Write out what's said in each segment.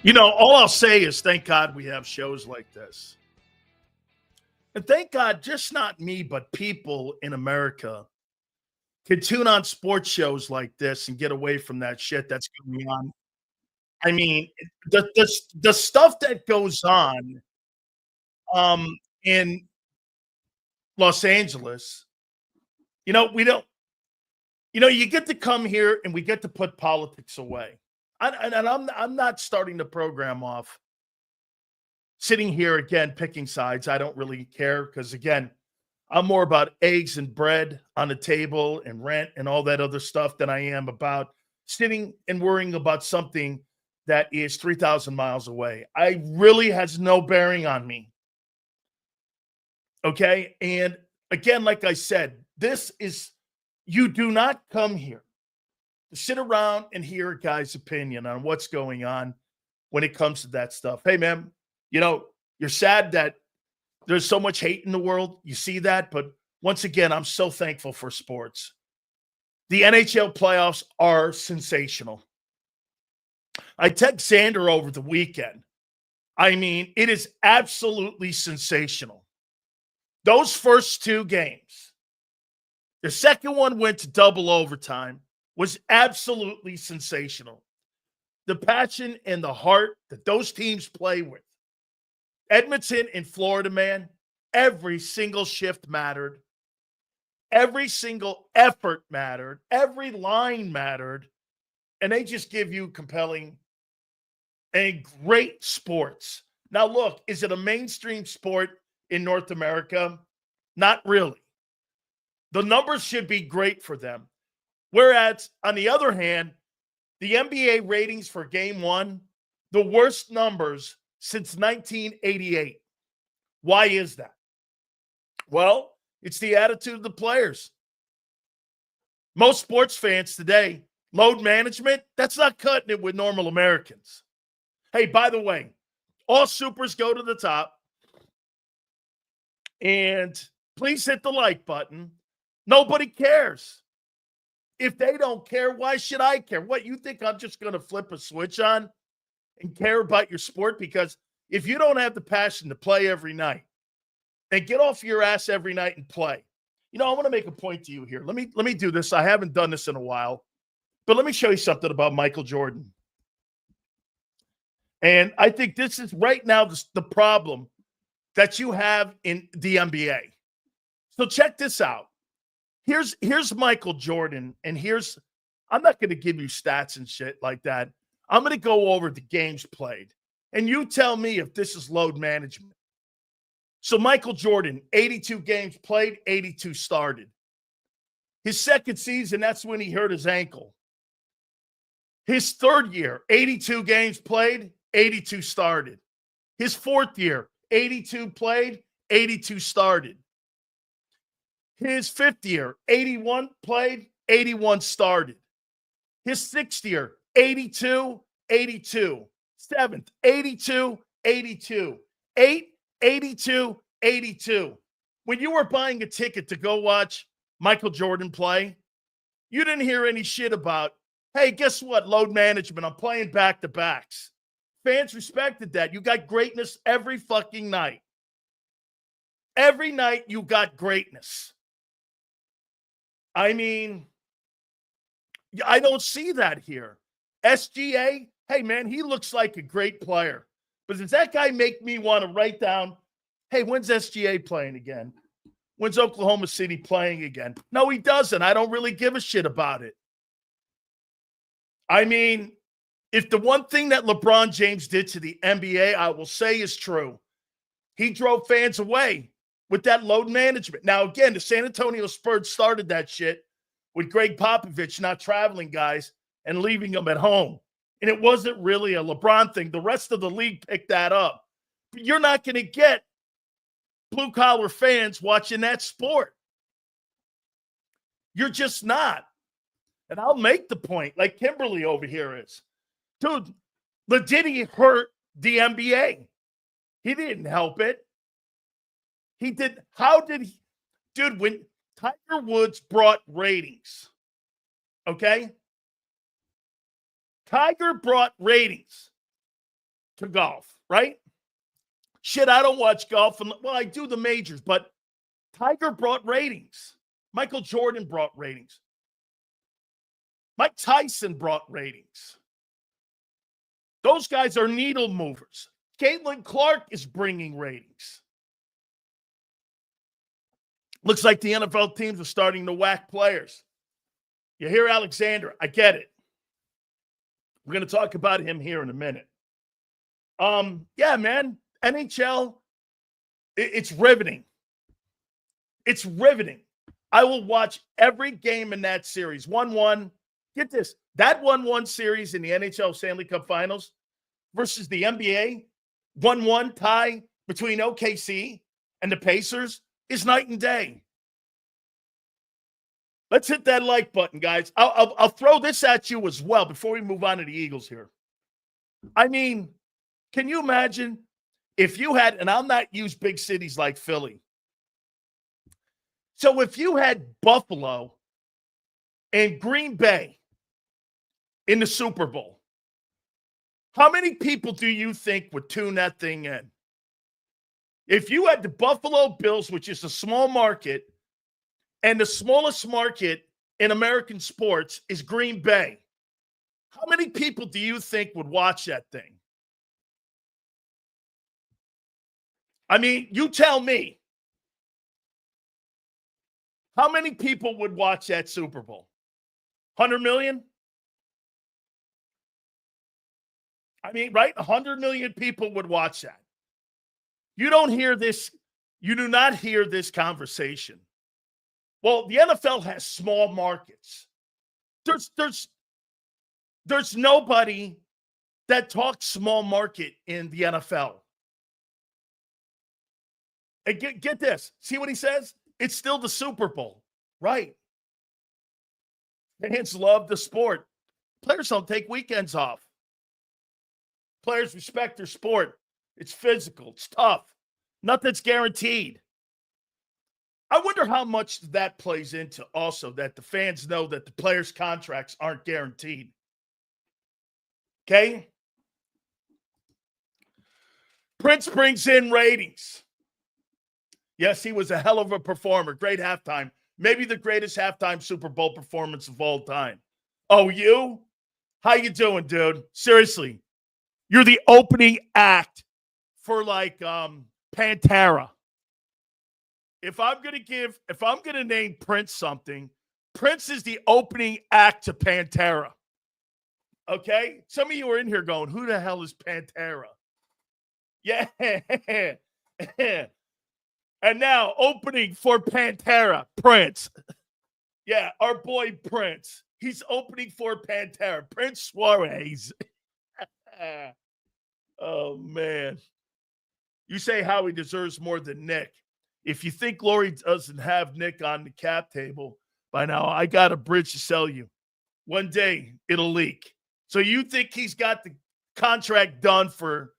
All I'll say is thank God we have shows like this. And thank God, just not me, but people in America can tune on sports shows like this and get away from that shit that's going on. I mean, the stuff that goes on um, in Los Angeles, we don't, you get to come here and we get to put politics away. And I'm not starting the program off sitting here again picking sides. I don't really care because, again, I'm more about eggs and bread on the table and rent and all that other stuff than I am about sitting and worrying about something that is 3,000 miles away. I really has no bearing on me. Okay. And again, like I said, you do not come here to sit around and hear a guy's opinion on what's going on when it comes to that stuff. Hey, man, you're sad that there's so much hate in the world. You see that. But once again, I'm so thankful for sports. The NHL playoffs are sensational. I text Xander over the weekend. I mean, it is absolutely sensational. Those first two games, the second one went to double overtime, was absolutely sensational. The passion and the heart that those teams play with. Edmonton and Florida, man, every single shift mattered. Every single effort mattered. Every line mattered. And they just give you compelling and great sports. Now, look, is it a mainstream sport in North America? Not really. The numbers should be great for them. Whereas, on the other hand, the NBA ratings for game one, the worst numbers since 1988. Why is that? Well, it's the attitude of the players. Most sports fans today, load management, that's not cutting it with normal Americans. Hey, by the way, all supers go to the top. And please hit the like button. Nobody cares. If they don't care, why should I care? What, you think I'm just going to flip a switch on and care about your sport? Because if you don't have the passion to play every night and get off your ass every night and play, I want to make a point to you here. Let me do this. I haven't done this in a while, but let me show you something about Michael Jordan. And I think this is right now the problem that you have in the NBA. So check this out. Here's Michael Jordan, and I'm not going to give you stats and shit like that. I'm going to go over the games played, and you tell me if this is load management. So Michael Jordan, 82 games played, 82 started. His second season, that's when he hurt his ankle. His third year, 82 games played, 82 started. His fourth year, 82 played, 82 started. His fifth year, 81 played, 81 started. His sixth year, 82, 82. Seventh, 82, 82. Eight, 82, 82. When you were buying a ticket to go watch Michael Jordan play, you didn't hear any shit about, hey, guess what? Load management. I'm playing back-to-backs. Fans respected that. You got greatness every fucking night. Every night you got greatness. I mean, I don't see that here. SGA, hey, man, he looks like a great player. But does that guy make me want to write down, hey, when's SGA playing again? When's Oklahoma City playing again? No, he doesn't. I don't really give a shit about it. I mean, if the one thing that LeBron James did to the NBA, I will say is true, he drove fans away with that load management. Now, again, the San Antonio Spurs started that shit with Greg Popovich not traveling guys and leaving them at home. And it wasn't really a LeBron thing. The rest of the league picked that up. But you're not going to get blue-collar fans watching that sport. You're just not. And I'll make the point, like Kimberly over here is. Dude, did he hurt the NBA? He didn't help it. He did. How did he? Dude, when Tiger Woods brought ratings, okay? Tiger brought ratings. to golf, right? Shit, I don't watch golf. Well, I do the majors, but Tiger brought ratings. Michael Jordan brought ratings. Mike Tyson brought ratings. Those guys are needle movers. Caitlin Clark is bringing ratings. Looks like the NFL teams are starting to whack players. You hear Alexander. I get it. We're going to talk about him here in a minute. Yeah, man. NHL, it's riveting. It's riveting. I will watch every game in that series. 1-1. Get this. That 1-1 series in the NHL Stanley Cup Finals versus the NBA, 1-1 tie between OKC and the Pacers is night and day. Let's hit that like button, guys. I'll throw this at you as well before we move on to the Eagles here. I mean, can you imagine if you had, and I'll not use big cities like Philly. So if you had Buffalo and Green Bay in the Super Bowl, how many people do you think would tune that thing in? If you had the Buffalo Bills, which is a small market, and the smallest market in American sports is Green Bay, how many people do you think would watch that thing? I mean, you tell me. How many people would watch that Super Bowl? 100 million? I mean, right? 100 million people would watch that. You don't hear this. You do not hear this conversation. Well, the NFL has small markets. There's nobody that talks small market in the NFL. And get this. See what he says? It's still the Super Bowl. Right. Fans love the sport. Players don't take weekends off. Players respect their sport. It's physical. It's tough. Nothing's guaranteed. I wonder how much that plays into also that the fans know that the players' contracts aren't guaranteed. Okay? Prince brings in ratings. Yes, he was a hell of a performer. Great halftime. Maybe the greatest halftime Super Bowl performance of all time. Oh, you? How you doing, dude? Seriously. You're the opening act for like Pantera. If I'm gonna name Prince something, Prince is the opening act to Pantera. Okay? Some of you are in here going, who the hell is Pantera? Yeah. And now opening for Pantera, Prince. Yeah, our boy Prince. He's opening for Pantera. Prince Suarez. Oh, man. You say Howie deserves more than Nick. If you think Lurie doesn't have Nick on the cap table by now, I got a bridge to sell you. One day, it'll leak. So you think he's got the contract done for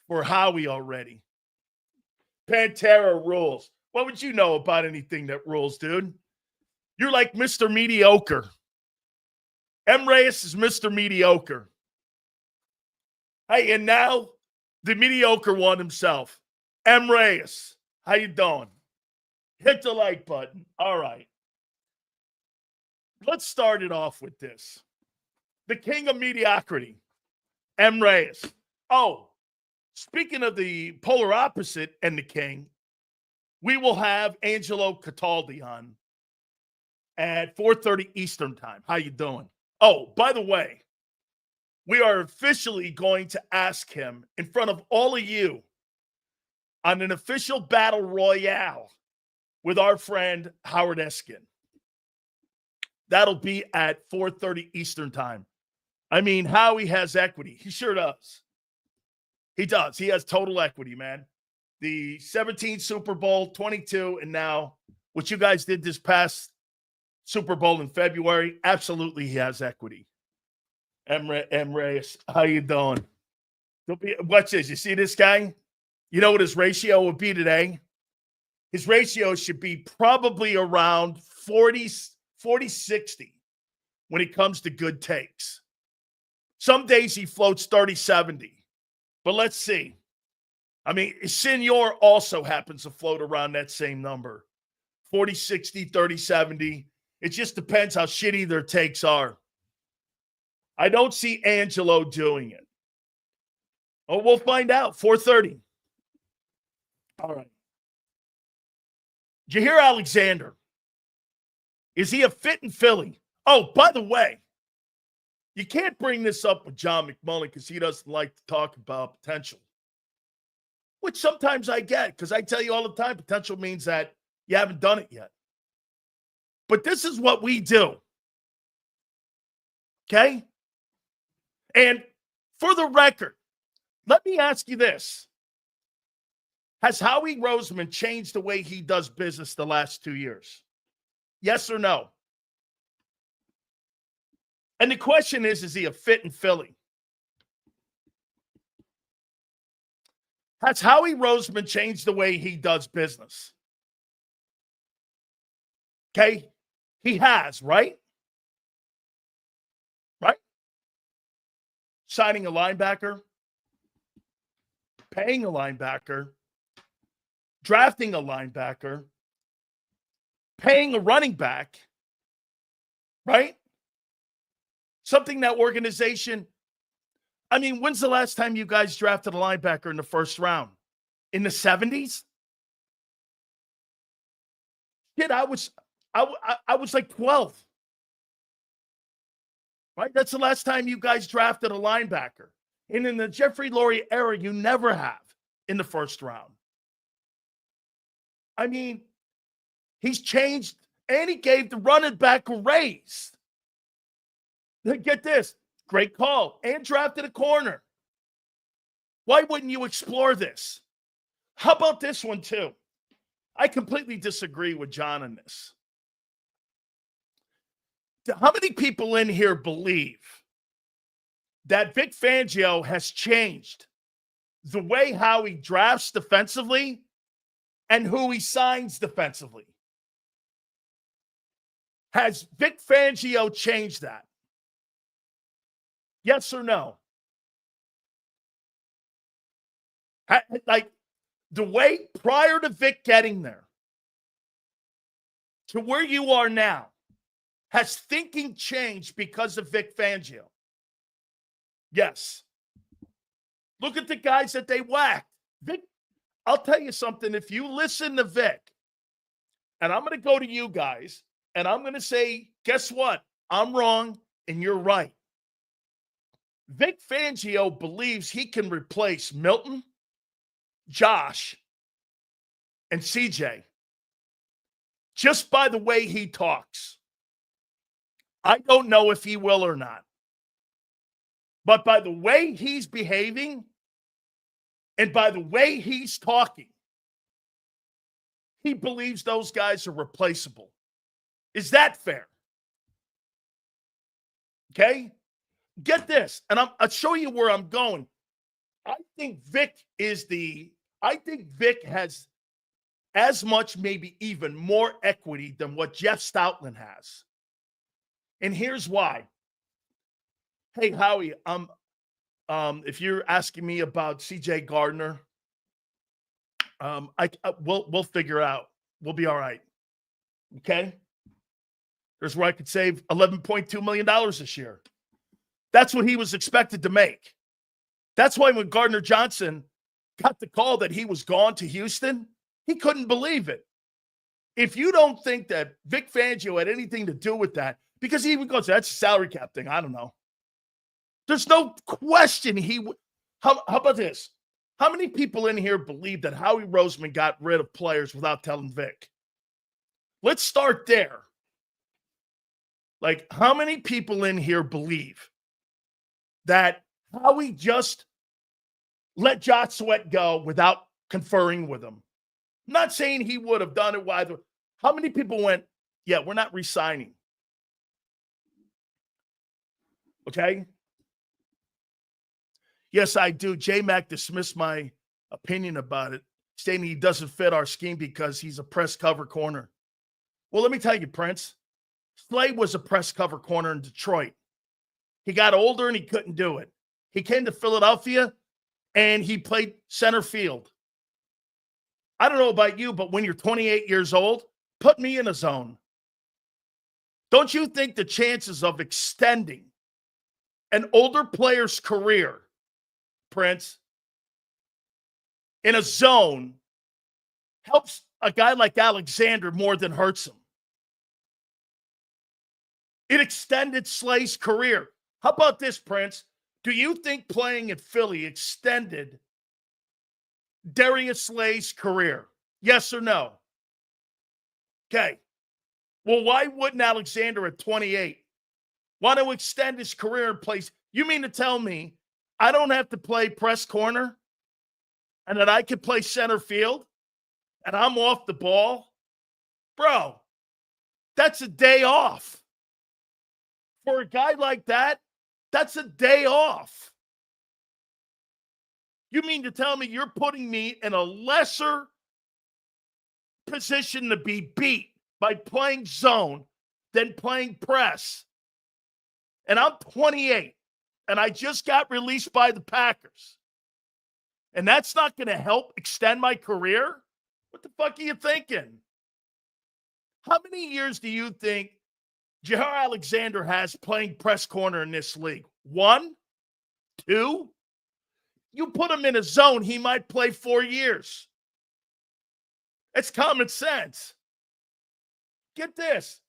Howie already? Pantera rules. What would you know about anything that rules, dude? You're like Mr. Mediocre. M. Reyes is Mr. Mediocre. Hey, and now the mediocre one himself, M. Reyes. How you doing? Hit the like button. All right. Let's start it off with this. The king of mediocrity, M. Reyes. Oh, speaking of the polar opposite and the king, we will have Angelo Cataldi on at 4:30 Eastern time. How you doing? Oh, by the way, we are officially going to ask him in front of all of you on an official battle royale with our friend Howard Eskin. That'll be at 4:30 Eastern time. I mean, Howie has equity. He sure does. He does. He has total equity, man. The 17 Super Bowl, 22, and now what you guys did this past Super Bowl in February, absolutely he has equity. M. Reyes, how you doing? Watch this. You see this guy? You know what his ratio would be today? His ratio should be probably around 40-60 when it comes to good takes. Some days he floats 30-70. But let's see. I mean, Senior also happens to float around that same number. 40, 60, 30, 70. It just depends how shitty their takes are. I don't see Angelo doing it. Oh, we'll find out. 4:30. All right. Jaire Alexander. Is he a fit in Philly? Oh, by the way, you can't bring this up with John McMullen because he doesn't like to talk about potential, which sometimes I get because I tell you all the time, potential means that you haven't done it yet. But this is what we do. Okay? And for the record, let me ask you this. Has Howie Roseman changed the way he does business the last 2 years? Yes or no? And the question is he a fit in Philly? Has Howie Roseman changed the way he does business? Okay? He has, right? Right? Signing a linebacker, paying a linebacker, drafting a linebacker, paying a running back, right? Something that organization, I mean, when's the last time you guys drafted a linebacker in the first round? In the 70s? Kid, I was like 12. Right? That's the last time you guys drafted a linebacker. And in the Jeffrey Lurie era, you never have in the first round. I mean, he's changed, and he gave the running back a raise. Get this. Great call. And drafted a corner. Why wouldn't you explore this? How about this one, too? I completely disagree with John on this. How many people in here believe that Vic Fangio has changed the way how he drafts defensively and who he signs defensively? Has Vic Fangio changed that? Yes or no? Like the way prior to Vic getting there to where you are now, has thinking changed because of Vic Fangio? Yes. Look at the guys that they whacked. Vic, I'll tell you something. If you listen to Vic, and I'm going to go to you guys, and I'm going to say, guess what? I'm wrong, and you're right. Vic Fangio believes he can replace Milton, Josh, and CJ just by the way he talks. I don't know if he will or not. But by the way he's behaving and by the way he's talking, he believes those guys are replaceable. Is that fair? Okay? Get this, and I'll show you where I'm going. I think Vic has as much, maybe even more equity than what Jeff Stoutland has. And here's why. Hey, Howie, if you're asking me about CJ Gardner, we'll figure out. We'll be all right. Okay? There's where I could save $11.2 million this year. That's what he was expected to make. That's why when Gardner Johnson got the call that he was gone to Houston, he couldn't believe it. If you don't think that Vic Fangio had anything to do with that, because he even goes, that's a salary cap thing. I don't know. There's no question he would. How about this? How many people in here believe that Howie Roseman got rid of players without telling Vic? Let's start there. Like, how many people in here believe that Howie just let Josh Sweat go without conferring with him? I'm not saying he would have done it either. How many people went, yeah, we're not re-signing? Okay? Yes, I do. J-Mac dismissed my opinion about it, stating he doesn't fit our scheme because he's a press cover corner. Well, let me tell you, Prince. Slay was a press cover corner in Detroit. He got older and he couldn't do it. He came to Philadelphia. and he played center field. I don't know about you, but when you're 28 years old, put me in a zone. Don't you think the chances of extending an older player's career, Prince, in a zone helps a guy like Alexander more than hurts him? It extended Slay's career. How about this, Prince? Do you think playing at Philly extended Darius Slay's career? Yes or no? Okay. Well, why wouldn't Alexander at 28 want to extend his career in place? You mean to tell me I don't have to play press corner and that I could play center field and I'm off the ball? Bro, that's a day off. For a guy like that, that's a day off. You mean to tell me you're putting me in a lesser position to be beat by playing zone than playing press? And I'm 28, and I just got released by the Packers. And that's not going to help extend my career? What the fuck are you thinking? How many years do you think Jaire Alexander has playing press corner in this league? 1? 2? You put him in a zone, he might play 4 years. It's common sense. Get this.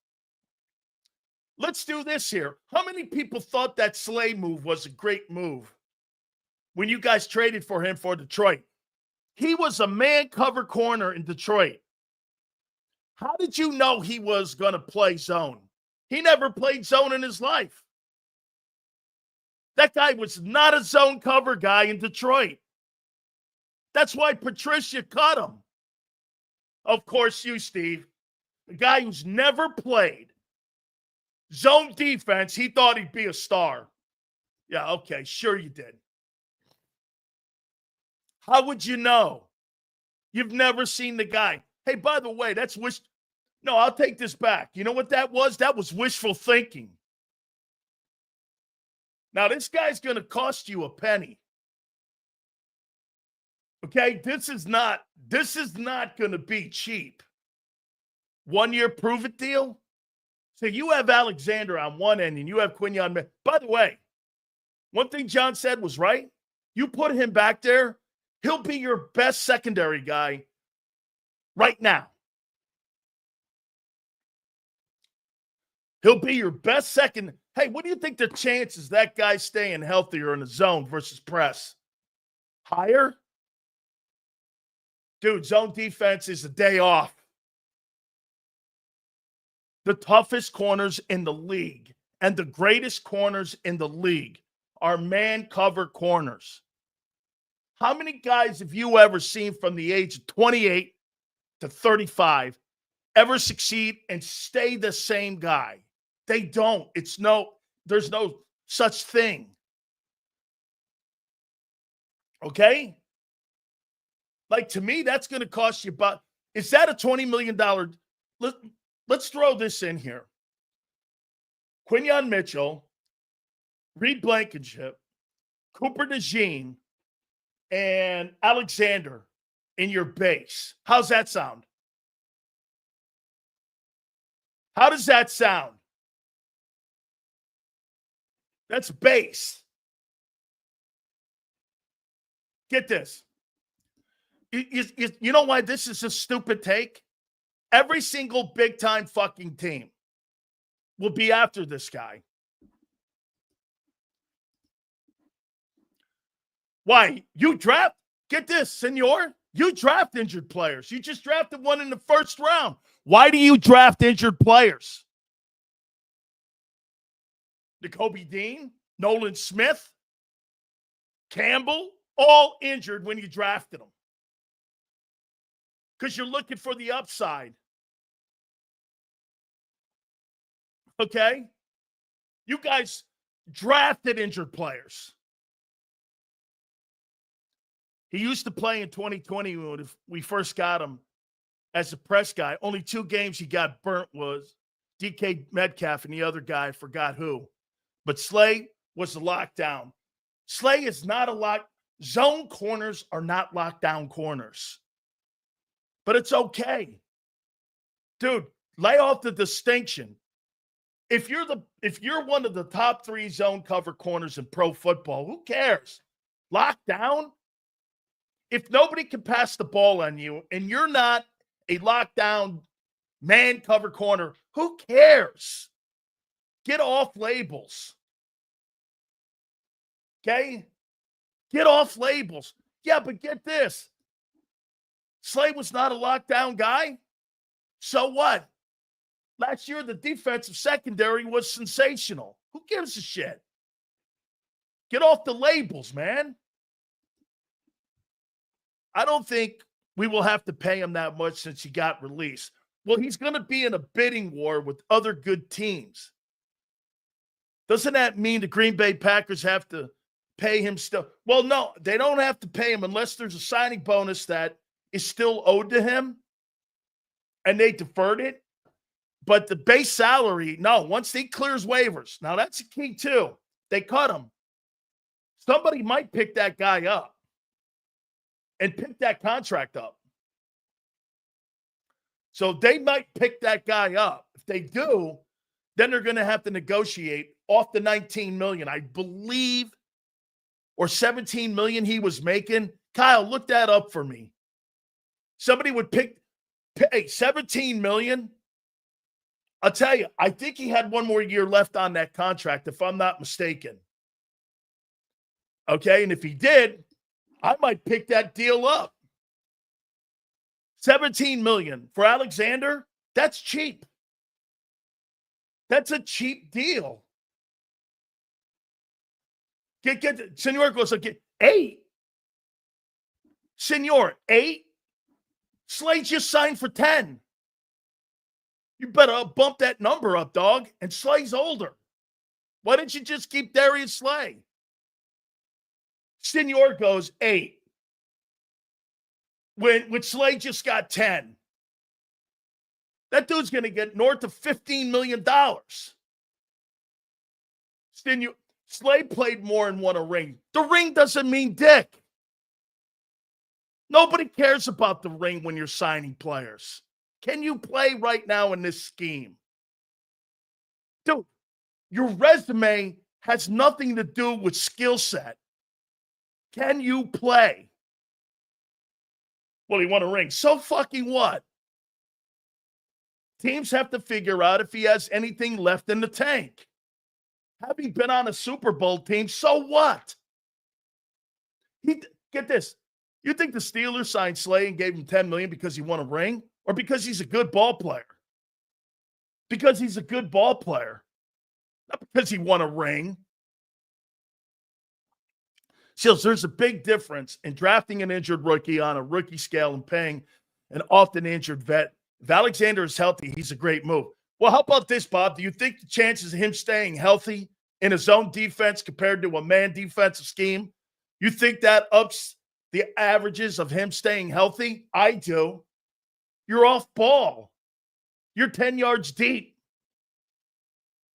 Let's do this here. How many people thought that Slay move was a great move when you guys traded for him for Detroit? He was a man cover corner in Detroit. How did you know he was going to play zone? He never played zone in his life. That guy was not a zone cover guy in Detroit. That's why Patricia cut him. Of course, you, Steve, the guy who's never played zone defense, he thought he'd be a star. Yeah, okay, sure you did. How would you know? You've never seen the guy. Hey, by the way, that's wish. No, I'll take this back. You know what that was? That was wishful thinking. Now, this guy's going to cost you a penny. Okay? This is not going to be cheap. 1 year prove-it deal? So you have Alexander on one end and you have Quinyon. By the way, one thing John said was right. You put him back there, he'll be your best secondary guy right now. He'll be your best second. Hey, what do you think the chances that guy staying healthier in the zone versus press? Higher? Dude, zone defense is a day off. The toughest corners in the league and the greatest corners in the league are man cover corners. How many guys have you ever seen from the age of 28 to 35 ever succeed and stay the same guy? They don't. There's no such thing. Okay? Like, to me, that's going to cost you about, is that a $20 million? Let's throw this in here. Quinyon Mitchell, Reed Blankenship, Cooper DeJean, and Alexander in your base. How's that sound? How does that sound? That's base. Get this. You know why this is a stupid take? Every single big-time fucking team will be after this guy. Why? You draft, get this, senor, you draft injured players. You just drafted one in the first round. Why do you draft injured players? Nakobe Dean, Nolan Smith, Campbell, all injured when you drafted them. Because you're looking for the upside. Okay? You guys drafted injured players. He used to play in 2020 when we first got him as a press guy. Only 2 games he got burnt was DK Metcalf and the other guy, I forgot who. But Slay was a lockdown. Slay is not a lock. Zone corners are not lockdown corners. But it's okay. Dude, lay off the distinction. If you're one of the top 3 zone cover corners in pro football, who cares? Lockdown? If nobody can pass the ball on you and you're not a lockdown man cover corner, who cares? Get off labels. Okay? Get off labels. Yeah, but get this. Slay was not a lockdown guy. So what? Last year, the defensive secondary was sensational. Who gives a shit? Get off the labels, man. I don't think we will have to pay him that much since he got released. Well, he's going to be in a bidding war with other good teams. Doesn't that mean the Green Bay Packers have to pay him still? Well, no, they don't have to pay him unless there's a signing bonus that is still owed to him, and they deferred it. But the base salary, no, once he clears waivers, now that's the key too. They cut him. Somebody might pick that guy up and pick that contract up. So they might pick that guy up. If they do, then they're going to have to negotiate off the $19 million, I believe, or $17 million he was making. Kyle, look that up for me. Somebody would pay $17 million. I'll tell you, I think he had one more year left on that contract, if I'm not mistaken. Okay, and if he did, I might pick that deal up. $17 million for Alexander, that's cheap. That's a cheap deal. Senor goes, like, 8. Senor, 8? Slay just signed for 10. You better bump that number up, dog. And Slay's older. Why didn't you just keep Darius Slay? Senor goes 8. When Slay just got 10. That dude's going to get north of $15 million. Slay played more and won a ring. The ring doesn't mean dick. Nobody cares about the ring when you're signing players. Can you play right now in this scheme? Dude, your resume has nothing to do with skill set. Can you play? Well, he won a ring. So fucking what? Teams have to figure out if he has anything left in the tank. Having been on a Super Bowl team, so what? Get this. You think the Steelers signed Slay and gave him $10 million because he won a ring? Or because he's a good ball player? Because he's a good ball player. Not because he won a ring. So there's a big difference in drafting an injured rookie on a rookie scale and paying an often injured vet. If Alexander is healthy, he's a great move. Well, how about this, Bob? Do you think the chances of him staying healthy in his own defense compared to a man defensive scheme, you think that ups the averages of him staying healthy? I do. You're off ball. You're 10 yards deep.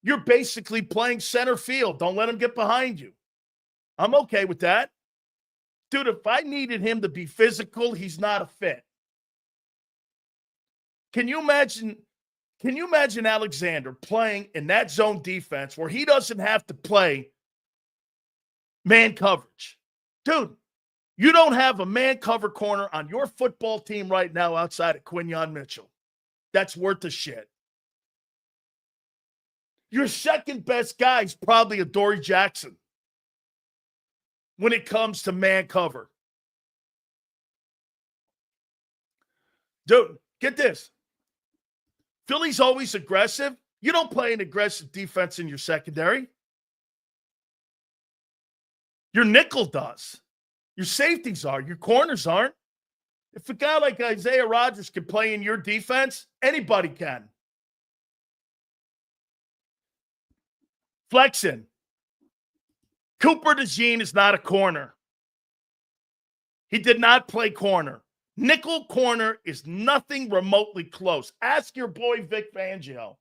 You're basically playing center field. Don't let him get behind you. I'm okay with that. Dude, if I needed him to be physical, he's not a fit. Can you imagine Alexander playing in that zone defense where he doesn't have to play man coverage? Dude, you don't have a man cover corner on your football team right now outside of Quinyon Mitchell. That's worth a shit. Your second best guy is probably Adoree Jackson when it comes to man cover. Dude, get this. Philly's always aggressive. You don't play an aggressive defense in your secondary. Your nickel does. Your safeties are. Your corners aren't. If a guy like Isaiah Rodgers can play in your defense, anybody can. Flexing. Cooper DeJean is not a corner. He did not play corner. Nickel corner is nothing remotely close. Ask your boy Vic Fangio.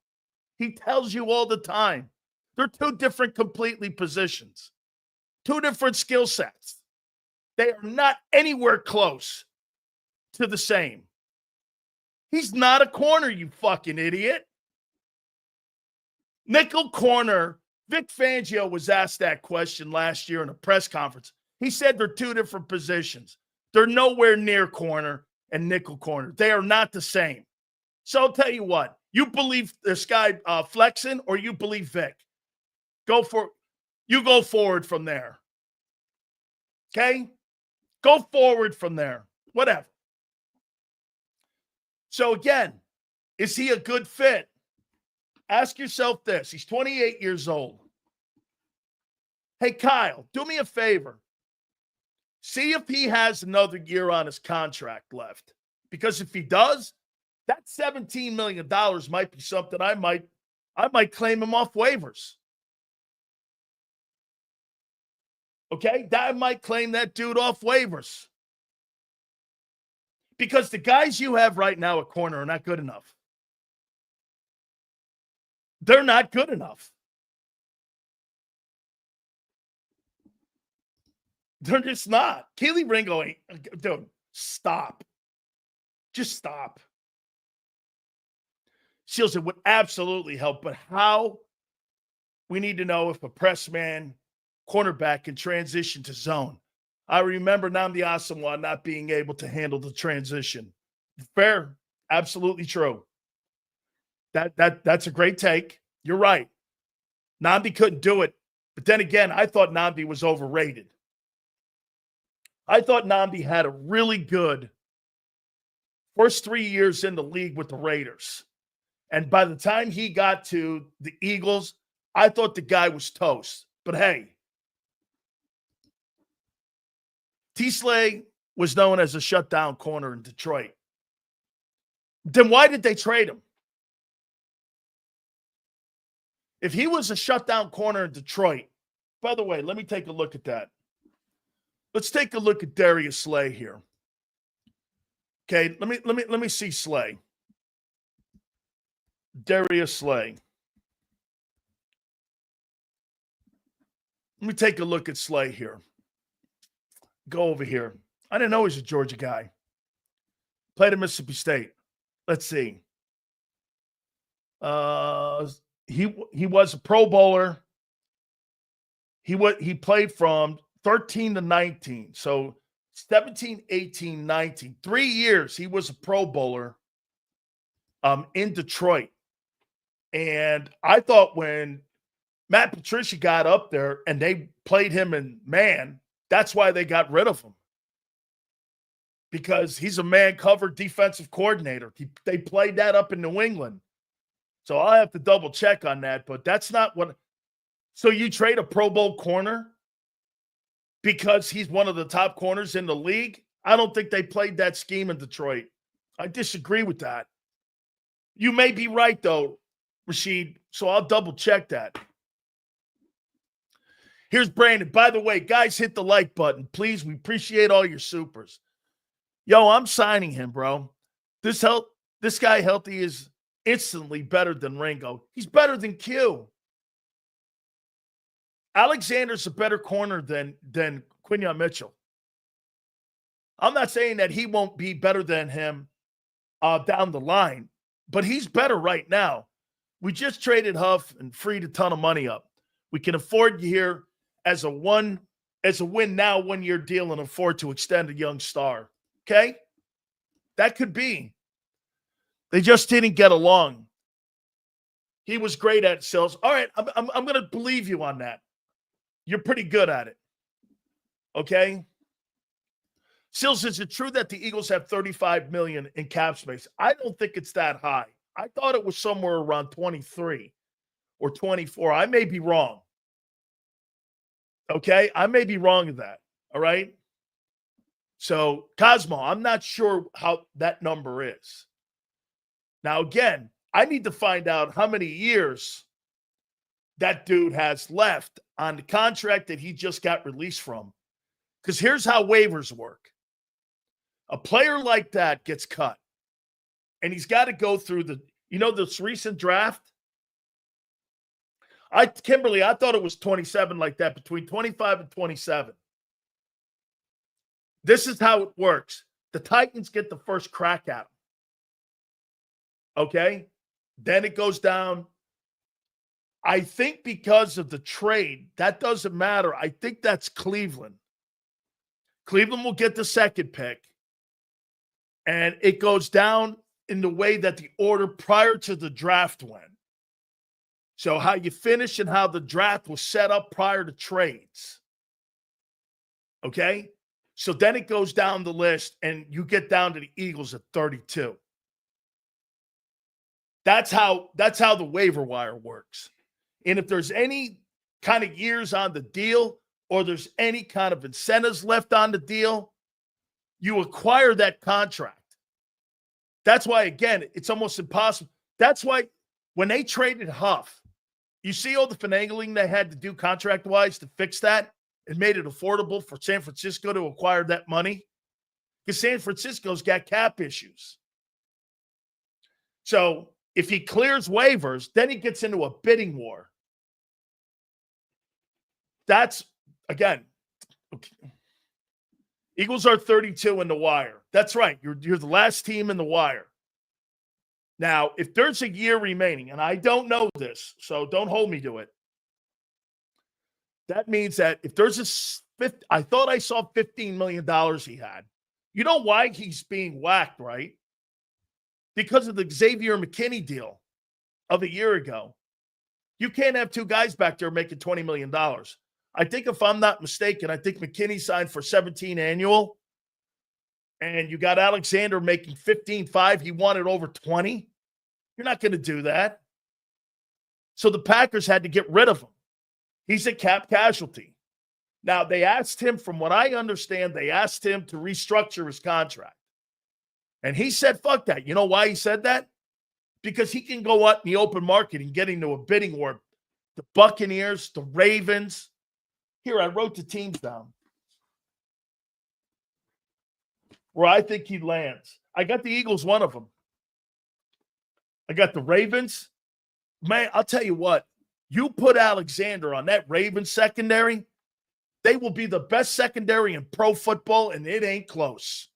He tells you all the time. They're two different completely positions. Two different skill sets. They are not anywhere close to the same. He's not a corner, you fucking idiot. Nickel corner. Vic Fangio was asked that question last year in a press conference. He said they're two different positions. They're nowhere near corner and nickel corner. They are not the same. So I'll tell you what. You believe this guy flexing or you believe Vic? You go forward from there. Okay? Go forward from there. Whatever. So again, is he a good fit? Ask yourself this. He's 28 years old. Hey, Kyle, do me a favor. See if he has another year on his contract left. Because if he does, that $17 million might be something I might claim him off waivers. Okay? I might claim that dude off waivers. Because the guys you have right now at corner are not good enough. They're not good enough. They're just not. Keely Ringo ain't. Dude, stop. Just stop. Seals, it would absolutely help, but how? We need to know if a press man, cornerback can transition to zone. I remember Nnamdi Asomugha not being able to handle the transition. Fair. Absolutely true. That's a great take. You're right. Nnamdi couldn't do it. But then again, I thought Nnamdi was overrated. I thought Nnamdi had a really good first 3 years in the league with the Raiders. And by the time he got to the Eagles, I thought the guy was toast. But hey, T-Slay was known as a shutdown corner in Detroit. Then why did they trade him? If he was a shutdown corner in Detroit, by the way, let me take a look at that. Let's take a look at Darius Slay here. Okay, let me see Slay. Darius Slay. Let me take a look at Slay here. Go over here. I didn't know he was a Georgia guy. Played at Mississippi State. Let's see. He was a Pro Bowler. He played from 13 to 19. So 17, 18, 19. 3 years he was a Pro Bowler in Detroit. And I thought when Matt Patricia got up there and they played him in man, that's why they got rid of him. Because he's a man-covered defensive coordinator. They played that up in New England. So I'll have to double check on that, but that's not what. So you trade a Pro Bowl corner because he's one of the top corners in the league? I don't think they played that scheme in Detroit. I disagree with that. You may be right, though, Rashid, so I'll double check that. Here's Brandon. By the way, guys, hit the like button, please. We appreciate all your supers. Yo, I'm signing him, bro. This guy healthy is instantly better than Ringo. He's better than Q. Alexander's a better corner than Quinyon Mitchell. I'm not saying that he won't be better than him down the line, but he's better right now. We just traded Huff and freed a ton of money up. We can afford you here as a win now 1 year deal and afford to extend a young star. Okay? That could be. They just didn't get along. He was great at sales. All right, I'm going to believe you on that. You're pretty good at it. Okay? Sills, is it true that the Eagles have $35 million in cap space? I don't think it's that high. I thought it was somewhere around 23 or 24. I may be wrong. Okay? I may be wrong in that. All right? So, Cosmo, I'm not sure how that number is. Now, again, I need to find out how many years that dude has left on the contract that he just got released from. Because here's how waivers work. A player like that gets cut. And he's got to go through this recent draft. Kimberly, I thought it was 27 like that, between 25 and 27. This is how it works. The Titans get the first crack at him. Okay? Then it goes down. I think because of the trade, that doesn't matter. I think that's Cleveland. Cleveland will get the second pick. And it goes down in the way that the order prior to the draft went. So how you finish and how the draft was set up prior to trades. Okay? So then it goes down the list and you get down to the Eagles at 32. That's how the waiver wire works. And if there's any kind of years on the deal or there's any kind of incentives left on the deal, you acquire that contract. That's why, again, it's almost impossible. That's why when they traded Huff, you see all the finagling they had to do contract-wise to fix that and made it affordable for San Francisco to acquire that money? Because San Francisco's got cap issues. So if he clears waivers, then he gets into a bidding war. That's, again, okay. Eagles are 32 in the wire. That's right. You're the last team in the wire. Now, if there's a year remaining, and I don't know this, so don't hold me to it, that means that if there's I thought I saw $15 million he had. You know why he's being whacked, right? Because of the Xavier McKinney deal of a year ago. You can't have two guys back there making $20 million. I think if I'm not mistaken, I think McKinney signed for 17 annual. And you got Alexander making 15.5. He wanted over 20. You're not going to do that. So the Packers had to get rid of him. He's a cap casualty. Now, they asked him, from what I understand, they asked him to restructure his contract. And he said, fuck that. You know why he said that? Because he can go out in the open market and get into a bidding war. The Buccaneers, the Ravens. Here, I wrote the teams down where I think he lands. I got the Eagles, one of them. I got the Ravens. Man, I'll tell you what. You put Alexander on that Ravens secondary, they will be the best secondary in pro football, and it ain't close.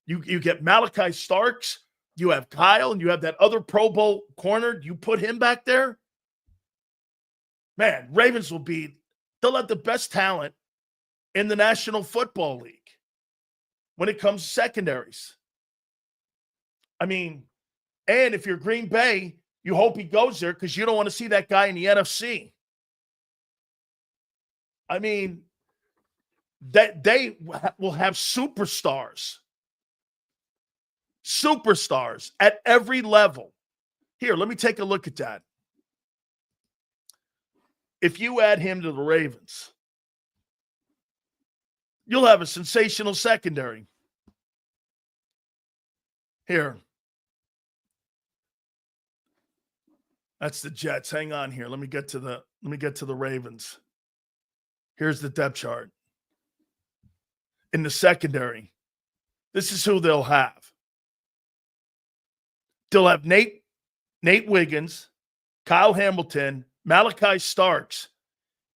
You get Malachi Starks, you have Kyle, and you have that other Pro Bowl corner. You put him back there. Man, Ravens they'll have the best talent in the National Football League when it comes to secondaries. I mean, and if you're Green Bay, you hope he goes there because you don't want to see that guy in the NFC. I mean, that they will have superstars at every level. Here, let me take a look at that. If you add him to the Ravens, you'll have a sensational secondary. Here. That's the Jets. Hang on here. Let me get to the Ravens. Here's the depth chart. In the secondary, this is who they'll have. They'll have Nate Wiggins, Kyle Hamilton, Malachi Starks,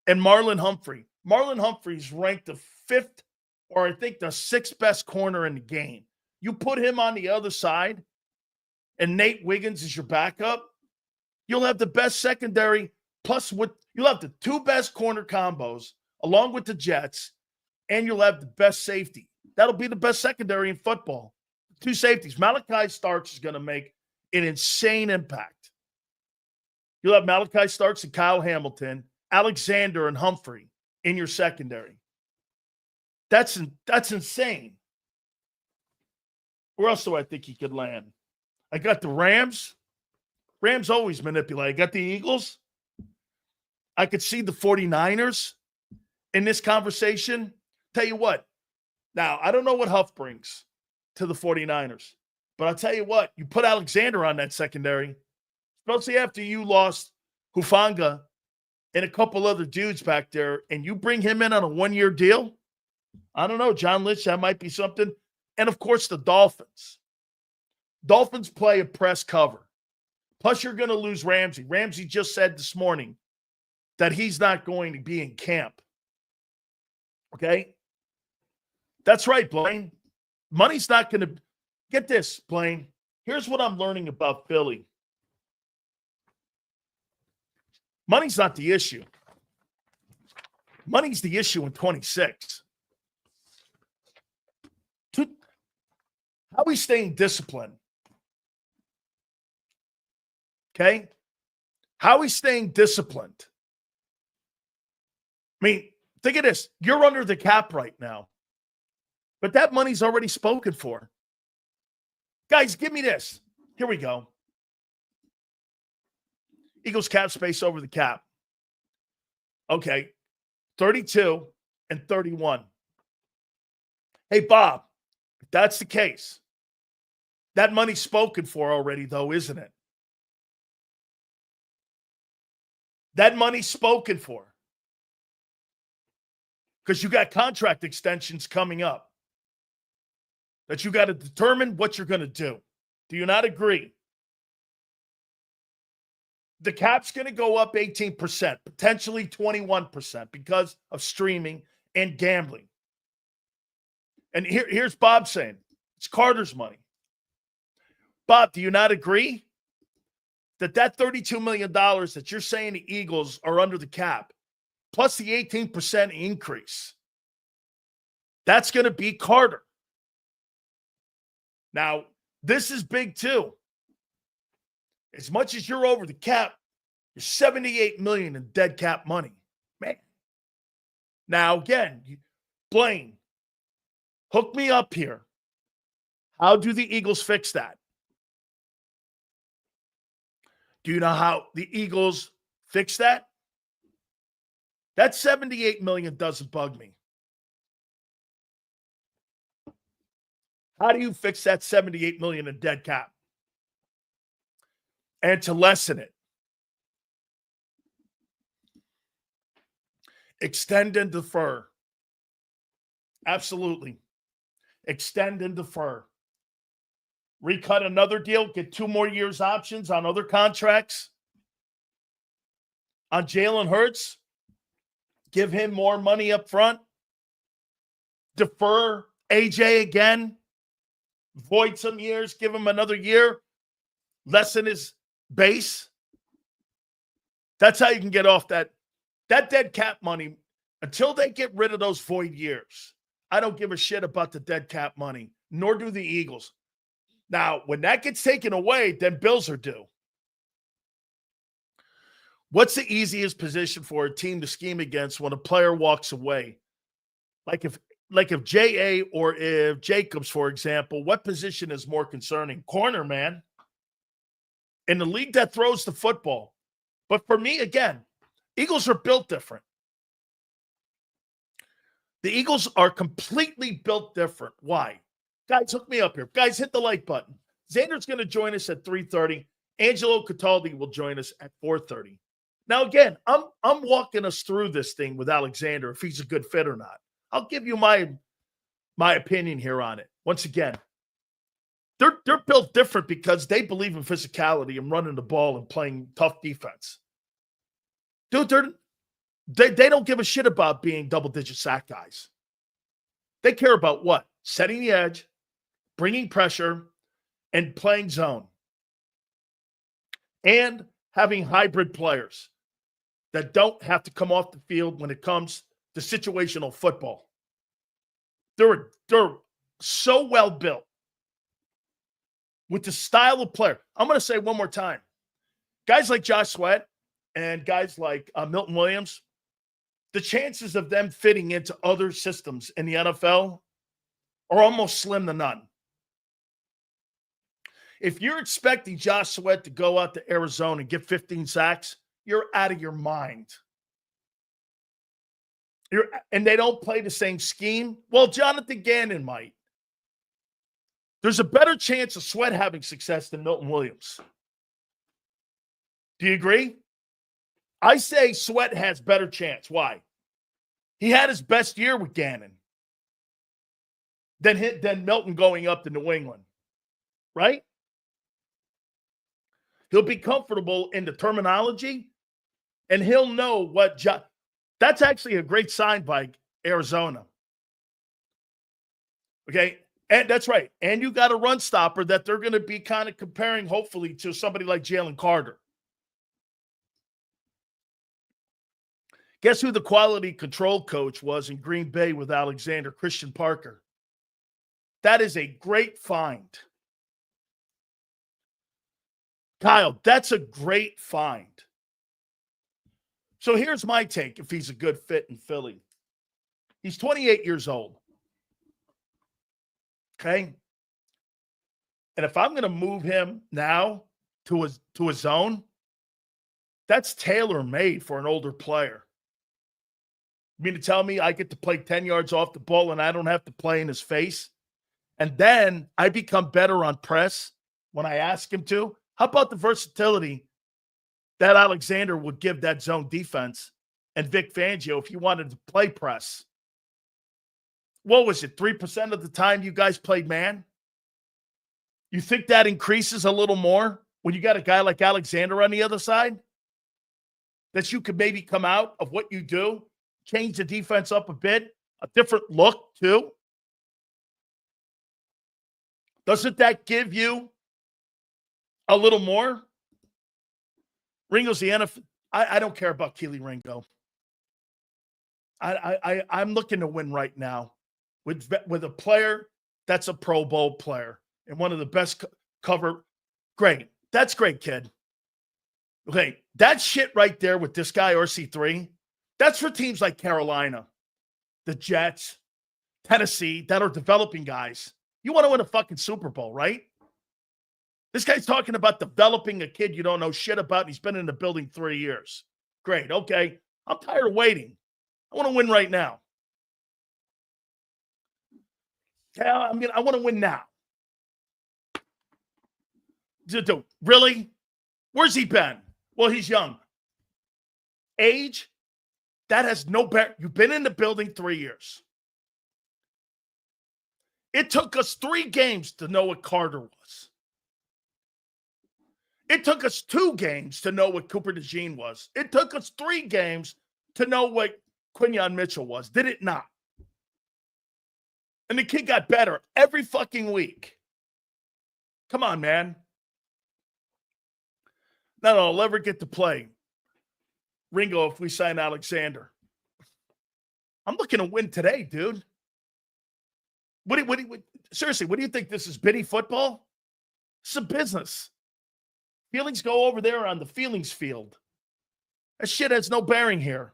and Marlon Humphrey. Marlon Humphrey's ranked the 5th or I think the 6th best corner in the game. You put him on the other side, and Nate Wiggins is your backup, you'll have the best secondary, plus you'll have the 2 best corner combos along with the Jets, and you'll have the best safety. That'll be the best secondary in football. 2 safeties. Malachi Starks is going to make an insane impact. You'll have Malachi Starks and Kyle Hamilton, Alexander and Humphrey in your secondary. That's insane. Where else do I think he could land? I got the Rams. Rams always manipulate. I got the Eagles. I could see the 49ers in this conversation. Tell you what. Now, I don't know what Huff brings to the 49ers, but I'll tell you what. You put Alexander on that secondary, especially after you lost Hufanga and a couple other dudes back there, and you bring him in on a 1-year deal. I don't know, John Lynch, that might be something. And, of course, the Dolphins. Dolphins play a press cover. Plus, you're going to lose Ramsey. Ramsey just said this morning that he's not going to be in camp. Okay? That's right, Blaine. Money's not going to get this, Blaine. Here's what I'm learning about Philly. Money's not the issue. Money's the issue in 26. How are we staying disciplined? Okay? How are we staying disciplined? I mean, think of this. You're under the cap right now. But that money's already spoken for. Guys, give me this. Here we go. Eagles cap space over the cap. Okay. 32 and 31. Hey, Bob, if that's the case, that money's spoken for already, though, isn't it? That money's spoken for. Because you got contract extensions coming up that you got to determine what you're going to do. Do you not agree? The cap's going to go up 18%, potentially 21% because of streaming and gambling. And here's Bob saying, it's Carter's money. Bob, do you not agree that $32 million that you're saying the Eagles are under the cap, plus the 18% increase, that's going to be Carter? Now, this is big too. As much as you're over the cap, you're $78 million in dead cap money. Man. Now, again, Blaine, hook me up here. How do the Eagles fix that? Do you know how the Eagles fix that? That $78 million doesn't bug me. How do you fix that $78 million in dead cap? And to lessen it, extend and defer. Absolutely. Extend and defer. Recut another deal, get 2 more years options on other contracts. On Jalen Hurts, give him more money up front. Defer AJ again. Void some years, give him another year. Lessen his base. That's how you can get off that dead cap money. Until they get rid of those void years, I don't give a shit about the dead cap money, nor do the Eagles. Now, when that gets taken away, then bills are due. What's the easiest position for a team to scheme against when a player walks away? Like if JA or if Jacobs, for example, what position is more concerning? Corner, man. In the league that throws the football. But for me, again, Eagles are built different. The Eagles are completely built different. Why? Guys, hook me up here. Guys, hit the like button. Xander's going to join us at 3:30. Angelo Cataldi will join us at 4:30. Now, again, I'm walking us through this thing with Alexander, if he's a good fit or not. I'll give you my opinion here on it. Once again, they're built different because they believe in physicality and running the ball and playing tough defense. Dude, they don't give a shit about being double-digit sack guys. They care about what? Setting the edge, bringing pressure, and playing zone. And having hybrid players that don't have to come off the field when it comes to situational football. They're so well built with the style of player. I'm going to say one more time. Guys like Josh Sweat and guys like Milton Williams, the chances of them fitting into other systems in the NFL are almost slim to none. If you're expecting Josh Sweat to go out to Arizona and get 15 sacks, you're out of your mind. And they don't play the same scheme. Well, Jonathan Gannon might. There's a better chance of Sweat having success than Milton Williams. Do you agree? I say Sweat has better chance. Why? He had his best year with Gannon than Milton going up to New England. Right? He'll be comfortable in the terminology, and he'll know what that's actually a great sign by Arizona. Okay. And that's right. And you got a run stopper that they're going to be kind of comparing, hopefully, to somebody like Jalen Carter. Guess who the quality control coach was in Green Bay with Alexander? Christian Parker. That is a great find. Kyle, that's a great find. So here's my take if he's a good fit in Philly. He's 28 years old. Okay? And if I'm going to move him now to a zone, that's tailor-made for an older player. You mean to tell me I get to play 10 yards off the ball and I don't have to play in his face? And then I become better on press when I ask him to? How about the versatility that Alexander would give that zone defense and Vic Fangio if he wanted to play press? What was it, 3% of the time you guys played man? You think that increases a little more when you got a guy like Alexander on the other side? That you could maybe come out of what you do, change the defense up a bit, a different look too? Doesn't that give you a little more? Ringo's the NFL. I don't care about Keely Ringo. I'm looking to win right now with a player that's a Pro Bowl player and one of the best cover. Great. That's great, kid. Okay, that shit right there with this guy, RC3, that's for teams like Carolina, the Jets, Tennessee, that are developing guys. You want to win a fucking Super Bowl, right? This guy's talking about developing a kid you don't know shit about, and he's been in the building 3 years. Great, okay. I'm tired of waiting. I want to win right now. Yeah, I want to win now. Dude, really? Where's he been? Well, he's young. Age? That has no bear. You've been in the building 3 years. It took us 3 games to know what Carter was. It took us 2 games to know what Cooper DeJean was. It took us 3 games to know what Quinyon Mitchell was. Did it not? And the kid got better every fucking week. Come on, man. No, I'll never get to play Ringo if we sign Alexander. I'm looking to win today, dude. Seriously, what do you think this is, bitty football? It's a business. Feelings go over there on the feelings field. That shit has no bearing here.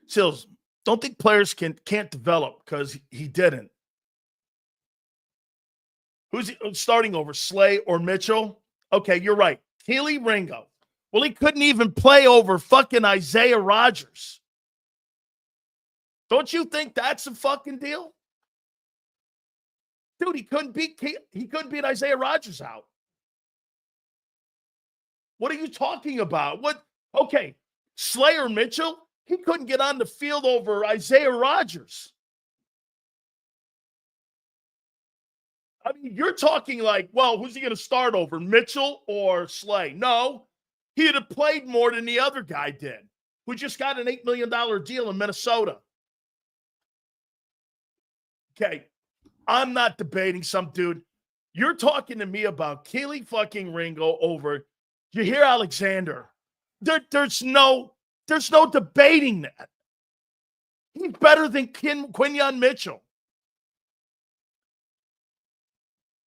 Sills, don't think players can't develop because he didn't. Who's he starting over, Slay or Mitchell? Okay, you're right. Keely Ringo. Well, he couldn't even play over fucking Isaiah Rodgers. Don't you think that's a fucking deal? Dude, he couldn't beat Isaiah Rodgers out. What are you talking about? What? Okay, Slay or Mitchell, he couldn't get on the field over Isaiah Rodgers. I mean, you're talking like, well, who's he going to start over, Mitchell or Slay? No, he'd have played more than the other guy did, who just got an $8 million deal in Minnesota. Okay, I'm not debating some dude. You're talking to me about Keely fucking Ringo over Jaire Alexander. There's no debating that. He's better than Quinyon Mitchell.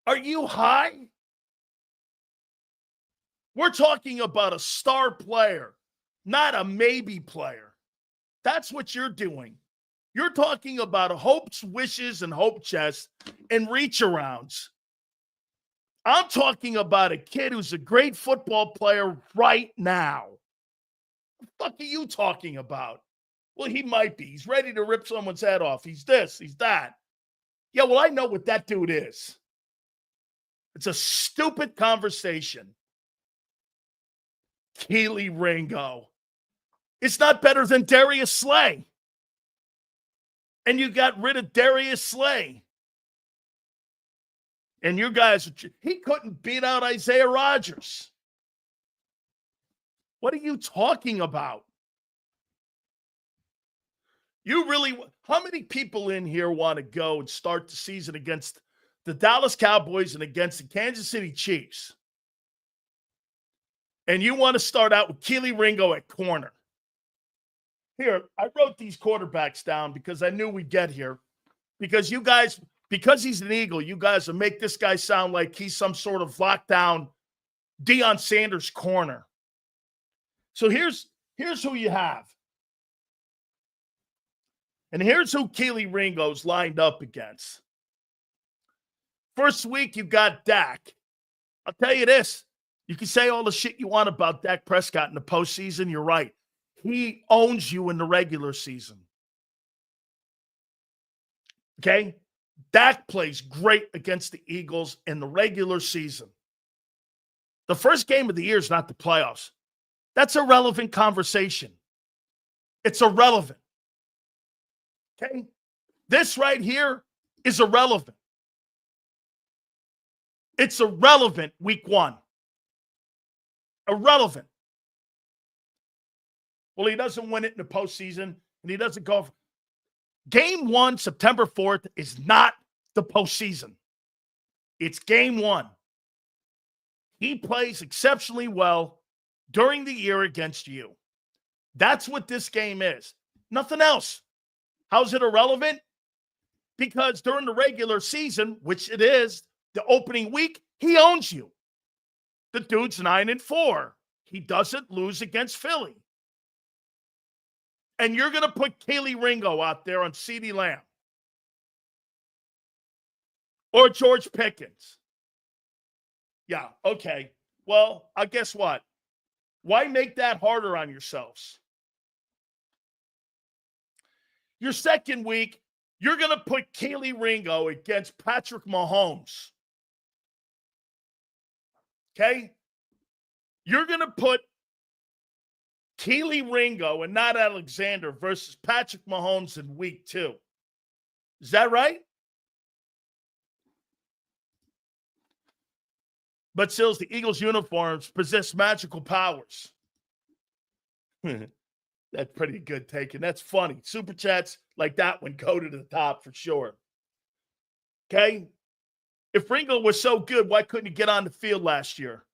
Are you high? We're talking about a star player, not a maybe player. That's what you're doing. You're talking about hopes, wishes, and hope chests and reach arounds. I'm talking about a kid who's a great football player right now. What the fuck are you talking about? Well, he might be. He's ready to rip someone's head off. He's this, he's that. Yeah, well, I know what that dude is. It's a stupid conversation. Keely Ringo. It's not better than Darius Slay. And you got rid of Darius Slay. And you guys, he couldn't beat out Isaiah Rodgers. What are you talking about? How many people in here want to go and start the season against the Dallas Cowboys and against the Kansas City Chiefs? And you want to start out with Kelee Ringo at corner. Here, I wrote these quarterbacks down because I knew we'd get here. Because you guys, because he's an Eagle, you guys will make this guy sound like he's some sort of lockdown Deion Sanders corner. So here's who you have. And here's who Kelee Ringo's lined up against. First week, you got Dak. I'll tell you this. You can say all the shit you want about Dak Prescott in the postseason. You're right. He owns you in the regular season. Okay? Dak plays great against the Eagles in the regular season. The first game of the year is not the playoffs. That's a relevant conversation. It's irrelevant. Okay? This right here is irrelevant. It's irrelevant week one. Irrelevant. Well, he doesn't win it in the postseason, and he doesn't go. Game 1, September 4th, is not the postseason. It's game 1. He plays exceptionally well during the year against you. That's what this game is. Nothing else. How's it irrelevant? Because during the regular season, which it is, the opening week, he owns you. The dude's 9-4. He doesn't lose against Philly. And you're going to put Kelee Ringo out there on CeeDee Lamb. Or George Pickens. Yeah, okay. Well, guess what? Why make that harder on yourselves? Your second week, you're going to put Kelee Ringo against Patrick Mahomes. Okay? You're going to put Kelee Ringo and not Alexander versus Patrick Mahomes in week 2. Is that right? But still, the Eagles' uniforms possess magical powers. That's pretty good take, and that's funny. Super chats like that one go to the top for sure. Okay? If Ringo was so good, why couldn't he get on the field last year?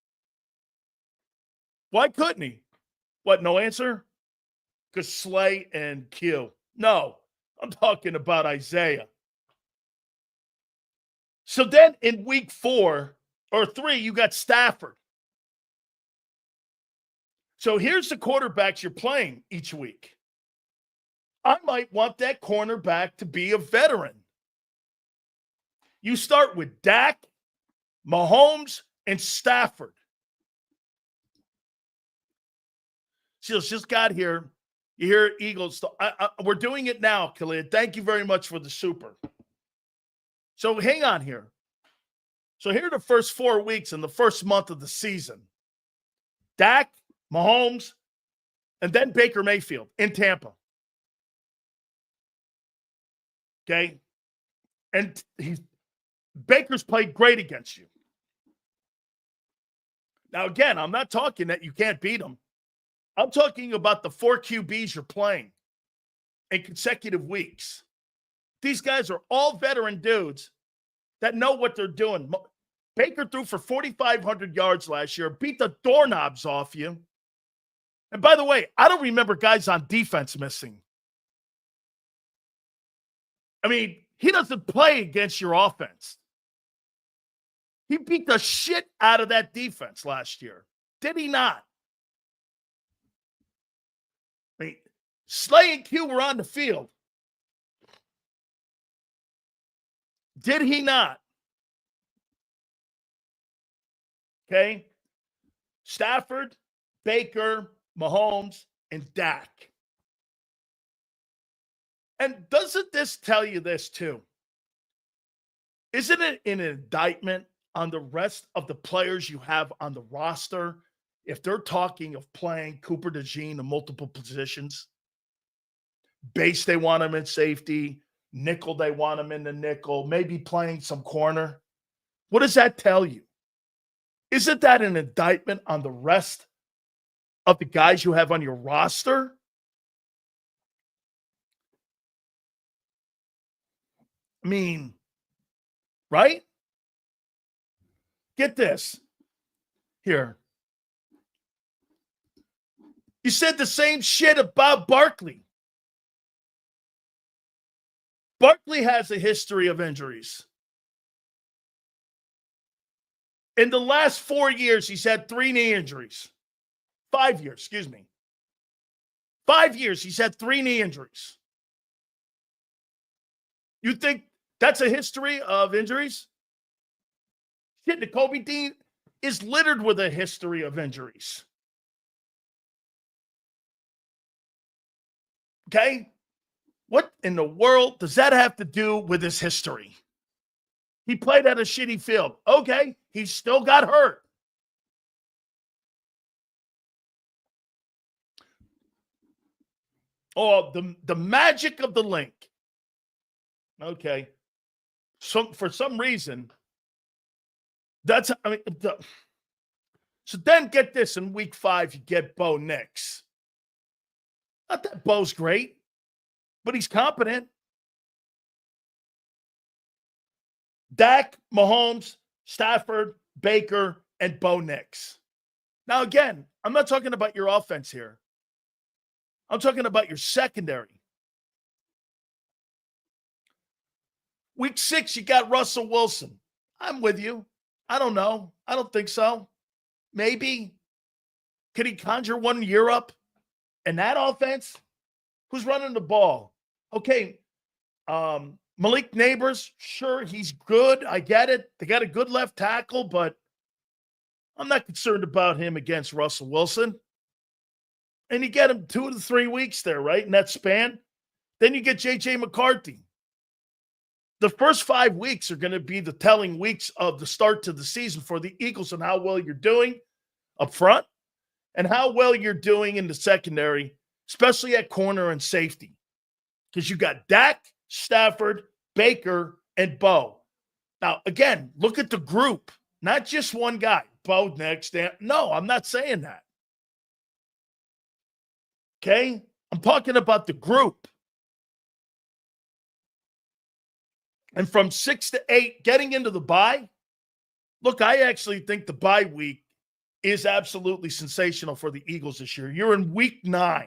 Why couldn't he? What, no answer? Because Slay and Q. No, I'm talking about Isaiah. So then in week 4 or 3, you got Stafford. So here's the quarterbacks you're playing each week. I might want that cornerback to be a veteran. You start with Dak, Mahomes, and Stafford. She's just got here. You hear Eagles. We're doing it now, Khalid. Thank you very much for the super. So hang on here. So here are the first 4 weeks in the first month of the season. Dak, Mahomes, and then Baker Mayfield in Tampa. Okay? And Baker's played great against you. Now, again, I'm not talking that you can't beat him. I'm talking about the 4 QBs you're playing in consecutive weeks. These guys are all veteran dudes that know what they're doing. Baker threw for 4,500 yards last year, beat the doorknobs off you. And by the way, I don't remember guys on defense missing. I mean, he doesn't play against your offense. He beat the shit out of that defense last year. Did he not? I mean, Slay and Q were on the field. Did he not? Okay. Stafford, Baker, Mahomes, and Dak. And doesn't this tell you this too? Isn't it an indictment on the rest of the players you have on the roster if they're talking of playing Cooper DeJean in multiple positions? Base, they want him in safety. Nickel, they want him in the nickel. Maybe playing some corner. What does that tell you? Isn't that an indictment on the rest of the guys you have on your roster? I mean, right? Get this. Here. You said the same shit about Barkley. Barkley has a history of injuries. In the last 4 years, he's had 3 knee injuries. 5 years, excuse me. 5 years, he's had 3 knee injuries. You think that's a history of injuries? Shit, Nakobe Dean is littered with a history of injuries. Okay? What in the world does that have to do with his history? He played at a shitty field. Okay, he still got hurt. Oh, the magic of the link. Okay. So for some reason, so then get this, in week 5, you get Bo Nix. Not that Bo's great, but he's competent. Dak, Mahomes, Stafford, Baker, and Bo Nix. Now, again, I'm not talking about your offense here. I'm talking about your secondary. Week 6, you got Russell Wilson. I'm with you. I don't know. I don't think so. Maybe. Could he conjure one year up? And that offense? Who's running the ball? Okay. Malik Neighbors, sure, he's good. I get it. They got a good left tackle, but I'm not concerned about him against Russell Wilson. And you get him 2 to 3 weeks there, right, in that span. Then you get J.J. McCarthy. The first 5 weeks are going to be the telling weeks of the start to the season for the Eagles and how well you're doing up front and how well you're doing in the secondary, especially at corner and safety. Because you got Dak, Stafford, Baker, and Bo. Now, again, look at the group, not just one guy. Bo next. No, I'm not saying that. Okay? I'm talking about the group. And from 6 to 8, getting into the bye, look, I actually think the bye week is absolutely sensational for the Eagles this year. You're in week 9,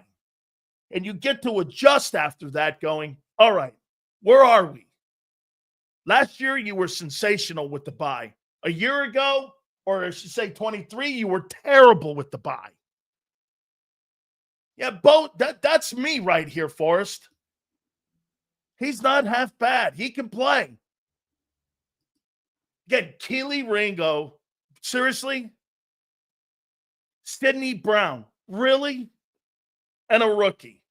and you get to adjust after that going, all right, where are we? Last year, you were sensational with the bye. A year ago, or I should say 23, you were terrible with the bye. Yeah, Bo, that's me right here, Forrest. He's not half bad. He can play. Again, Keely Ringo. Seriously? Sidney Brown. Really? And a rookie.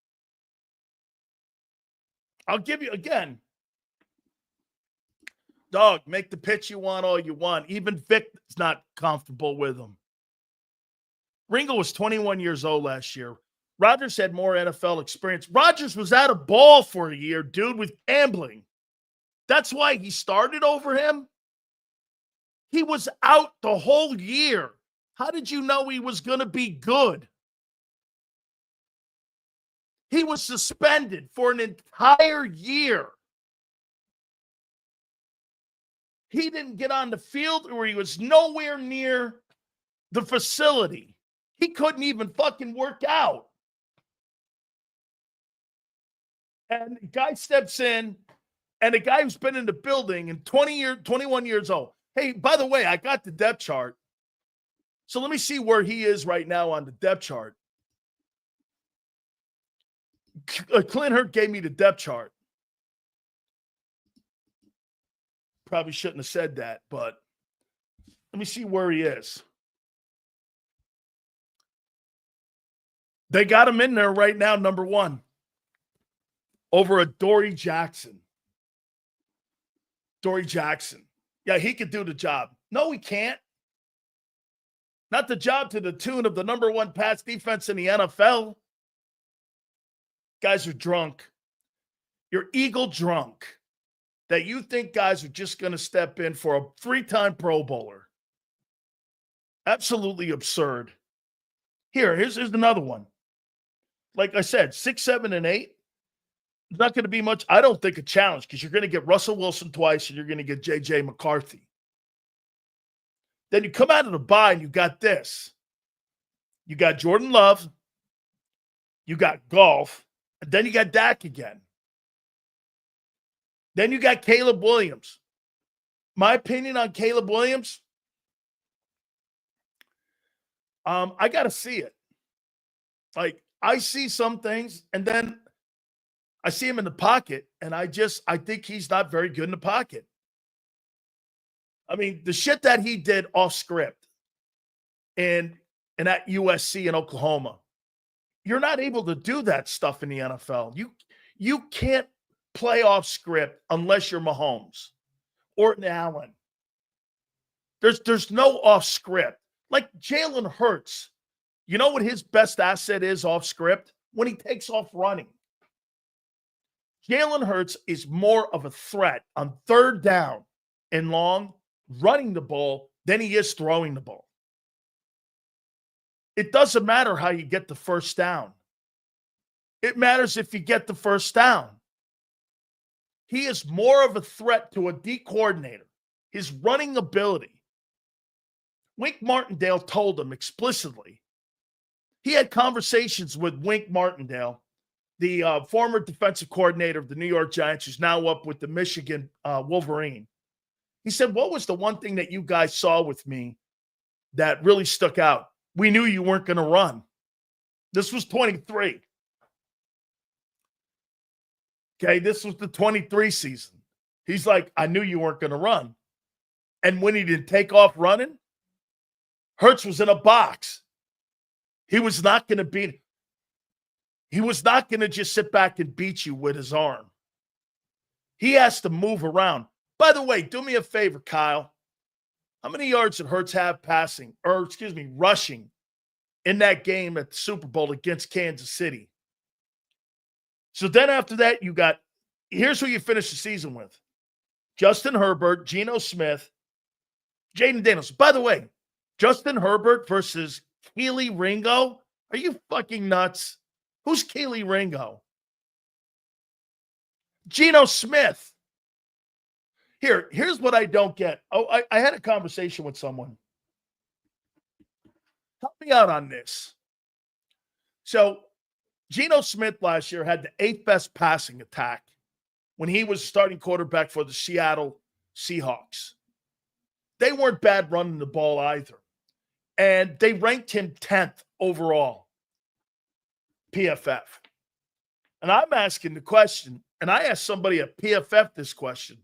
I'll give you, again, dog, make the pitch you want all you want. Even Vic is not comfortable with him. Ringo was 21 years old last year. Rodgers had more NFL experience. Rodgers was out of ball for a year, dude, with gambling. That's why he started over him. He was out the whole year. How did you know he was going to be good? He was suspended for an entire year. He didn't get on the field, or he was nowhere near the facility. He couldn't even fucking work out. And the guy steps in, and a guy who's been in the building and 21 years old. Hey, by the way, I got the depth chart. So let me see where he is right now on the depth chart. Clint Hurt gave me the depth chart. Probably shouldn't have said that, but let me see where he is. They got him in there right now, number 1. Over a Dory Jackson. Dory Jackson. Yeah, he could do the job. No, he can't. Not the job to the tune of the number 1 pass defense in the NFL. Guys are drunk. You're Eagle drunk. That you think guys are just going to step in for a 3-time Pro Bowler. Absolutely absurd. Here's another one. Like I said, 6, 7, and 8. It's not going to be much, I don't think, a challenge because you're going to get Russell Wilson twice and you're going to get J.J. McCarthy. Then you come out of the bye and you got this. You got Jordan Love. You got Golf. And then you got Dak again. Then you got Caleb Williams. My opinion on Caleb Williams, I got to see it. Like, I see some things, and then I see him in the pocket, and I think he's not very good in the pocket. I mean, the shit that he did off script and at USC in Oklahoma, you're not able to do that stuff in the NFL. You can't play off script unless you're Mahomes or Allen. There's no off script. Like Jalen Hurts, you know what his best asset is off script? When he takes off running. Jalen Hurts is more of a threat on third down and long running the ball than he is throwing the ball. It doesn't matter how you get the first down. It matters if you get the first down. He is more of a threat to a D coordinator. His running ability. Wink Martindale told him explicitly. He had conversations with Wink Martindale, the former defensive coordinator of the New York Giants, who's now up with the Michigan Wolverine. He said, what was the one thing that you guys saw with me that really stuck out? We knew you weren't going to run. This was 23. Okay, this was the 23 season. He's like, I knew you weren't going to run. And when he didn't take off running, Hurts was in a box. He was not going to beat. He was not going to just sit back and beat you with his arm. He has to move around. By the way, do me a favor, Kyle. How many yards did Hurts have rushing in that game at the Super Bowl against Kansas City? So then after that, here's who you finish the season with. Justin Herbert, Geno Smith, Jaden Daniels. By the way, Justin Herbert versus Keely Ringo? Are you fucking nuts? Who's Keely Ringo? Geno Smith. Here's what I don't get. Oh, I had a conversation with someone. Help me out on this. So, Geno Smith last year had the 8th best passing attack when he was starting quarterback for the Seattle Seahawks. They weren't bad running the ball either. And they ranked him 10th overall, PFF. And I'm asking the question, and I asked somebody at PFF this question.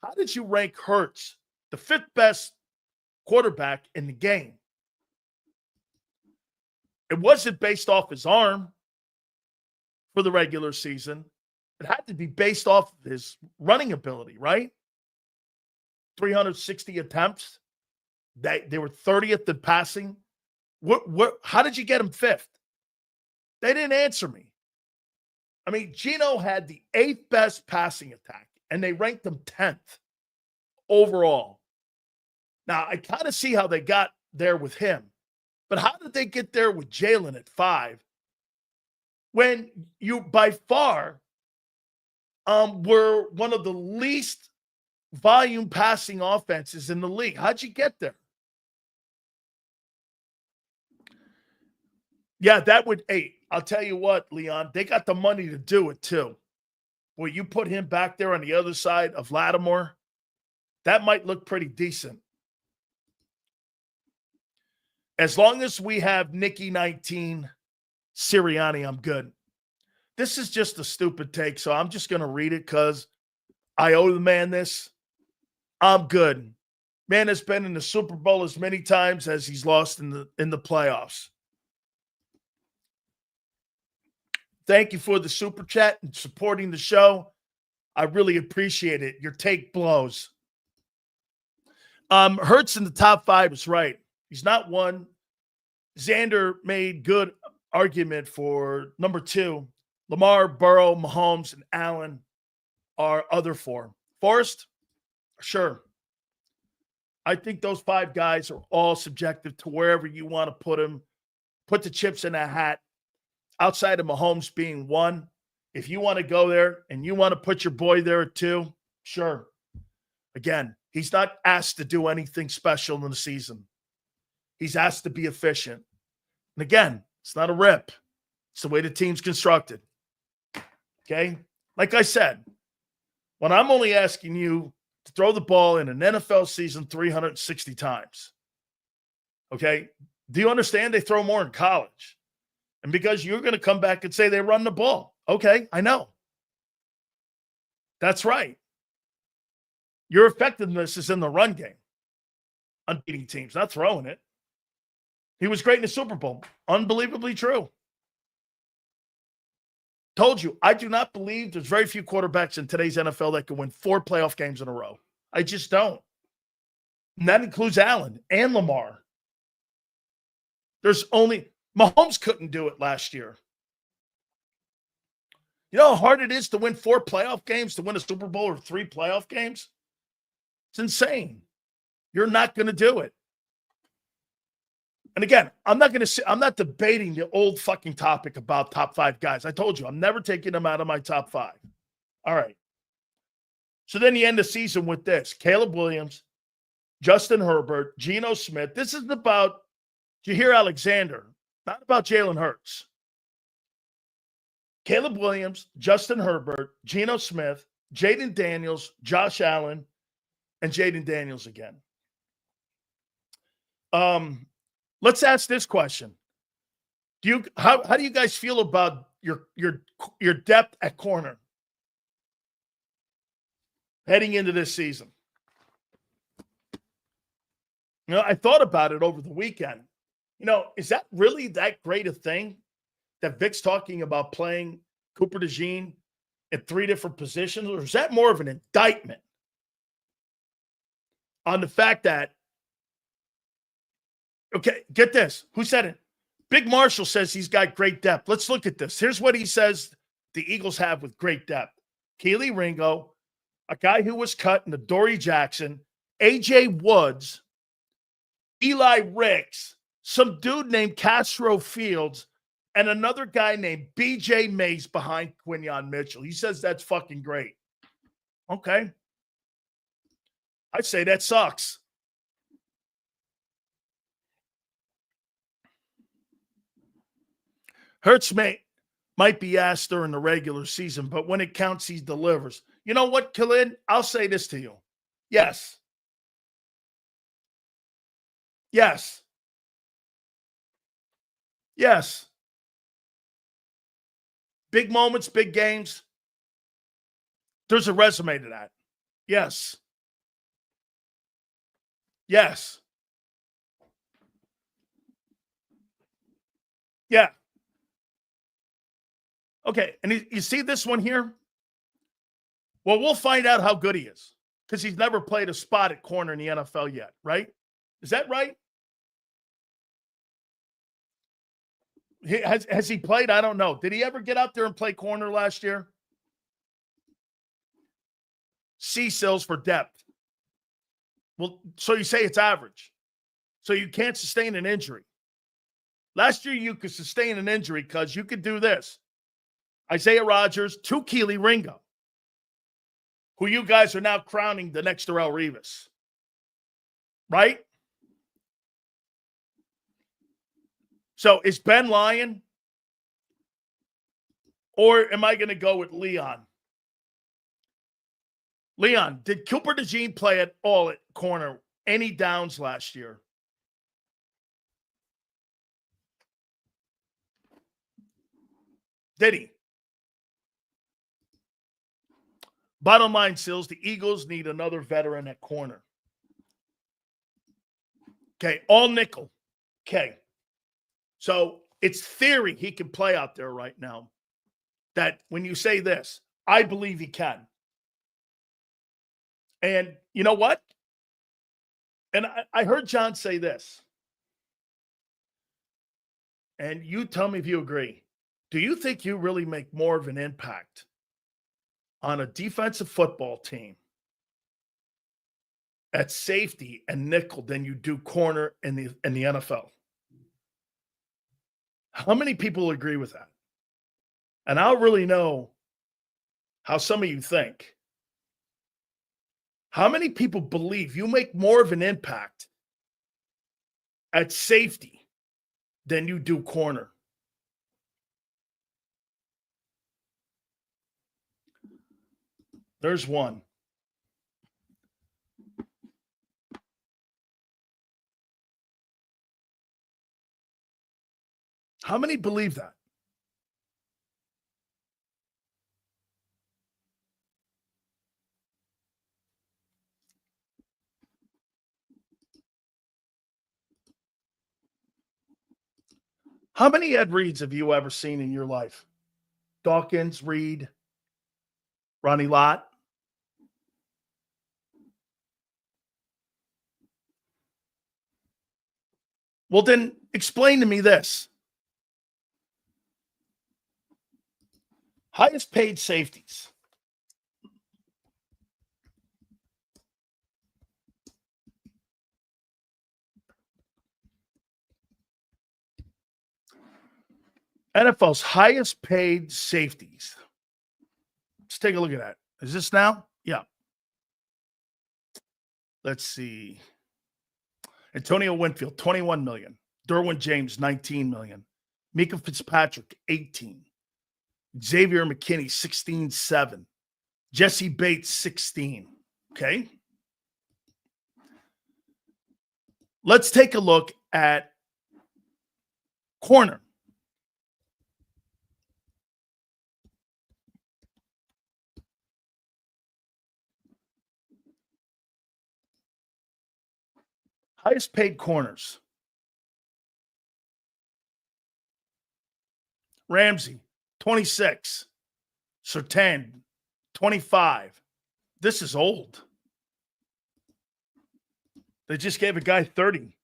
How did you rank Hurts, the 5th best quarterback in the game? It wasn't based off his arm for the regular season. It had to be based off of his running ability, right? 360 attempts. They were 30th in passing. How did you get him 5th? They didn't answer me. I mean, Geno had the 8th best passing attack, and they ranked him 10th overall. Now, I kind of see how they got there with him, but how did they get there with Jalen at 5 when you, by far, were one of the least volume passing offenses in the league? How'd you get there? Yeah, that would, I'll tell you what, Leon, they got the money to do it too. Boy, you put him back there on the other side of Lattimore, that might look pretty decent. As long as we have Nicky 19, Sirianni, I'm good. This is just a stupid take, so I'm just going to read it because I owe the man this. I'm good. Man has been in the Super Bowl as many times as he's lost in the playoffs. Thank you for the super chat and supporting the show. I really appreciate it. Your take blows. Hurts in the top 5 is right. He's not 1. Xander made good argument for number 2. Lamar, Burrow, Mahomes, and Allen are other 4. Forrest, sure. I think those 5 guys are all subjective to wherever you want to put them. Put the chips in a hat. Outside of Mahomes being 1, If you want to go there and you want to put your boy there at 2, sure. Again, he's not asked to do anything special in the season. He's asked to be efficient. And again, it's not a rip. It's the way the team's constructed. Okay? Like I said, when I'm only asking you to throw the ball in an NFL season 360 times, okay? Do you understand they throw more in college? And because you're going to come back and say they run the ball. Okay, I know. That's right. Your effectiveness is in the run game on beating teams, not throwing it. He was great in the Super Bowl. Unbelievably true. Told you, I do not believe there's very few quarterbacks in today's NFL that can win 4 playoff games in a row. I just don't. And that includes Allen and Lamar. There's only Mahomes couldn't do it last year. You know how hard it is to win 4 playoff games, to win a Super Bowl or 3 playoff games? It's insane. You're not going to do it. And again, I'm not debating the old fucking topic about top 5 guys. I told you, I'm never taking them out of my top 5. All right. So then you end the season with this. Caleb Williams, Justin Herbert, Geno Smith. This is about Jaire Alexander, not about Jalen Hurts. Caleb Williams, Justin Herbert, Geno Smith, Jaden Daniels, Josh Allen, and Jaden Daniels again. Let's ask this question. How do you guys feel about your depth at corner heading into this season? You know, I thought about it over the weekend. You know, is that really that great a thing that Vic's talking about playing Cooper DeJean at 3 different positions? Or is that more of an indictment on the fact that, okay, get this. Who said it? Big Marshall says he's got great depth. Let's look at this. Here's what he says the Eagles have with great depth. Keely Ringo, a guy who was cut in the Dory Jackson, A.J. Woods, Eli Ricks, some dude named Castro Fields, and another guy named B.J. Mays behind Quinyon Mitchell. He says that's fucking great. Okay. I'd say that sucks. Hurts might be asked during the regular season, but when it counts, he delivers. You know what, Khalid? I'll say this to you. Yes. Yes. Yes. Big moments, big games. There's a resume to that. Yes. Yes. Yeah. Okay, and you see this one here? Well, we'll find out how good he is because he's never played a spot at corner in the NFL yet, right? Is that right? Has he played? I don't know. Did he ever get out there and play corner last year? C-Sills for depth. Well, so you say it's average. So you can't sustain an injury. Last year you could sustain an injury because you could do this. Isaiah Rodgers to Keely Ringo, who you guys are now crowning the next Darrelle Revis. Right? So is Ben lying? Or am I going to go with Leon? Leon, did Cooper DeJean play at all at corner? Any downs last year? Did he? Bottom line, Sills, the Eagles need another veteran at corner. Okay, all nickel. Okay. So it's theory he can play out there right now. That when you say this, I believe he can. And you know what? And I heard John say this. And you tell me if you agree. Do you think you really make more of an impact on a defensive football team at safety and nickel than you do corner in the NFL? How many people agree with that? And I'll really know how some of you think. How many people believe you make more of an impact at safety than you do corner? There's one. How many believe that? How many Ed Reeds have you ever seen in your life? Dawkins, Reed, Ronnie Lott? Well, then explain to me this. Highest paid safeties. NFL's highest paid safeties. Let's take a look at that. Is this now? Yeah. Let's see. Antonio Winfield, $21 million. Derwin James, $19 million. Mika Fitzpatrick, $18. Xavier McKinney, $16.7. Jesse Bates, $16. Okay. Let's take a look at corner. Highest paid corners. Ramsey, 26. Surtain, 25. This is old. They just gave a guy 30.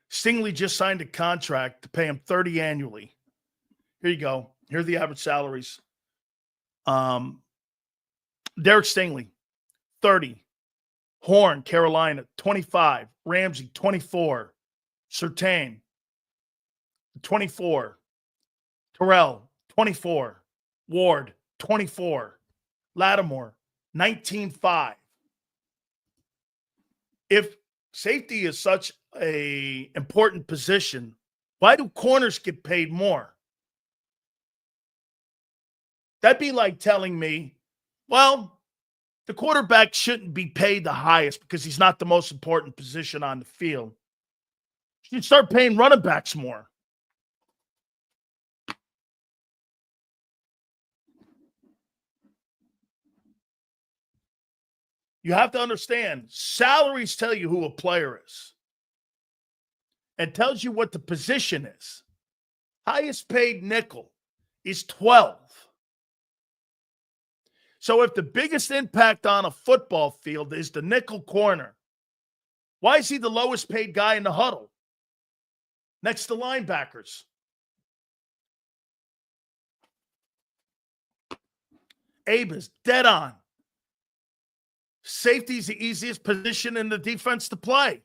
Stingley just signed a contract to pay him 30 annually. Here you go. Here are the average salaries. Derek Stingley, 30. Horn, Carolina, 25. Ramsey, 24. Surtain, 24. Terrell, 24. Ward, 24. Lattimore, 19.5. If safety is such an important position, why do corners get paid more? That'd be like telling me, well, the quarterback shouldn't be paid the highest because he's not the most important position on the field. You should start paying running backs more. You have to understand, salaries tell you who a player is and tells you what the position is. Highest paid nickel is 12. So if the biggest impact on a football field is the nickel corner, why is he the lowest paid guy in the huddle? Next to linebackers. Abe is dead on. Safety is the easiest position in the defense to play.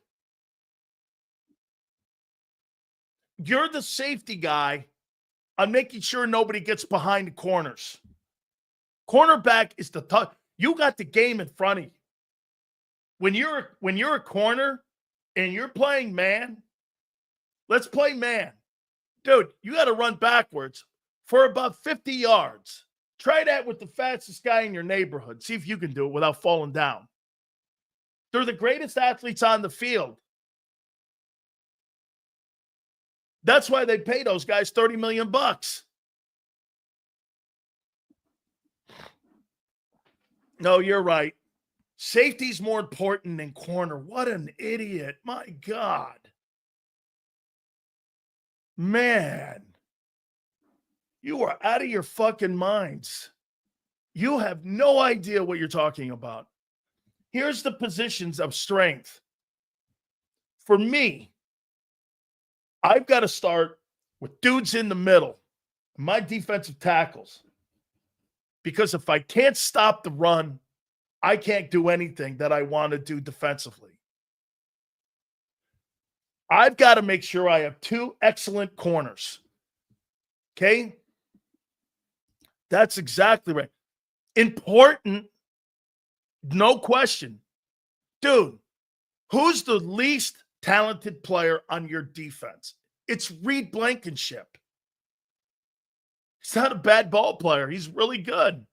You're the safety guy on making sure nobody gets behind the corners. Cornerback is the tough. You got the game in front of you. When you're a corner and you're playing man, let's play man. Dude, you got to run backwards for about 50 yards. Try that with the fastest guy in your neighborhood. See if you can do it without falling down. They're the greatest athletes on the field. That's why they pay those guys $30 million. No, you're right. Safety's more important than corner. What an idiot. My God. Man. You are out of your fucking minds. You have no idea what you're talking about. Here's the positions of strength. For me, I've got to start with dudes in the middle, my defensive tackles. Because if I can't stop the run, I can't do anything that I want to do defensively. I've got to make sure I have two excellent corners. Okay? That's exactly right. Important, no question. Dude, who's the least talented player on your defense? It's Reed Blankenship. He's not a bad ball player. He's really good.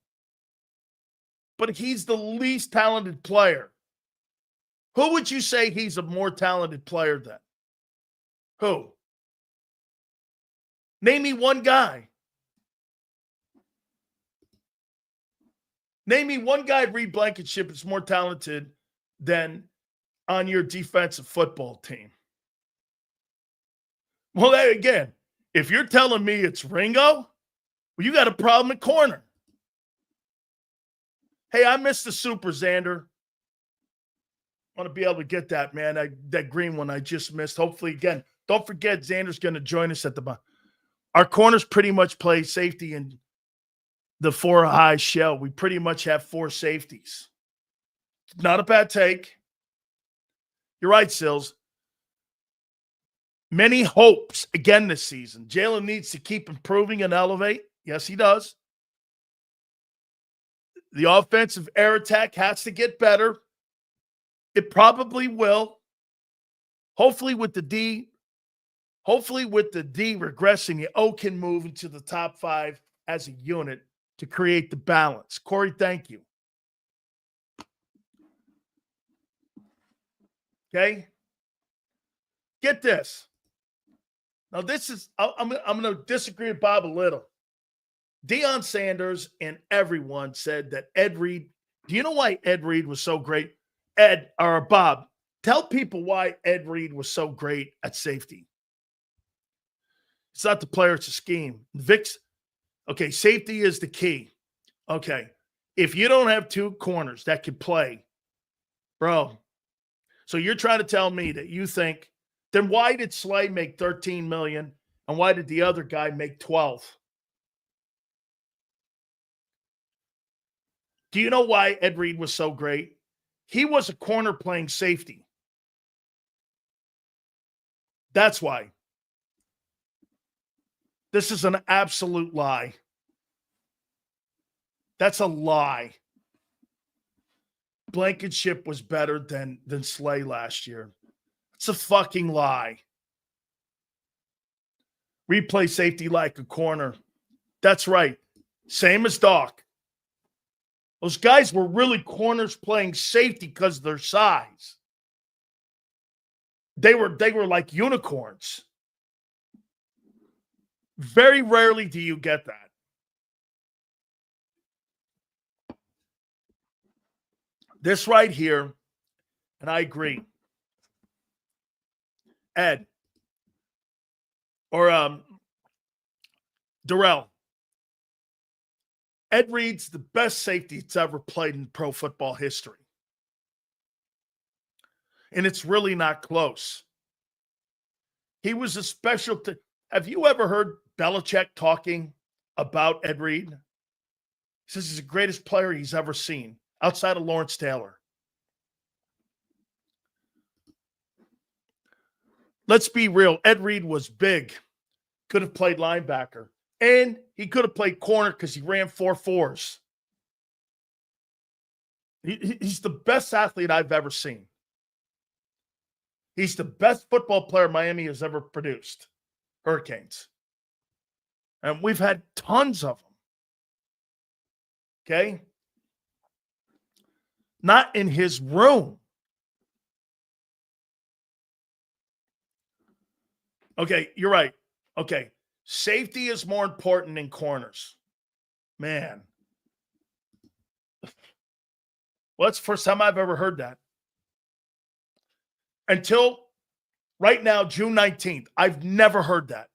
But he's the least talented player. Who would you say he's a more talented player than? Who? Name me one guy. Name me one guy, Reed Blankenship, is more talented than on your defensive football team. Well, again, if you're telling me it's Ringo, well, you got a problem at corner. Hey, I missed the Super, Xander. I want to be able to get that, man. That green one I just missed. Hopefully, again, don't forget Xander's going to join us at the bottom. Our corners pretty much play safety in the 4 high shell. We pretty much have 4 safeties. Not a bad take. You're right, Sills. Many hopes again this season. Jalen needs to keep improving and elevate. Yes, he does. The offensive air attack has to get better. It probably will. Hopefully with the D regressing, the O can move into the top 5 as a unit to create the balance. Corey, thank you. Okay? Get this. Now, this is, I'm going to disagree with Bob a little. Deion Sanders and everyone said that Ed Reed, do you know why Ed Reed was so great? Ed, or Bob, tell people why Ed Reed was so great at safety. It's not the player, it's a scheme. Vic's, okay, safety is the key. Okay, if you don't have 2 corners that can play, bro, so you're trying to tell me that you think, then why did Slay make $13 million and why did the other guy make 12? Do you know why Ed Reed was so great? He was a corner playing safety. That's why. This is an absolute lie. That's a lie. Blankenship was better than Slay last year. It's a fucking lie. Replay safety like a corner. That's right. Same as Doc. Those guys were really corners playing safety because of their size. They were like unicorns. Very rarely do you get that. This right here, and I agree. Ed or Darrell. Ed Reed's the best safety that's ever played in pro football history. And it's really not close. He was a special. Have you ever heard Belichick talking about Ed Reed? He says he's the greatest player he's ever seen outside of Lawrence Taylor. Let's be real. Ed Reed was big. Could have played linebacker. And he could have played corner because he ran 4.4s. He's the best athlete I've ever seen. He's the best football player Miami has ever produced. Hurricanes. And we've had tons of them. Okay? Not in his room. Okay, you're right. Okay. Safety is more important than corners. Man. Well, that's the first time I've ever heard that. Until right now, June 19th, I've never heard that.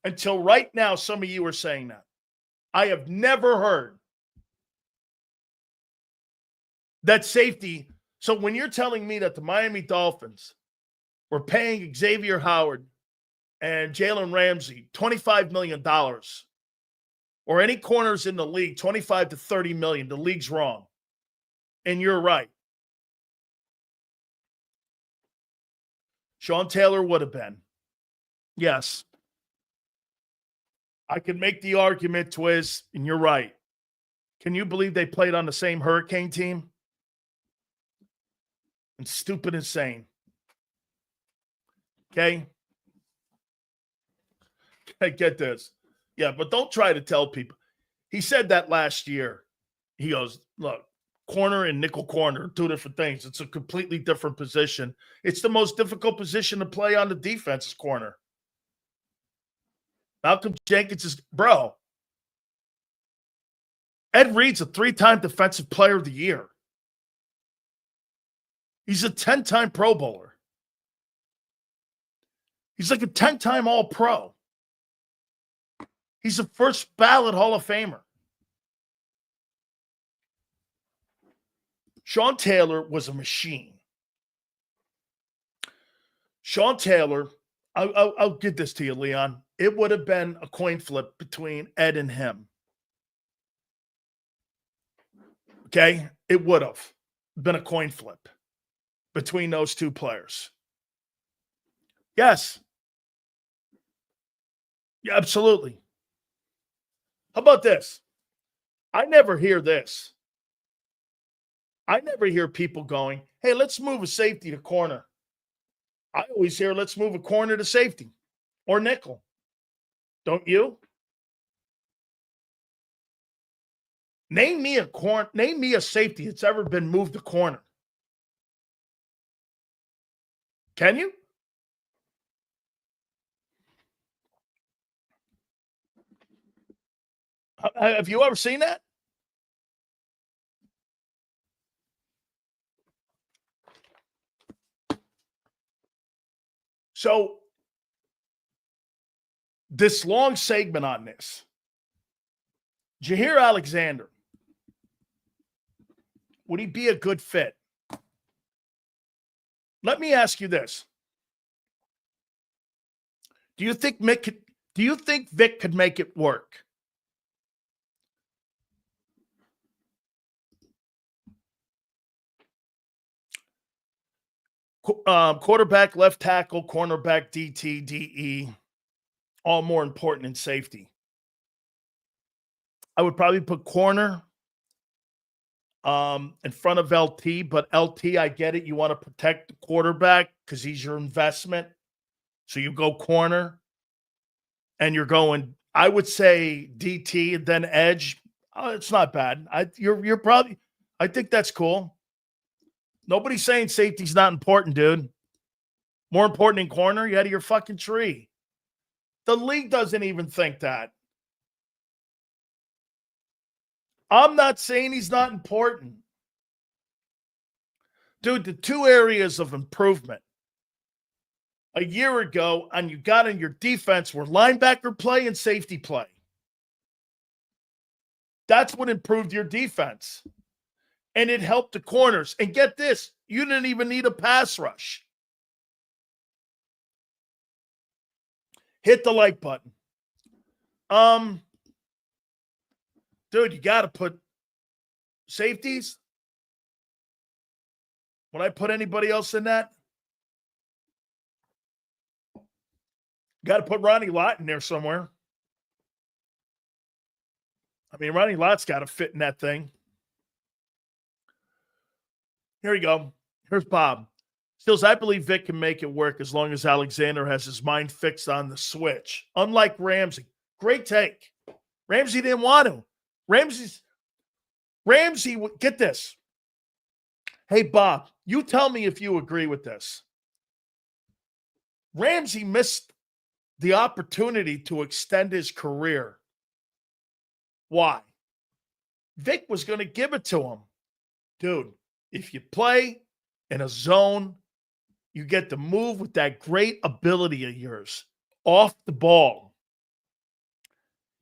Until right now, some of you are saying that. I have never heard that safety. So when you're telling me that the Miami Dolphins were paying Xavier Howard and Jalen Ramsey $25 million, or any corners in the league, $25 to $30 million, the league's wrong. And you're right. Sean Taylor would have been. Yes. I can make the argument, Twiz, and you're right. Can you believe they played on the same Hurricane team? And stupid insane. Okay? I get this. Yeah, but don't try to tell people. He said that last year. He goes, look, corner and nickel corner, two different things. It's a completely different position. It's the most difficult position to play on the defense corner. Malcolm Jenkins is, bro. Ed Reed's a 3-time Defensive Player of the Year. He's a 10-time Pro Bowler. He's like a 10-time All-Pro. He's a first ballot Hall of Famer. Sean Taylor was a machine. Sean Taylor, I'll give this to you, Leon. It would have been a coin flip between Ed and him. Okay? It would have been a coin flip between those two players. Yes. Yeah, absolutely. How about this? I never hear this. I never hear people going, hey, let's move a safety to corner. I always hear, let's move a corner to safety or nickel. Don't you? Name me a safety that's ever been moved to corner. Can you? Have you ever seen that? So, this long segment on this, Jaire Alexander, would he be a good fit? Let me ask you this. Do you think Vic could make it work? Quarterback, left tackle, cornerback, DT, DE, all more important than safety. I would probably put corner in front of LT, but LT, I get it. You want to protect the quarterback because he's your investment. So you go corner and you're going, I would say DT and then edge. It's not bad. You're probably, I think that's cool. Nobody's saying safety's not important, dude. More important than corner? You out of your fucking tree. The league doesn't even think that. I'm not saying he's not important. Dude, the two areas of improvement a year ago and you got in your defense were linebacker play and safety play. That's what improved your defense. And it helped the corners. And get this, you didn't even need a pass rush. Hit the like button. Dude, you got to put safeties. Would I put anybody else in that? Got to put Ronnie Lott in there somewhere. I mean, Ronnie Lott's got to fit in that thing. Here we go. Here's Bob. Stills, I believe Vic can make it work as long as Alexander has his mind fixed on the switch. Unlike Ramsey. Great take. Ramsey didn't want to. Ramsey, get this. Hey, Bob, you tell me if you agree with this. Ramsey missed the opportunity to extend his career. Why? Vic was going to give it to him. Dude, if you play in a zone, you get to move with that great ability of yours off the ball.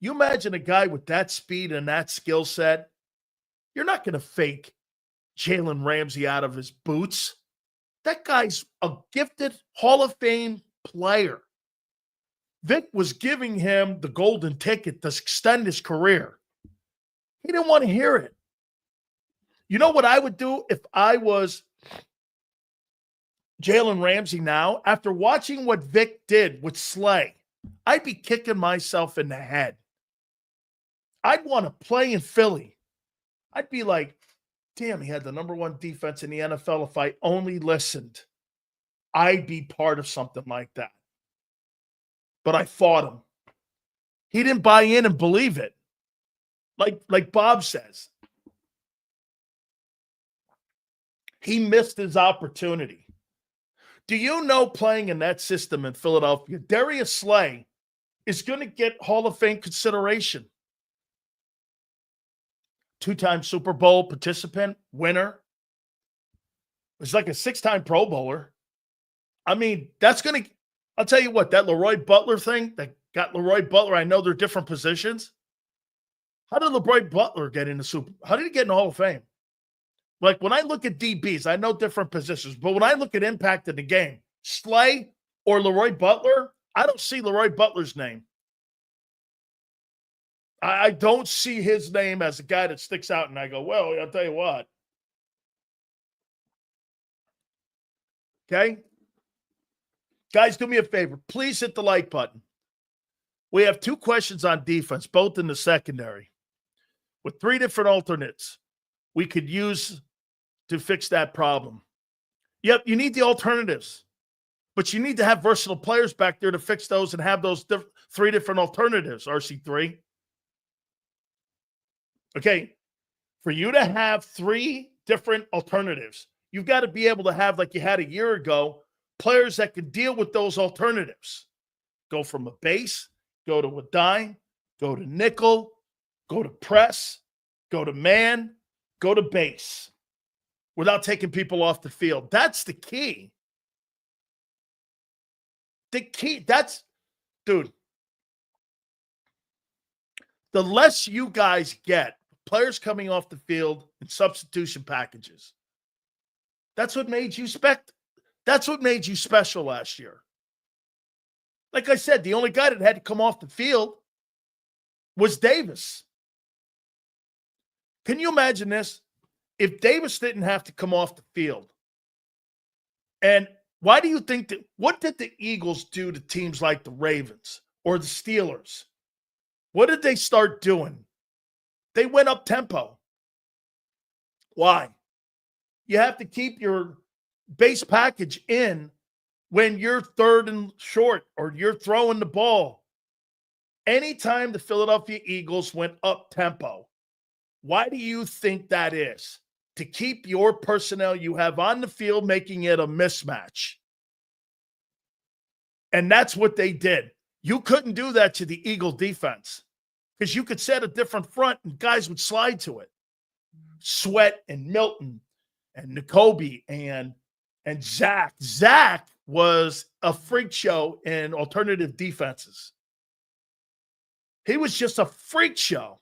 You imagine a guy with that speed and that skill set, you're not going to fake Jalen Ramsey out of his boots. That guy's a gifted Hall of Fame player. Vic was giving him the golden ticket to extend his career. He didn't want to hear it. You know what I would do if I was Jalen Ramsey now, after watching what Vic did with Slay, I'd be kicking myself in the head. I'd want to play in Philly. I'd be like, damn, he had the number one defense in the NFL. If I only listened, I'd be part of something like that. But I fought him. He didn't buy in and believe it. Like Bob says. He missed his opportunity. Do you know, playing in that system in Philadelphia, Darius Slay is going to get Hall of Fame consideration. Two-time Super Bowl participant, winner. It's like a six-time Pro Bowler. I mean, that's going to – I'll tell you what, that Leroy Butler thing, that got Leroy Butler, I know they're different positions. How did Leroy Butler get in the Super – how did he get in the Hall of Fame? Like, when I look at DBs, I know different positions, but when I look at impact in the game, Slay or Leroy Butler, I don't see Leroy Butler's name. I don't see his name as a guy that sticks out, and I go, well, I'll tell you what. Okay? Guys, do me a favor. Please hit the like button. We have two questions on defense, both in the secondary, with three different alternates we could use to fix that problem. Yep, you need the alternatives, but you need to have versatile players back there to fix those and have those three different alternatives, RC3. Okay, for you to have three different alternatives, you've got to be able to have, like you had a year ago, players that can deal with those alternatives. Go from a base, go to a dime, go to nickel, go to press, go to man, go to base without taking people off the field. That's the key. The key, that's, dude, the less you guys get, players coming off the field in substitution packages, that's what made you that's what made you special last year. Like I said, the only guy that had to come off the field was Davis. Can you imagine this? If Davis didn't have to come off the field, and why do you think that, what did the Eagles do to teams like the Ravens or the Steelers? What did they start doing? They went up tempo. Why? You have to keep your base package in when you're third and short or you're throwing the ball. Anytime the Philadelphia Eagles went up tempo, why do you think that is? To keep your personnel you have on the field, making it a mismatch. And that's what they did. You couldn't do that to the Eagle defense because you could set a different front and guys would slide to it. Sweat and Milton and N'Kobe and Zach. Zach was a freak show in alternative defenses. He was just a freak show.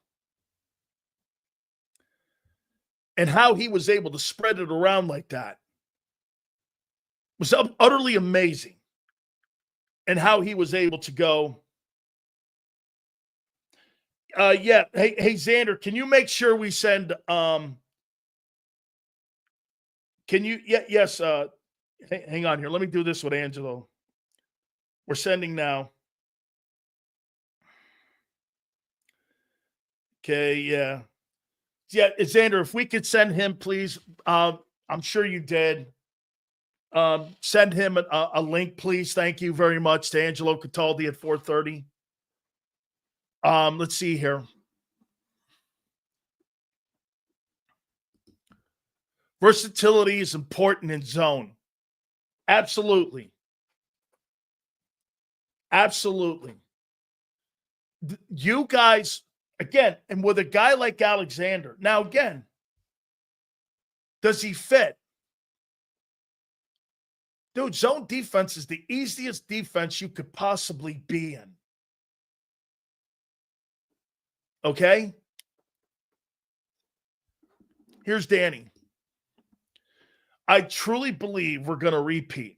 And how he was able to spread it around like that was utterly amazing. And how he was able to go. Yeah. Hey, Xander, can you make sure we send can you yes, hang on here. Let me do this with Angelo. We're sending now. Okay, yeah. Yeah, Xander, if we could send him, please. I'm sure you did. Send him a link, please. Thank you very much to Angelo Cataldi at 4:30. Let's see here. Versatility is important in zone. Absolutely. Absolutely. You guys, again, and with a guy like Alexander, now again, does he fit? Dude, zone defense is the easiest defense you could possibly be in. Okay? Here's Danny. I truly believe we're going to repeat.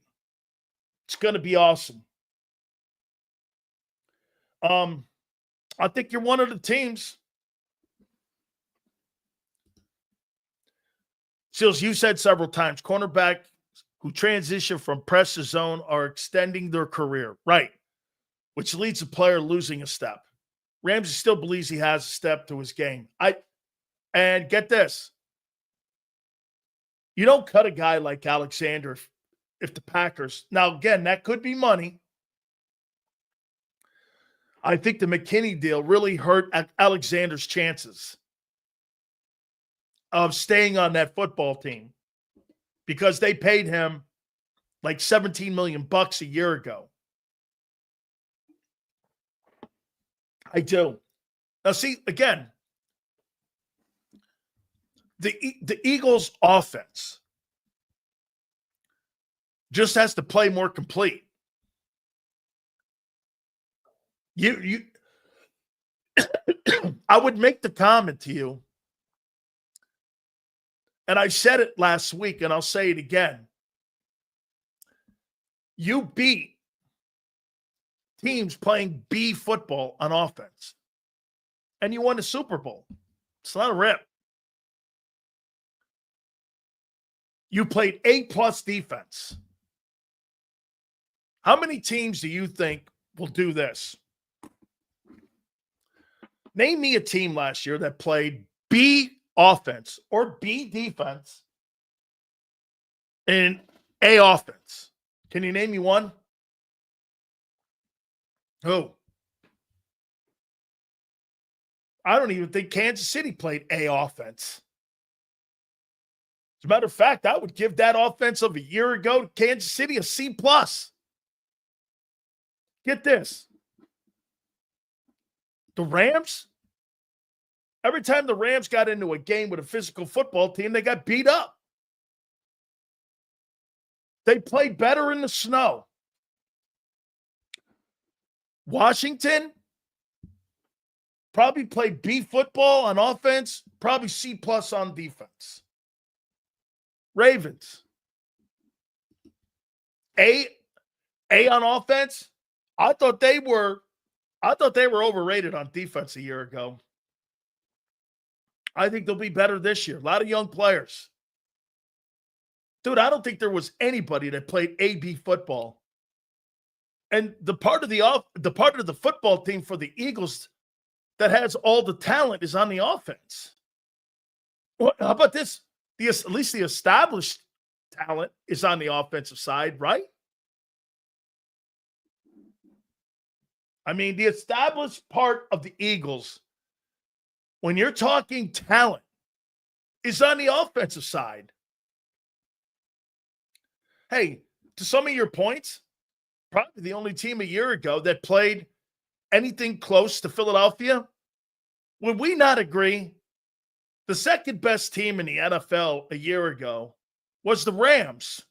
It's going to be awesome. I think you're one of the teams. Seals, you said several times, cornerback who transition from press to zone are extending their career. Right. Which leads to player losing a step. Ramsey still believes he has a step to his game. And get this. You don't cut a guy like Alexander if the Packers. Now, again, that could be money. I think the McKinney deal really hurt Alexander's chances of staying on that football team because they paid him like $17 million a year ago. I do. Now, see, again, the Eagles' offense just has to play more complete. You I would make the comment to you, and I said it last week, and I'll say it again. You beat teams playing B football on offense, and you won the Super Bowl. It's not a rip. You played A+ defense. How many teams do you think will do this? Name me a team last year that played B offense or B defense and A offense. Can you name me one? Who? I don't even think Kansas City played A offense. As a matter of fact, I would give that offense of a year ago to Kansas City a C+. Get this. The Rams, every time the Rams got into a game with a physical football team, they got beat up. They played better in the snow. Washington probably played B football on offense, probably C+ on defense. Ravens, A on offense. I thought they were overrated on defense a year ago. I think they'll be better this year. A lot of young players. Dude, I don't think there was anybody that played AB football. And the part of the football team for the Eagles that has all the talent is on the offense. Well, how about this? At least the established talent is on the offensive side, right? I mean, the established part of the Eagles, when you're talking talent, is on the offensive side. Hey, to some of your points, probably the only team a year ago that played anything close to Philadelphia. Would we not agree? The second best team in the NFL a year ago was the Rams.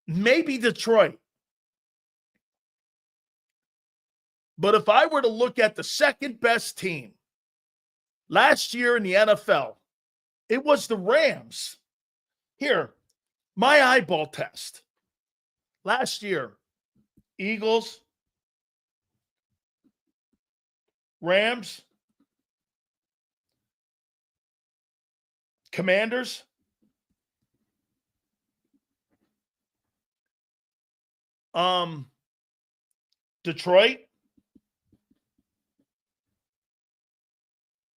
Maybe Detroit. But if I were to look at the second best team last year in the NFL, it was the Rams. Here, my eyeball test. Last year, Eagles, Rams, Commanders, Detroit.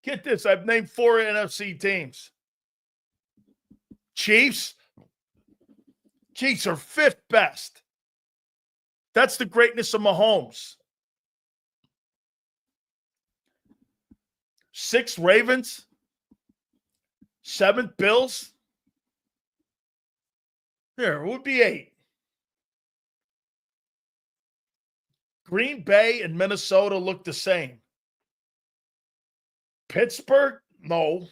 Get this, I've named 4 NFC teams. Chiefs are 5th best. That's the greatness of Mahomes. 6th Ravens. 7th Bills. There, it would be 8. Green Bay and Minnesota look the same. Pittsburgh? No.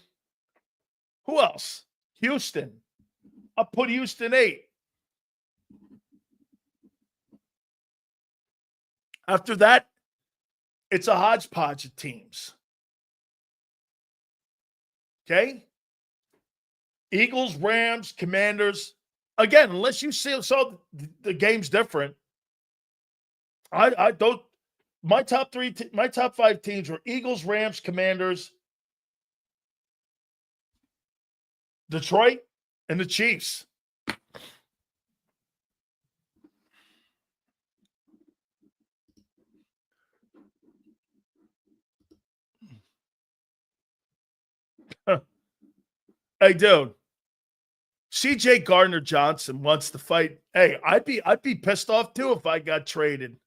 Who else? Houston. I'll put Houston 8. After that, it's a hodgepodge of teams. Okay? Eagles, Rams, Commanders. Again, unless you saw the game's different, I don't. My top 5 teams were Eagles, Rams, Commanders, Detroit, and the Chiefs. Hey, dude. C.J. Gardner-Johnson wants to fight. Hey, I'd be pissed off too if I got traded.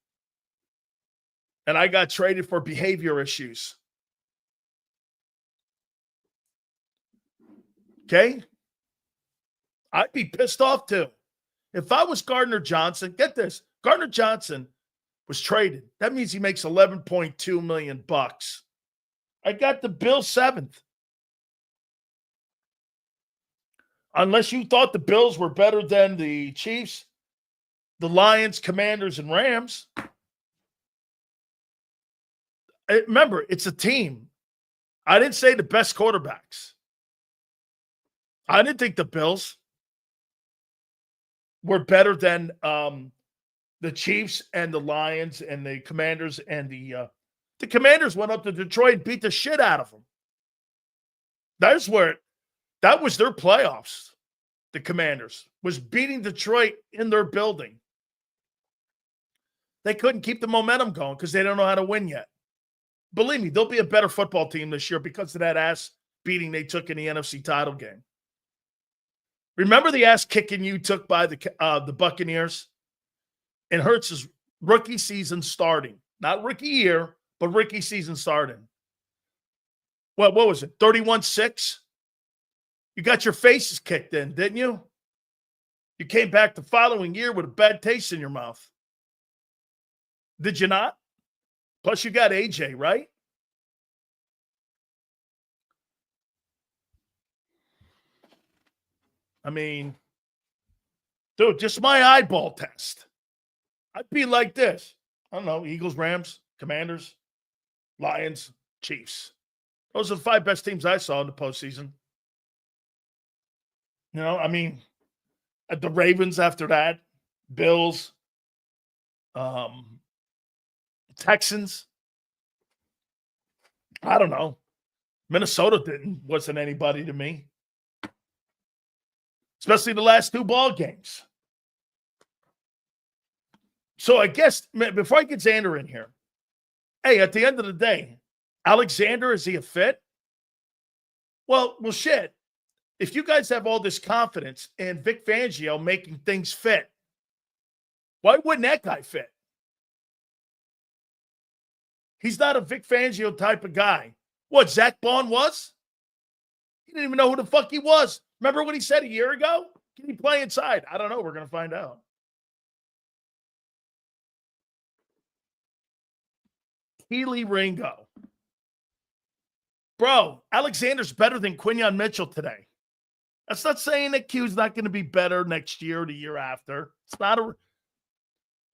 And I got traded for behavior issues. Okay? I'd be pissed off too. If I was Gardner-Johnson, get this. Gardner-Johnson was traded. That means he makes $11.2 million bucks. I got the Bills 7th. Unless you thought the Bills were better than the Chiefs, the Lions, Commanders, and Rams. Remember, it's a team. I didn't say the best quarterbacks. I didn't think the Bills were better than the Chiefs and the Lions and the Commanders, and the Commanders went up to Detroit and beat the shit out of them. That was their playoffs. The Commanders was beating Detroit in their building. They couldn't keep the momentum going because they don't know how to win yet. Believe me, they'll be a better football team this year because of that ass beating they took in the NFC title game. Remember the ass kicking you took by the Buccaneers? And Hurts' rookie season starting. Not rookie year, but rookie season starting. What was it? 31-6? You got your faces kicked in, didn't you? You came back the following year with a bad taste in your mouth. Did you not? Plus, you got AJ, right? I mean, dude, just my eyeball test. I'd be like this. I don't know, Eagles, Rams, Commanders, Lions, Chiefs. Those are the 5 best teams I saw in the postseason. You know, I mean, the Ravens after that, Bills, Texans. I don't know. Minnesota wasn't anybody to me. Especially the last 2 ball games. So I guess, before I get Xander in here, hey, at the end of the day, Alexander, is he a fit? Well, shit. If you guys have all this confidence in Vic Fangio making things fit, why wouldn't that guy fit? He's not a Vic Fangio type of guy. What, Zach Bond was? He didn't even know who the fuck he was. Remember what he said a year ago? Can he play inside? I don't know. We're going to find out. Keely Ringo. Bro, Alexander's better than Quinyon Mitchell today. That's not saying that Q's not going to be better next year or the year after. It's not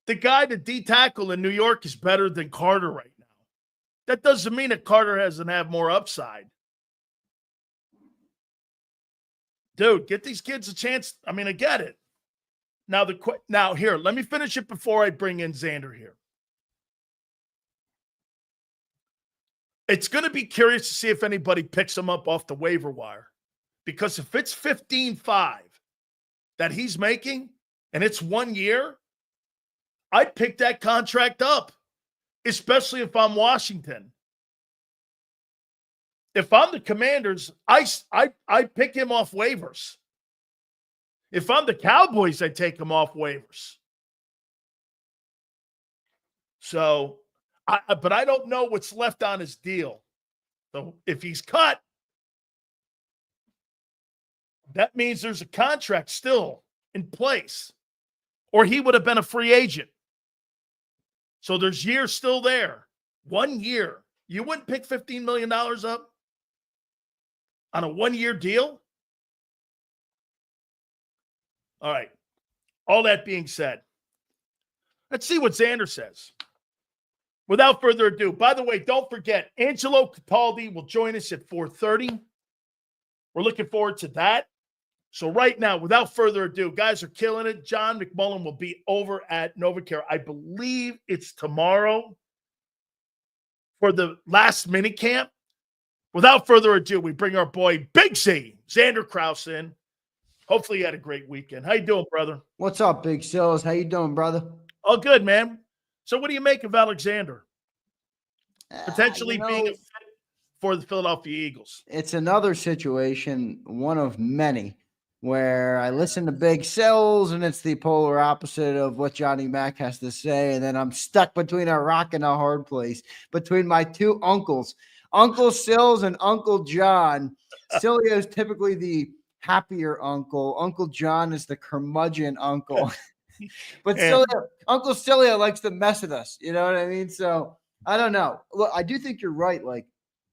the guy, the D tackle in New York, is better than Carter right now. That doesn't mean that Carter doesn't have more upside. Dude, get these kids a chance. I mean, I get it. Now here, let me finish it before I bring in Xander here. It's going to be curious to see if anybody picks him up off the waiver wire. Because if it's 15-5 that he's making, and it's 1 year, I'd pick that contract up, especially if I'm Washington. If I'm the Commanders, I pick him off waivers. If I'm the Cowboys, I take him off waivers. So, but I don't know what's left on his deal. So if he's cut, that means there's a contract still in place, or he would have been a free agent. So there's years still there. 1 year. You wouldn't pick $15 million up on a 1-year deal? All right. All that being said, let's see what Xander says. Without further ado, by the way, don't forget, Angelo Cataldi will join us at 4:30. We're looking forward to that. So right now, without further ado, guys are killing it. John McMullen will be over at NovaCare. I believe it's tomorrow for the last mini camp. Without further ado, we bring our boy Big Z, Xander Krause, in. Hopefully you had a great weekend. How you doing, brother? What's up, Big Sills? How you doing, brother? Oh, good, man. So what do you make of Alexander potentially being a fit for the Philadelphia Eagles? It's another situation, one of many, where I listen to Big Sills and it's the polar opposite of what Johnny Mac has to say. And then I'm stuck between a rock and a hard place between my two uncles, Uncle Sills and Uncle John. Sileo is typically the happier uncle. Uncle John is the curmudgeon uncle. But Uncle Sileo likes to mess with us. You know what I mean? So I don't know. Look, I do think you're right. Like,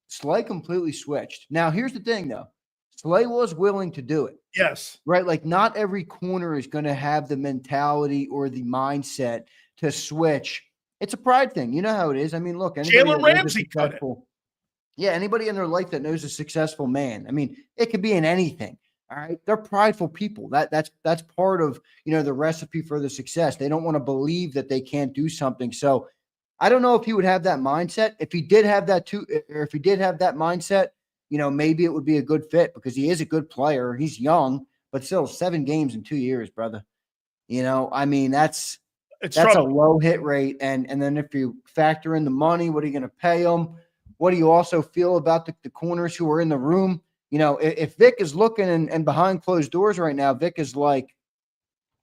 Slay completely switched. Now, here's the thing, though. Slay was willing to do it. Yes. Right? Like, not every corner is going to have the mentality or the mindset to switch. It's a pride thing. You know how it is. I mean, look. Jalen Ramsey cut it. Yeah, anybody in their life that knows a successful man. I mean, it could be in anything. All right. They're prideful people. That's part of, the recipe for the success. They don't want to believe that they can't do something. So I don't know if he would have that mindset. If he did have that mindset, maybe it would be a good fit because he is a good player. He's young, but still 7 games in 2 years, brother. I mean, that's a low hit rate. And then if you factor in the money, what are you going to pay him? What do you also feel about the corners who are in the room? If Vic is looking and behind closed doors right now, Vic is like,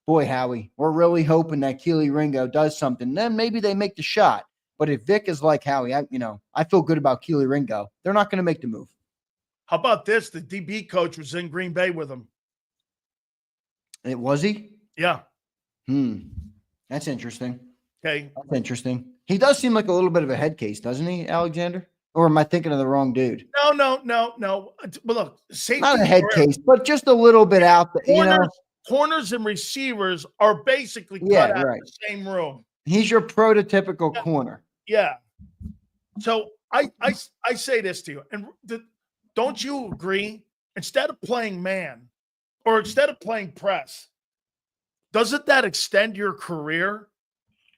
boy, Howie, we're really hoping that Keely Ringo does something. Then maybe they make the shot. But if Vic is like, Howie, I feel good about Keely Ringo, they're not going to make the move. How about this? The DB coach was in Green Bay with him. Was he? Yeah. That's interesting. Okay. That's interesting. He does seem like a little bit of a head case, doesn't he, Alexander? Or am I thinking of the wrong dude? No. But look, safety not a head case, but just a little bit out there. Corners and receivers are basically cut out of the same room. He's your prototypical corner. Yeah. So I say this to you, and don't you agree? Instead of playing man or instead of playing press, doesn't that extend your career?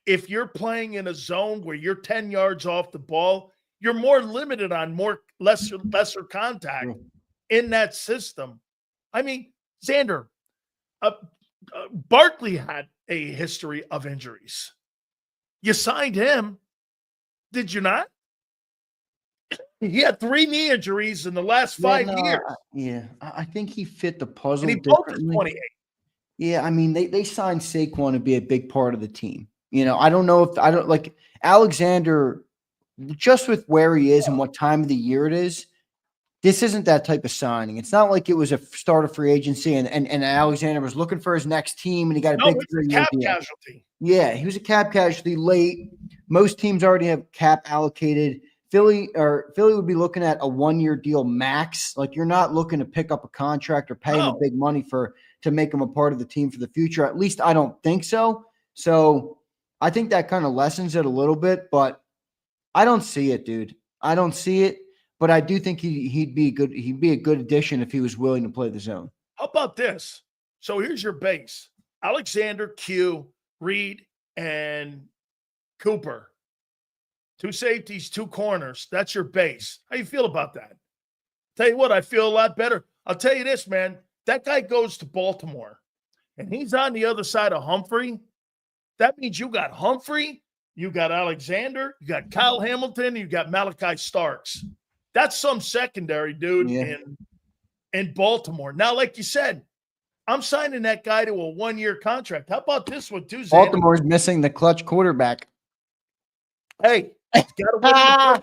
If you're playing in a zone where you're 10 yards off the ball, you're more limited on lesser contact in that system. I mean, Xander, Barkley had a history of injuries. You signed him, did you not? He had 3 knee injuries in the last 5 years. I think he fit the puzzle. And he both is 28. Yeah, I mean, they signed Saquon to be a big part of the team. I don't know if like Alexander, just with where he is and what time of the year it is, this isn't that type of signing. It's not like it was a start of free agency and Alexander was looking for his next team and he got a big cap casualty. Yeah, he was a cap casualty late. Most teams already have cap allocated. Philly would be looking at a 1-year deal max. Like, you're not looking to pick up a contract or pay him a big money to make him a part of the team for the future. At least I don't think so. So I think that kind of lessens it a little bit, but I don't see it, dude. I don't see it, but I do think he'd be a good addition if he was willing to play the zone. How about this? So here's your base: Alexander, Q, Reed, and Cooper. 2 safeties, 2 corners. That's your base. How you feel about that? Tell you what, I feel a lot better. I'll tell you this, man. That guy goes to Baltimore, and he's on the other side of Humphrey. That means you got Humphrey, you got Alexander, you got Kyle Hamilton, you got Malachi Starks. That's some secondary, dude, in Baltimore. Now, like you said, I'm signing that guy to a 1-year contract. How about this one, too, Xander? Baltimore's missing the clutch quarterback. Hey, he's got to win.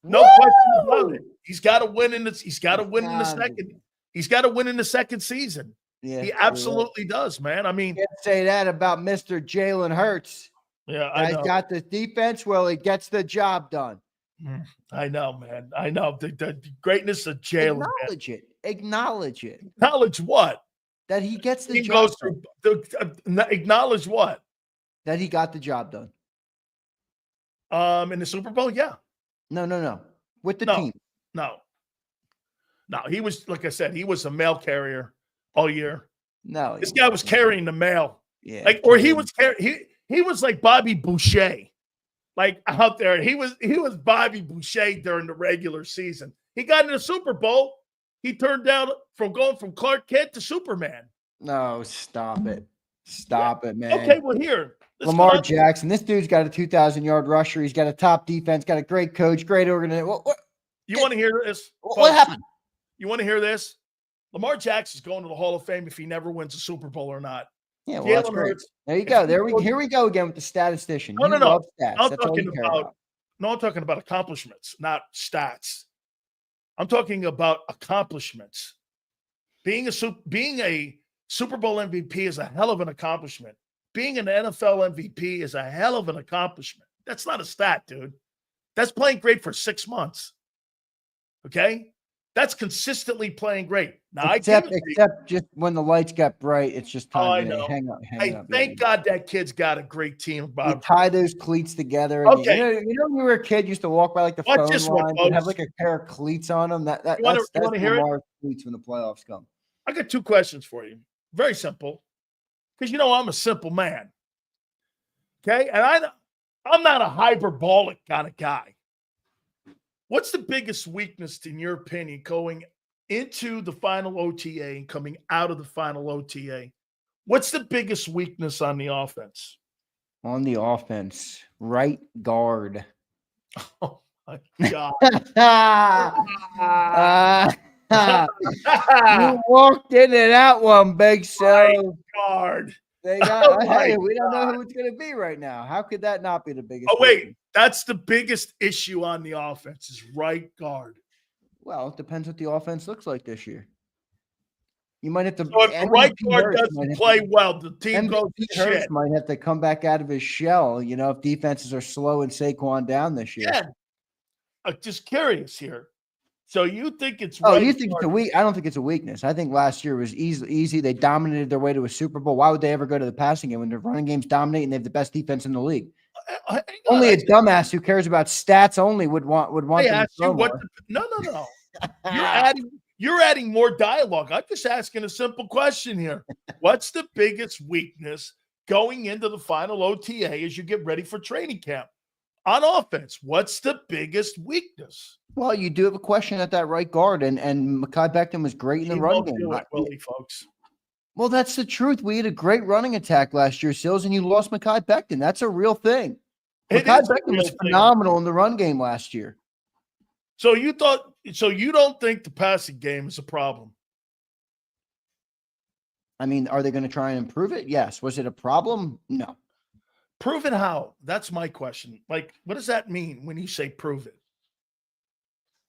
No question about it. He's got to win in the. He's got to win in the second. He's got to win in the second season. Yeah, he absolutely does, man. I mean, you can't say that about Mr. Jalen Hurts. Yeah, I know. He's got the defense. Well, he gets the job done. I know, man. I know the greatness of Jalen. Acknowledge it. Acknowledge it. Acknowledge what? That he gets the job done. Acknowledge what? That he got the job done. In the Super Bowl, yeah. No. With the team. No. He was, like I said, he was a mail carrier all year. No, this guy was carrying the mail. Yeah, he was like Bobby Boucher, like out there. He was Bobby Boucher during the regular season. He got in the Super Bowl. He turned down from going from Clark Kent to Superman. No, stop it. Stop it, man. Okay, well, here. Lamar Jackson. This dude's got a 2,000-yard rusher. He's got a top defense, got a great coach, great organization. You want to hear this? What happened? You want to hear this? Lamar Jackson's going to the Hall of Fame if he never wins a Super Bowl or not. Yeah, well, that's great. There you go. Here we go again with the statistician. No. Love stats. I'm talking about accomplishments, not stats. I'm talking about accomplishments. Being a Super Bowl MVP is a hell of an accomplishment. Being an NFL MVP is a hell of an accomplishment. That's not a stat, dude. That's playing great for 6 months. Okay? That's consistently playing great. Now, except just when the lights got bright, it's just time to hang up. Thank God that kid's got a great team. You tie those cleats together. Okay. You know when you were a kid, you used to walk by like the phone line and have like a pair of cleats on them. That's Lamar's cleats when the playoffs come. I got 2 questions for you. Very simple. Because I'm a simple man. Okay? And I'm not a hyperbolic kind of guy. What's the biggest weakness, in your opinion, going into the final OTA and coming out of the final OTA? What's the biggest weakness on the offense? On the offense, right guard. Oh, my God. You walked into that one, Big Show. Right guard. We don't know who it's going to be right now. How could that not be the biggest? Oh, wait. That's the biggest issue on the offense is right guard. Well, it depends what the offense looks like this year. You might have to. So if the right guard doesn't play well, the team goes to shit. Might have to come back out of his shell, if defenses are slowing Saquon down this year. Yeah. I'm just curious here. So you think it's you think it's a weak? I don't think it's a weakness. I think last year was easy. They dominated their way to a Super Bowl. Why would they ever go to the passing game when their running game's dominating? They have the best defense in the league. Only a dumbass who cares about stats only would want. They ask you what? No. You're adding more dialogue. I'm just asking a simple question here. What's the biggest weakness going into the final OTA as you get ready for training camp? On offense, what's the biggest weakness? Well, you do have a question at that right guard, and Mekhi Becton was great in the run game. Willie, folks. Well, that's the truth. We had a great running attack last year, Sills, and you lost Mekhi Becton. That's a real thing. Mekhi Becton was phenomenal in the run game last year. So you don't think the passing game is a problem? I mean, are they going to try and improve it? Yes. Was it a problem? No. Prove it how? That's my question. Like, what does that mean when you say prove it?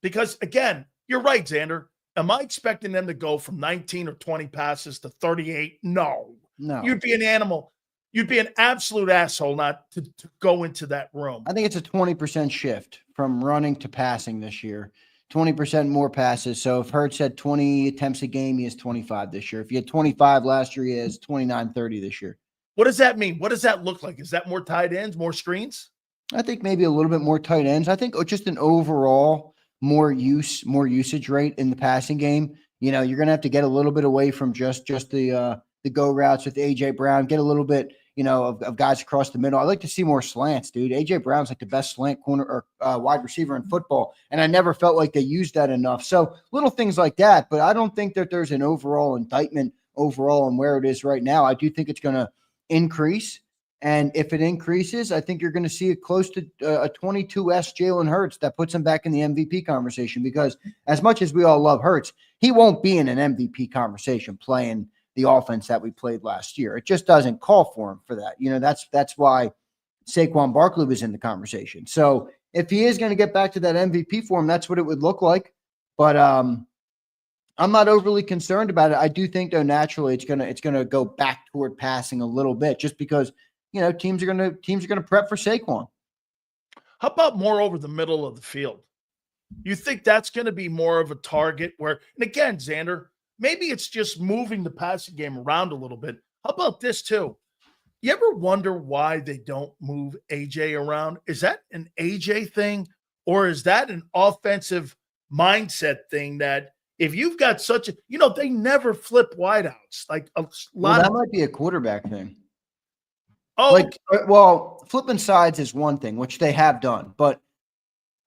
Because, again, you're right, Xander. Am I expecting them to go from 19 or 20 passes to 38? No. You'd be an animal. You'd be an absolute asshole not to go into that room. I think it's a 20% shift from running to passing this year. 20% more passes. So if Hurts had 20 attempts a game, he has 25 this year. If he had 25 last year, he has 29, 30 this year. What does that mean? What does that look like? Is that more tight ends, more screens? I think maybe a little bit more tight ends. I think just an overall more usage rate in the passing game. You're going to have to get a little bit away from just the go routes with AJ Brown. Get a little bit, of guys across the middle. I like to see more slants, dude. AJ Brown's like the best slant corner or wide receiver in football, and I never felt like they used that enough. So little things like that, but I don't think that there's an overall indictment on where it is right now. I do think it's going to increase. And if it increases, I think you're going to see it close to a 22S Jalen Hurts that puts him back in the MVP conversation, because as much as we all love Hurts, he won't be in an MVP conversation playing the offense that we played last year. It just doesn't call for him for that. That's why Saquon Barkley was in the conversation. So if he is going to get back to that MVP form, that's what it would look like. But I'm not overly concerned about it. I do think, though, naturally it's gonna go back toward passing a little bit, just because teams are gonna prep for Saquon. How about more over the middle of the field? You think that's going to be more of a target where? And again, Xander, maybe it's just moving the passing game around a little bit. How about this too? You ever wonder why they don't move AJ around? Is that an AJ thing, or is that an offensive mindset thing that? If you've got such a, they never flip wideouts. Like a lot that might be a quarterback thing. Oh, flipping sides is one thing, which they have done. But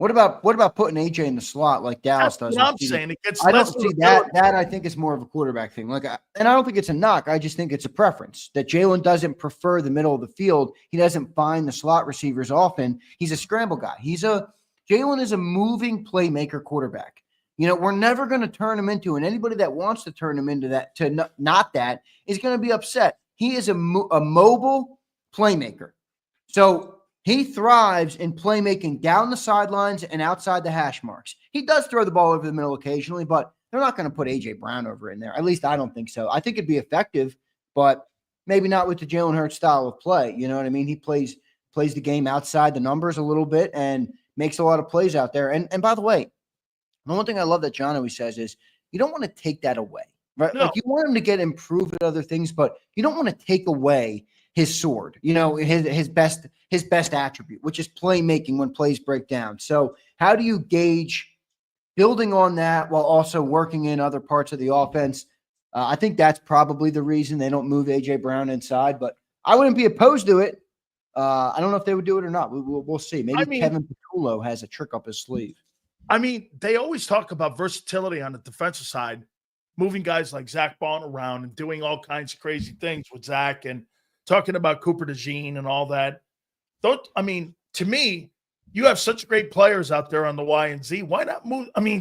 What about putting AJ in the slot like Dallas That's does? what I'm saying. It gets I don't less see ability. that. That I think is more of a quarterback thing. And I don't think it's a knock. I just think it's a preference that Jalen doesn't prefer the middle of the field. He doesn't find the slot receivers often. He's a scramble guy. Jalen is a moving playmaker quarterback. We're never going to turn him into, and anybody that wants to turn him into that, not that, is going to be upset. He is a mobile playmaker. So he thrives in playmaking down the sidelines and outside the hash marks. He does throw the ball over the middle occasionally, but they're not going to put A.J. Brown over in there. At least I don't think so. I think it'd be effective, but maybe not with the Jalen Hurts style of play. You know what I mean? He plays the game outside the numbers a little bit and makes a lot of plays out there. And by the way, the one thing I love that John always says is you don't want to take that away, right? No. Like you want him to get improved at other things, but you don't want to take away his sword, his best attribute, which is playmaking when plays break down. So how do you gauge building on that while also working in other parts of the offense? I think that's probably the reason they don't move A.J. Brown inside, but I wouldn't be opposed to it. I don't know if they would do it or not. We'll see. Maybe Kevin Petullo has a trick up his sleeve. They always talk about versatility on the defensive side, moving guys like Zach Bond around and doing all kinds of crazy things with Zach and talking about Cooper DeJean and all that. To me, you have such great players out there on the Y and Z. Why not move? Try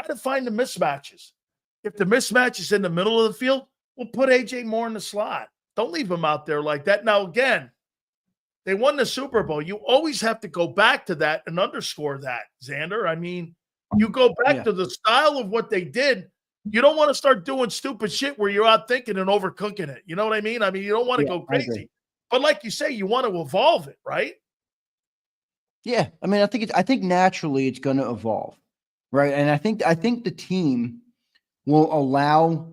to find the mismatches. If the mismatch is in the middle of the field, we'll put AJ more in the slot. Don't leave him out there like that. Now, again, they won the Super Bowl. You always have to go back to that and underscore that, Xander. You go back to the style of what they did. You don't want to start doing stupid shit where you're out thinking and overcooking it. You know what I mean? You don't want to go crazy. But like you say, you want to evolve it, right? Yeah. I think naturally it's going to evolve, right? And I think the team will allow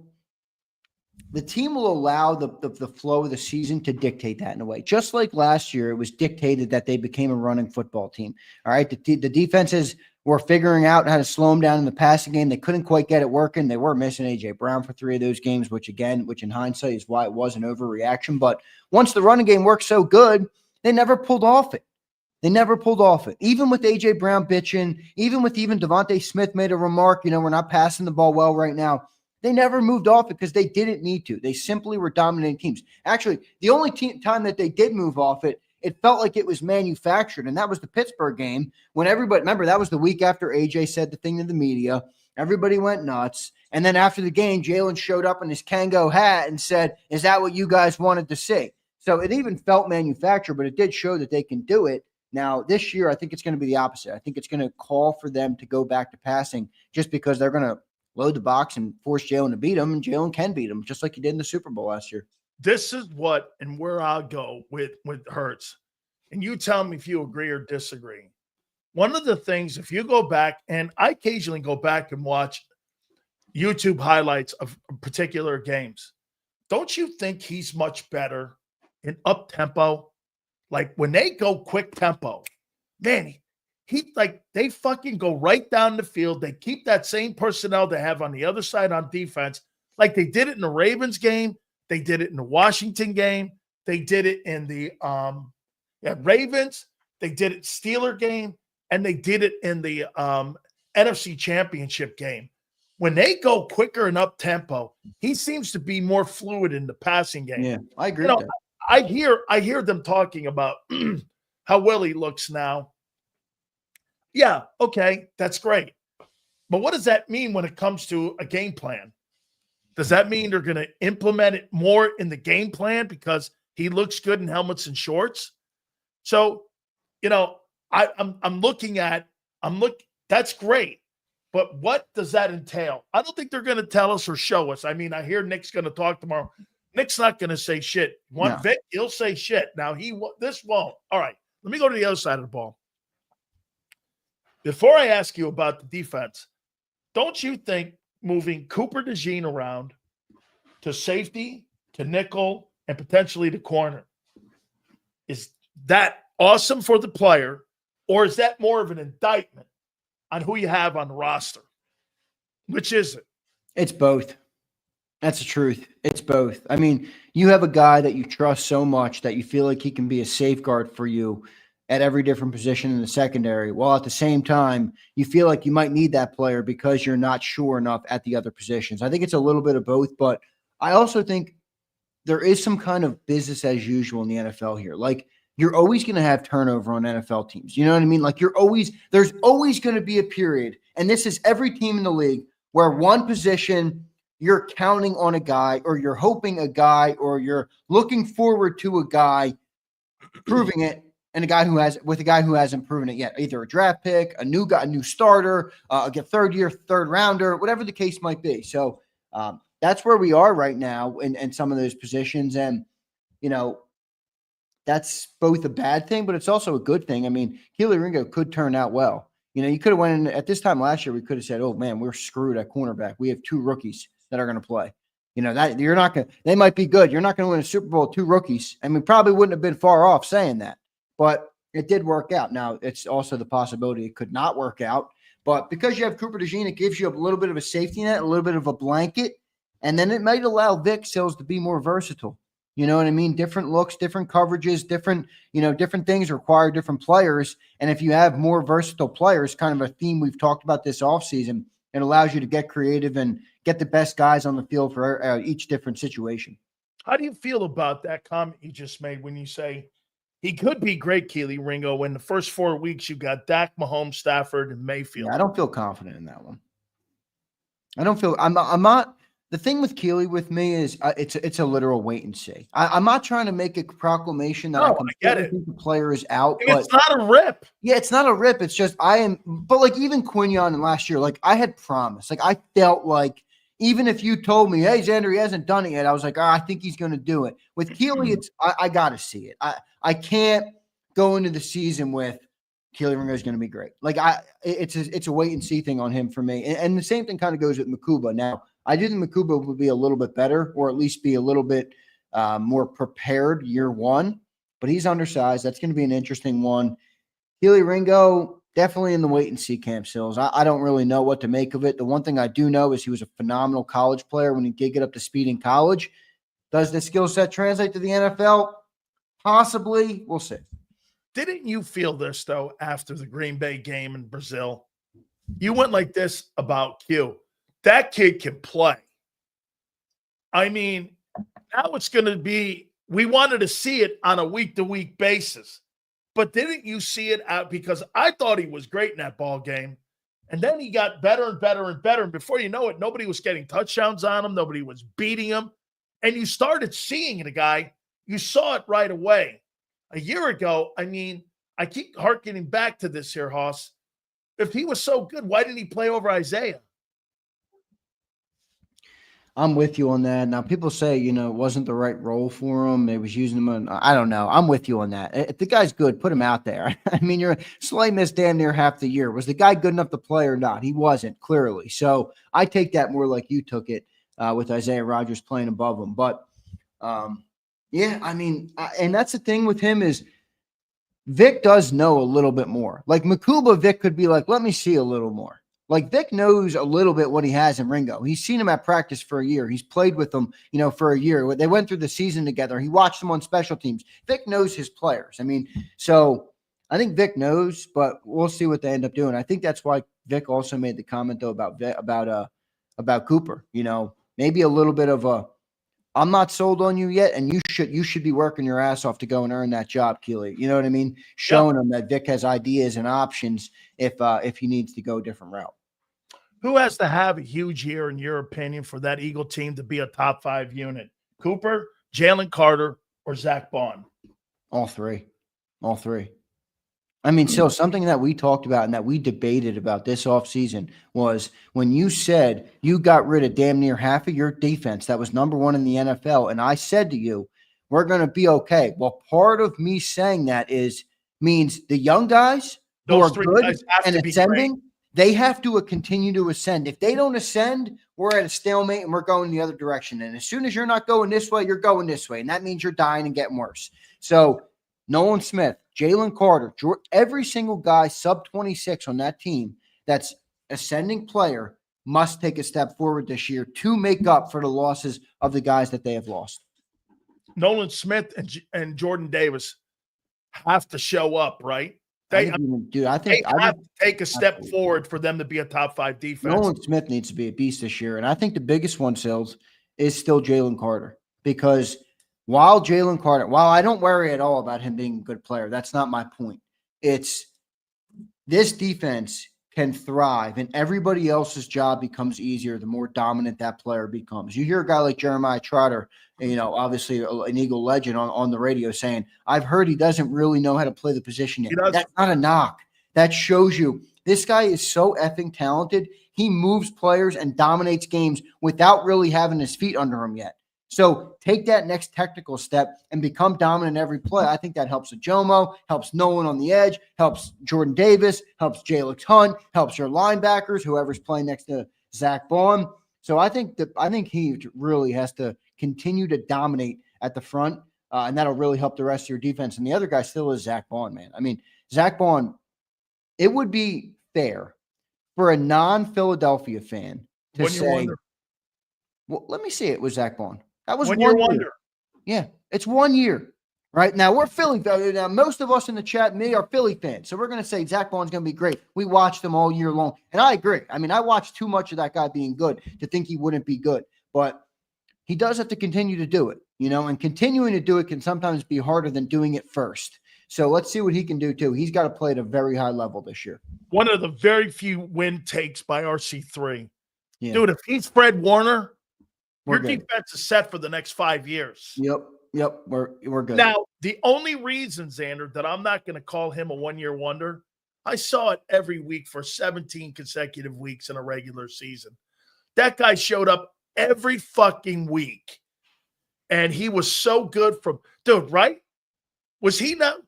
the flow of the season to dictate that in a way. Just like last year, it was dictated that they became a running football team. All right. The defenses were figuring out how to slow them down in the passing game. They couldn't quite get it working. They were missing A.J. Brown for 3 of those games, which in hindsight is why it was an overreaction. But once the running game worked so good, they never pulled off it. Even with A.J. Brown bitching, even Devontae Smith made a remark, we're not passing the ball well right now. They never moved off it because they didn't need to. They simply were dominating teams. Actually, the only time that they did move off it, it felt like it was manufactured, and that was the Pittsburgh game when everybody – remember, that was the week after A.J. said the thing to the media. Everybody went nuts. And then after the game, Jalen showed up in his Kango hat and said, "Is that what you guys wanted to see?" So it even felt manufactured, but it did show that they can do it. Now, this year, I think it's going to be the opposite. I think it's going to call for them to go back to passing just because they're going to load the box and force Jalen to beat them, and Jalen can beat them, just like he did in the Super Bowl last year. This is what and where I'll go with Hurts. And you tell me if you agree or disagree. One of the things, if you go back, and I occasionally go back and watch YouTube highlights of particular games, don't you think he's much better in up-tempo? Like when they go quick tempo, man, they fucking go right down the field. They keep that same personnel they have on the other side on defense. Like they did it in the Ravens game. They did it in the Washington game. They did it in the Ravens. They did it Steeler game. And they did it in the NFC Championship game. When they go quicker and up tempo, he seems to be more fluid in the passing game. Yeah, I agree with that. I hear them talking about how well he looks now. Yeah, okay, that's great. But what does that mean when it comes to a game plan? Does that mean they're going to implement it more in the game plan because he looks good in helmets and shorts? So, I'm looking, that's great. But what does that entail? I don't think they're going to tell us or show us. I hear Nick's going to talk tomorrow. Nick's not going to say shit. Vic, he'll say shit. Now, this won't. All right, let me go to the other side of the ball. Before I ask you about the defense, don't you think moving Cooper DeJean around to safety, to nickel, and potentially to corner, is that awesome for the player, or is that more of an indictment on who you have on the roster? Which is it? It's both. That's the truth. It's both. You have a guy that you trust so much that you feel like he can be a safeguard for you at every different position in the secondary, while at the same time, you feel like you might need that player because you're not sure enough at the other positions. I think it's a little bit of both, but I also think there is some kind of business as usual in the NFL here. Like, you're always going to have turnover on NFL teams. You know what I mean? Like, there's always going to be a period, and this is every team in the league, where one position you're counting on a guy, or you're hoping a guy, or you're looking forward to a guy proving it, and a guy who hasn't proven it yet, either a draft pick, a new guy, a new starter, a third rounder, whatever the case might be. So that's where we are right now in some of those positions. And, that's both a bad thing, but it's also a good thing. I mean, Kelee Ringo could turn out well. You could have went in at this time last year. We could have said, "Oh man, we're screwed at cornerback. We have 2 rookies that are going to play." That you're not going to. They might be good. You're not going to win a Super Bowl with 2 rookies. I mean, probably wouldn't have been far off saying that, but it did work out. Now, it's also the possibility it could not work out. But because you have Cooper DeJean, it gives you a little bit of a safety net, a little bit of a blanket, and then it might allow Vic Sills to be more versatile. You know what I mean? Different looks, different coverages, different things require different players. And if you have more versatile players, kind of a theme we've talked about this offseason, it allows you to get creative and get the best guys on the field for each different situation. How do you feel about that comment you just made when you say he could be great, Kelee Ringo, when the first 4 weeks you got Dak, Mahomes, Stafford, and Mayfield? Yeah, I don't feel confident in that one. I'm not. The thing with Kelee with me is it's a literal wait and see. I'm not trying to make a proclamation that I get it. Think the player is out. But it's not a rip. Yeah, it's not a rip. It's just but like even Quinyon in last year, like I had promised. Like I felt like even if you told me, "Hey, Xander, he hasn't done it yet," I was like, I think he's going to do it. With Kelee, I got to see it. I can't go into the season with Kelee Ringo is going to be great. Like it's a wait and see thing on him for me. And the same thing kind of goes with Makuba. Now, I do think Makuba would be a little bit better, or at least be a little bit more prepared year one, but he's undersized. That's going to be an interesting one. Kelee Ringo, definitely in the wait and see camp, Sills. I don't really know what to make of it. The one thing I do know is he was a phenomenal college player when he did get up to speed in college. Does the skill set translate to the NFL? Possibly. We'll see. Didn't you feel this, though, after the Green Bay game in Brazil? You went like this about Q. That kid can play. I mean, now it's going to be – we wanted to see it on a week-to-week basis. But didn't you see it out? Because I thought he was great in that ball game. And then he got better and better and better. And before you know it, nobody was getting touchdowns on him. Nobody was beating him. And you started seeing the guy. You saw it right away. A year ago, I mean, I keep harkening back to this here, Hoss. If he was so good, why didn't he play over Isaiah? I'm with you on that. Now, people say, it wasn't the right role for him. They was using him I don't know. I'm with you on that. If the guy's good, put him out there. I mean, you're Slay missed damn near half the year. Was the guy good enough to play or not? He wasn't, clearly. So I take that more like you took it with Isaiah Rodgers playing above him. But, yeah, I mean, and that's the thing with him is Vic does know a little bit more. Like Makuba, Vic could be like, let me see a little more. Like Vic knows a little bit what he has in Ringo. He's seen him at practice for a year. He's played with them, for a year. They went through the season together. He watched them on special teams. Vic knows his players. I mean, so I think Vic knows, but we'll see what they end up doing. I think that's why Vic also made the comment though about Cooper. Maybe a little bit of a, I'm not sold on you yet, and you should be working your ass off to go and earn that job, Kelee. You know what I mean? Showing him that Vic has ideas and options if he needs to go a different route. Who has to have a huge year, in your opinion, for that Eagle team to be a top 5 unit? Cooper, Jalen Carter, or Zach Bond? All three. I mean, so something that we talked about and that we debated about this offseason was when you said you got rid of damn near half of your defense that was number 1 in the NFL, and I said to you, we're going to be okay. Well, part of me saying that means the young guys who are good and ascending, they have to continue to ascend. If they don't ascend, we're at a stalemate and we're going the other direction. And as soon as you're not going this way, you're going this way. And that means you're dying and getting worse. So Nolan Smith, Jalen Carter, every single guy sub 26 on that team that's ascending player must take a step forward this year to make up for the losses of the guys that they have lost. Nolan Smith and Jordan Davis. have to show up, right? I They think have to take a step forward for them to be a top 5 defense. Nolan Smith needs to be a beast this year. And I think the biggest one, Sills, is still Jalen Carter. Because while I don't worry at all about him being a good player, that's not my point. It's this defense can thrive and everybody else's job becomes easier the more dominant that player becomes. You hear a guy like Jeremiah Trotter, obviously an Eagle legend on the radio saying, I've heard he doesn't really know how to play the position yet. That's not a knock. That shows you this guy is so effing talented. He moves players and dominates games without really having his feet under him yet. So take that next technical step and become dominant every play. I think that helps Ajomo, helps Nolan on the edge, helps Jordan Davis, helps Jalen Hunt, helps your linebackers, whoever's playing next to Zach Bond. So I think he really has to continue to dominate at the front, and that'll really help the rest of your defense. And the other guy still is Zach Bond, man. I mean, Zach Bond, it would be fair for a non-Philadelphia fan to say, well, let me see it with Zach Bond. That was 1 year. Yeah, it's 1 year. Right now, we're Philly. Now, most of us in the chat, me, are Philly fans. So we're going to say Zach Bond's going to be great. We watched him all year long. And I agree. I mean, I watched too much of that guy being good to think he wouldn't be good. But he does have to continue to do it, and continuing to do it can sometimes be harder than doing it first. So let's see what he can do, too. He's got to play at a very high level this year. One of the very few win takes by RC3. Yeah. Dude, if he's Fred Warner, your defense is set for the next 5 years. Yep. We're good. Now, the only reason, Xander, that I'm not going to call him a one-year wonder, I saw it every week for 17 consecutive weeks in a regular season. That guy showed up every fucking week, and he was so good dude, right? Was he not?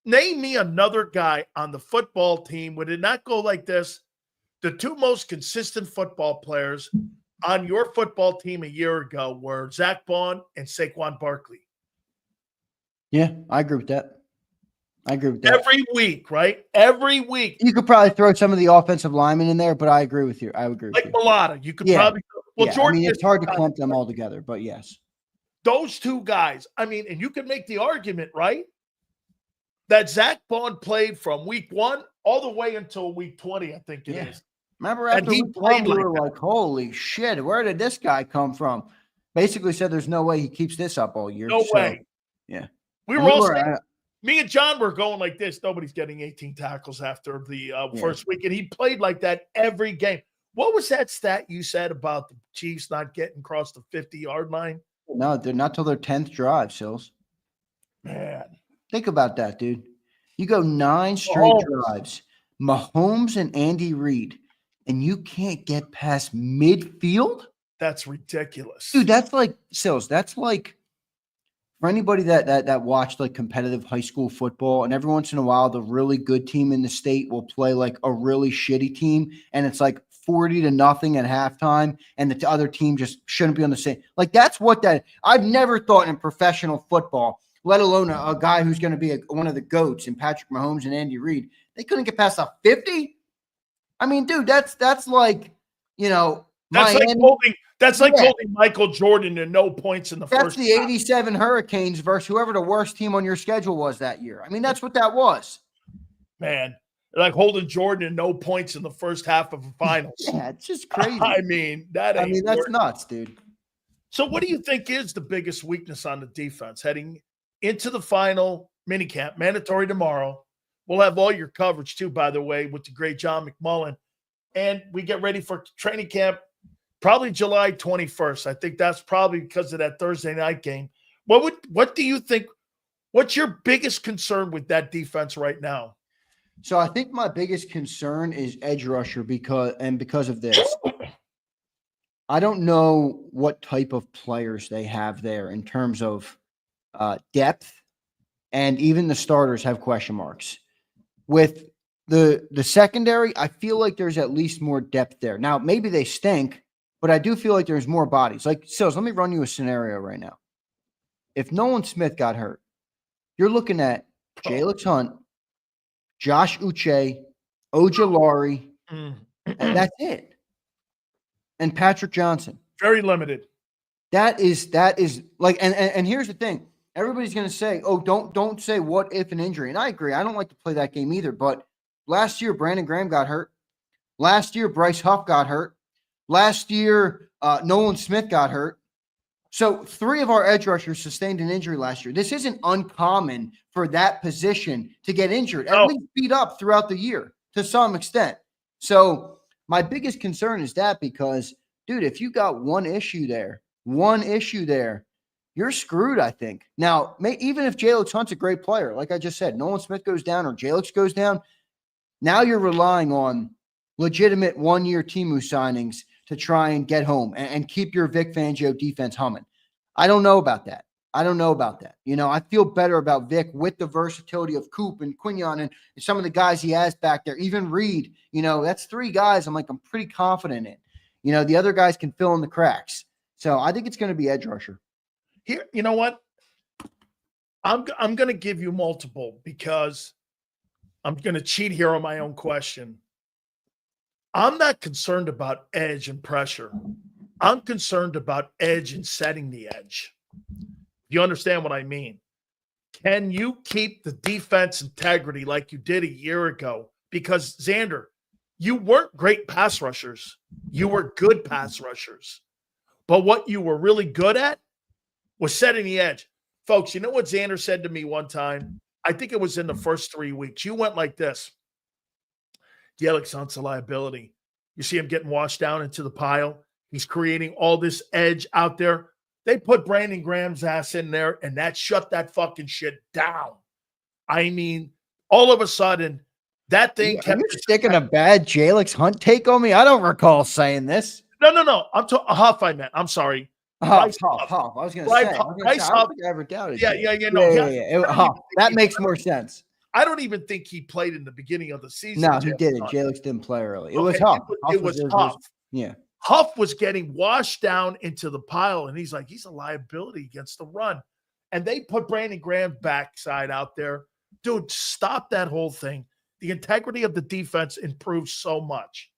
Name me another guy on the football team. Would it not go like this? The two most consistent football players on your football team a year ago were Zach Bond and Saquon Barkley. Yeah, I agree with that. Every week, right? Every week. You could probably throw some of the offensive linemen in there, but I agree with you. Like Mulata. You could probably. Well, Jordan, it's hard to clump them all together, but yes. Those two guys, and you could make the argument, right, that Zach Bond played from week 1 all the way until week 20, I think it is. Remember after week 1, we were like, holy shit, where did this guy come from? Basically said there's no way he keeps this up all year. No way. Yeah. We were all saying, me and John were going like this. Nobody's getting 18 tackles after the first week, and he played like that every game. What was that stat you said about the Chiefs not getting across the 50-yard line? No, they're not till their 10th drive, Sills. Man. Think about that, dude. You go 9 straight drives, Mahomes and Andy Reid, and you can't get past midfield? That's ridiculous. Dude, that's like, Sills, that's like, for anybody that watched like competitive high school football, and every once in a while, the really good team in the state will play like a really shitty team, and it's like 40-0 at halftime, and the other team just shouldn't be on the same. Like, that's what that – I've never thought in professional football, let alone a guy who's going to be one of the GOATs in Patrick Mahomes and Andy Reid, they couldn't get past a 50? I mean, dude, that's like, Miami. That's like holding Michael Jordan to no points in the first. That's the 87 Hurricanes versus whoever the worst team on your schedule was that year. I mean, that's what that was. Man, like holding Jordan to no points in the first half of the finals. Yeah, it's just crazy. That's nuts, dude. So what do you think is the biggest weakness on the defense heading into the final minicamp, mandatory tomorrow? We'll have all your coverage too, by the way, with the great John McMullen. And we get ready for training camp probably July 21st. I think that's probably because of that Thursday night game. What do you think? What's your biggest concern with that defense right now? So I think my biggest concern is edge rusher because of this. I don't know what type of players they have there in terms of depth, and even the starters have question marks. With the secondary, I feel like there's at least more depth there. Now, maybe they stink, but I do feel like there's more bodies. Like, Sills, let me run you a scenario right now. If Nolan Smith got hurt, you're looking at Jalen Hunt, Josh Uche, Ojulari, and that's it. And Patrick Johnson. Very limited. That is like, and here's the thing. everybody's going to say, oh, don't say what if an injury. And I agree. I don't like to play that game either. But last year, Brandon Graham got hurt. Last year, Bryce Huff got hurt. Last year, Nolan Smith got hurt. So 3 of our edge rushers sustained an injury last year. This isn't uncommon for that position to get injured, at least beat up throughout the year to some extent. So my biggest concern is that because, dude, if you got one issue there, you're screwed, I think. Now, even if Jalen Hunt's a great player, like I just said, Nolan Smith goes down or Jalen goes down, now you're relying on legitimate one-year Temu signings to try and get home and keep your Vic Fangio defense humming. I don't know about that. You know, I feel better about Vic with the versatility of Coop and Quignon and some of the guys he has back there. Even Reed, you know, that's 3 guys I'm pretty confident in. You know, the other guys can fill in the cracks. So I think it's going to be edge rusher. Here, you know what? I'm going to give you multiple because I'm going to cheat here on my own question. I'm not concerned about edge and pressure. I'm concerned about edge and setting the edge. You understand what I mean? Can you keep the defense integrity like you did a year ago? Because, Xander, you weren't great pass rushers. You were good pass rushers. But what you were really good at was setting the edge. Folks, you know what Xander said to me one time? I think it was in the first 3 weeks. You went like this. Jalen Hunt's a liability. You see him getting washed down into the pile. He's creating all this edge out there. They put Brandon Graham's ass in there, and that shut that fucking shit down. I mean, all of a sudden, that thing kept. You're sticking a bad Jalen Hunt take on me? I don't recall saying this. No. I'm talking Huff, I meant. I'm sorry. Huff. I was going to say. I don't think I ever doubted Yeah. Huff. That makes more sense. I don't even think he played in the beginning of the season. No, he didn't. Jalen didn't play early. It was Huff. It was Huff. Yeah. Huff was getting washed down into the pile, and he's a liability against the run. And they put Brandon Graham's backside out there. Dude, stop that whole thing. The integrity of the defense improved so much.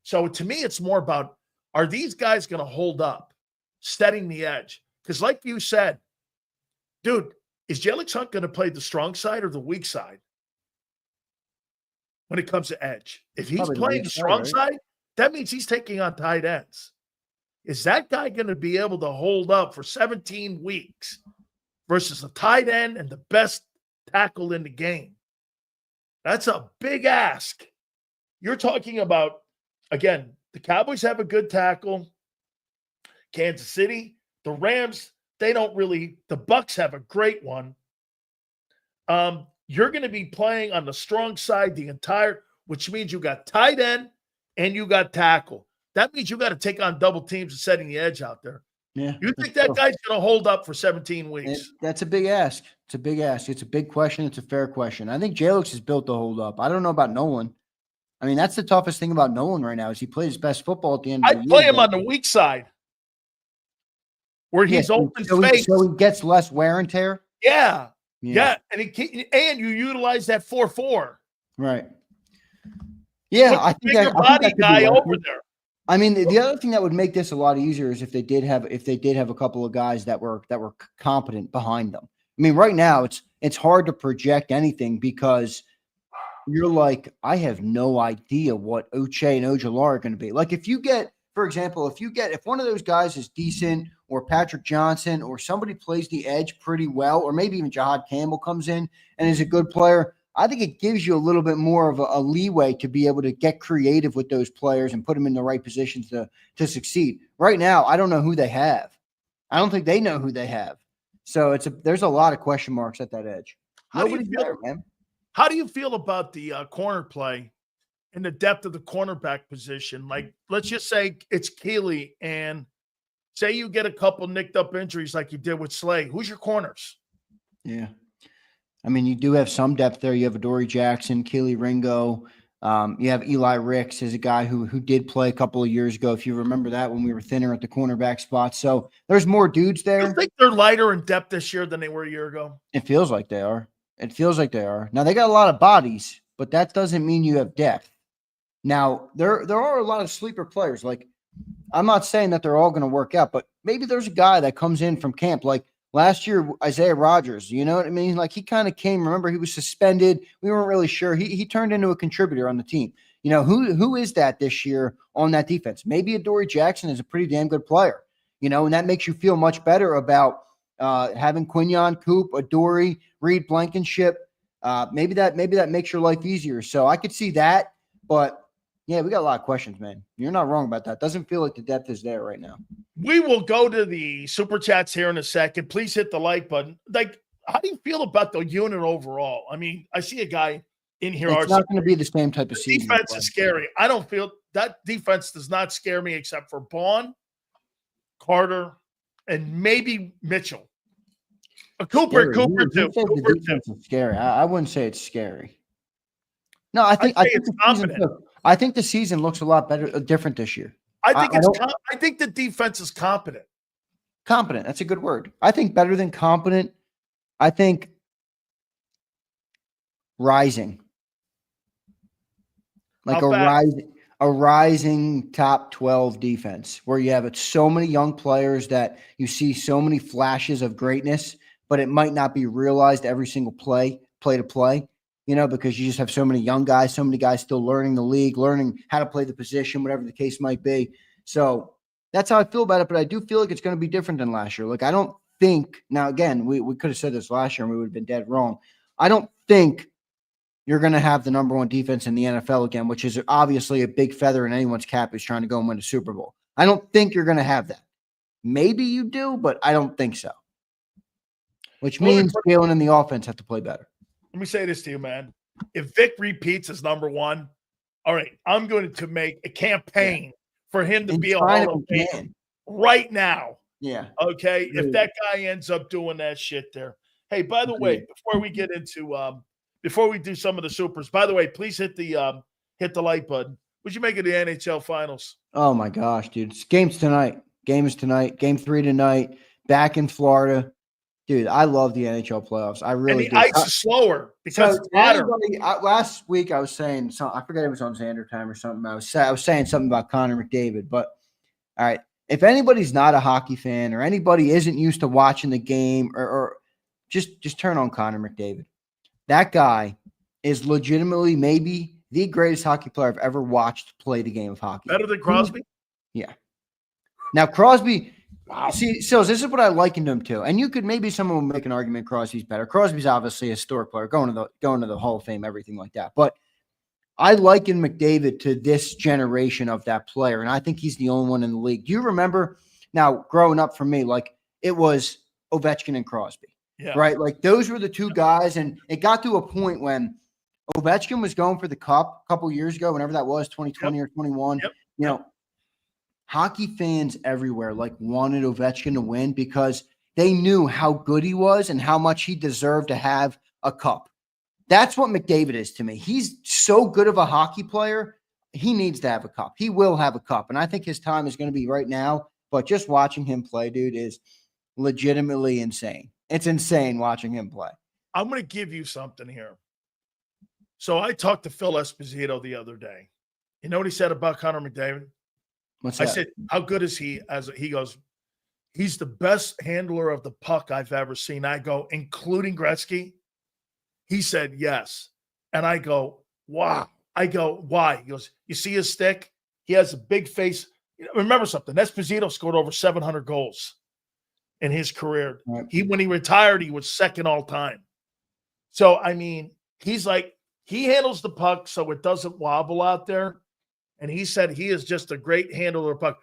So to me, it's more about, are these guys going to hold up, setting the edge? Because like you said, dude, is Jalen Hunt going to play the strong side or the weak side when it comes to edge? If he's playing the strong side, that means he's taking on tight ends. Is that guy going to be able to hold up for 17 weeks versus a tight end and the best tackle in the game? That's a big ask. You're talking about, again, the Cowboys have a good tackle. Kansas City, the Rams, they don't really. The Bucs have a great one. You're going to be playing on the strong side which means you got tight end and you got tackle. That means you got to take on double teams and setting the edge out there. Yeah. You think that guy's going to hold up for 17 weeks? That's a big ask. It's a big ask. It's a big question. It's a fair question. I think Jalen is built to hold up. I don't know about Nolan. I mean, that's the toughest thing about Nolan right now is he plays his best football at the end of the year. I'd play him on the weak side where he's open space. So he gets less wear and tear? Yeah. And you utilize that 4-4. Right. Yeah, I think that could guy be over there. I mean, the other thing that would make this a lot easier is if they did have a couple of guys that were competent behind them. I mean, right now it's hard to project anything because you're like, I have no idea what Oche and Ojala are going to be. Like if you get, for example, if one of those guys is decent or Patrick Johnson or somebody plays the edge pretty well, or maybe even Jahad Campbell comes in and is a good player, I think it gives you a little bit more of a leeway to be able to get creative with those players and put them in the right positions to succeed. Right now, I don't know who they have. I don't think they know who they have. So there's a lot of question marks at that edge. Nobody's there, man. How do you feel about the corner play and the depth of the cornerback position? Like, let's just say it's Keeley, and say you get a couple nicked up injuries like you did with Slay. Who's your corners? Yeah. I mean, you do have some depth there. You have Adoree Jackson, Keely Ringo. You have Eli Ricks as a guy who did play a couple of years ago, if you remember that, when we were thinner at the cornerback spot. So there's more dudes there. You think they're lighter in depth this year than they were a year ago? It feels like they are. Now, they got a lot of bodies, but that doesn't mean you have depth. Now, there are a lot of sleeper players. Like, I'm not saying that they're all going to work out, but maybe there's a guy that comes in from camp. Like, Last year, Isaiah Rodgers, you know what I mean? Like he kind of came, remember he was suspended. We weren't really sure. He turned into a contributor on the team. You know, who is that this year on that defense? Maybe Adoree Jackson is a pretty damn good player, you know, and that makes you feel much better about having Quinyon, Coop, Adoree, Reed Blankenship. Maybe that makes your life easier. So I could see that, but yeah, we got a lot of questions, man. You're not wrong about that. Doesn't feel like the depth is there right now. We will go to the super chats here in a second. Please hit the like button. Like, how do you feel about the unit overall? I mean, I see a guy in here. It's not going to be the same type of season. Defense is scary. I don't feel that defense does not scare me except for Bond, Carter, and maybe Mitchell. Cooper too. The defense is scary. I wouldn't say it's scary. No, I think it's confident. I think the season looks a lot better, different this year. I think the defense is competent. Competent. That's a good word. I think better than competent. I think rising. Like a rising top 12 defense where you have so many young players that you see so many flashes of greatness, but it might not be realized every single play to play. You know, because you just have so many young guys, so many guys still learning the league, learning how to play the position, whatever the case might be. So that's how I feel about it. But I do feel like it's going to be different than last year. Like, I don't think – now, again, we could have said this last year and we would have been dead wrong. I don't think you're going to have the number one defense in the NFL again, which is obviously a big feather in anyone's cap who's trying to go and win a Super Bowl. I don't think you're going to have that. Maybe you do, but I don't think so. Which means Jalen and the offense have to play better. Let me say this to you, man. If Vic repeats as number one, all right, I'm going to make a campaign for him to be a Hall of Famer right now. Yeah. Okay. If that guy ends up doing that shit there. Hey, by the way, before we get into before we do some of the supers, by the way, please hit the like button. What'd you make of the NHL finals? Oh my gosh, dude. Game's tonight. Game is tonight. Game 3 tonight. Back in Florida. Dude, I love the NHL playoffs. I really do. And the ice is slower because it's hotter. Last week I was saying something. I forget it was on Xander time or something. I was saying something about Connor McDavid. But all right, if anybody's not a hockey fan or anybody isn't used to watching the game, or just turn on Connor McDavid. That guy is legitimately maybe the greatest hockey player I've ever watched play the game of hockey. Better than Crosby? Yeah. Now Crosby. Wow. See, so this is what I likened him to. And you could maybe someone will make an argument Crosby's better. Crosby's obviously a historic player, going to the Hall of Fame, everything like that. But I liken McDavid to this generation of that player, and I think he's the only one in the league. Do you remember now growing up for me, like it was Ovechkin and Crosby, right? Like those were the two guys, and it got to a point when Ovechkin was going for the cup a couple years ago, whenever that was, 2020 or 21, you know, hockey fans everywhere like wanted Ovechkin to win because they knew how good he was and how much he deserved to have a cup. That's what McDavid is to me. He's so good of a hockey player. He needs to have a cup. He will have a cup. And I think his time is going to be right now. But just watching him play, dude, is legitimately insane. It's insane watching him play. I'm going to give you something here. So I talked to Phil Esposito the other day. You know what he said about Connor McDavid? What's that? I said, how good is he? He goes, he's the best handler of the puck I've ever seen. I go, including Gretzky? He said, yes. And I go, wow. I go, why? He goes, you see his stick? He has a big face. Remember something. Esposito scored over 700 goals in his career. Right. When he retired, he was second all time. So, I mean, he's like, he handles the puck so it doesn't wobble out there. And he said he is just a great handler of puck.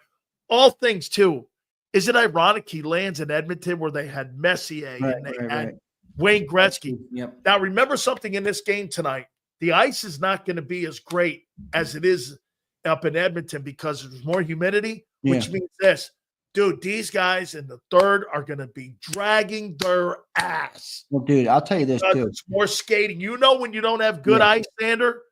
All things, too. Is it ironic he lands in Edmonton where they had Messier and they had Wayne Gretzky? Yep. Now, remember something in this game tonight. The ice is not going to be as great as it is up in Edmonton because there's more humidity, which means this. Dude, these guys in the third are going to be dragging their ass. Well, dude, I'll tell you this, too. It's more skating. You know when you don't have good ice, Sander?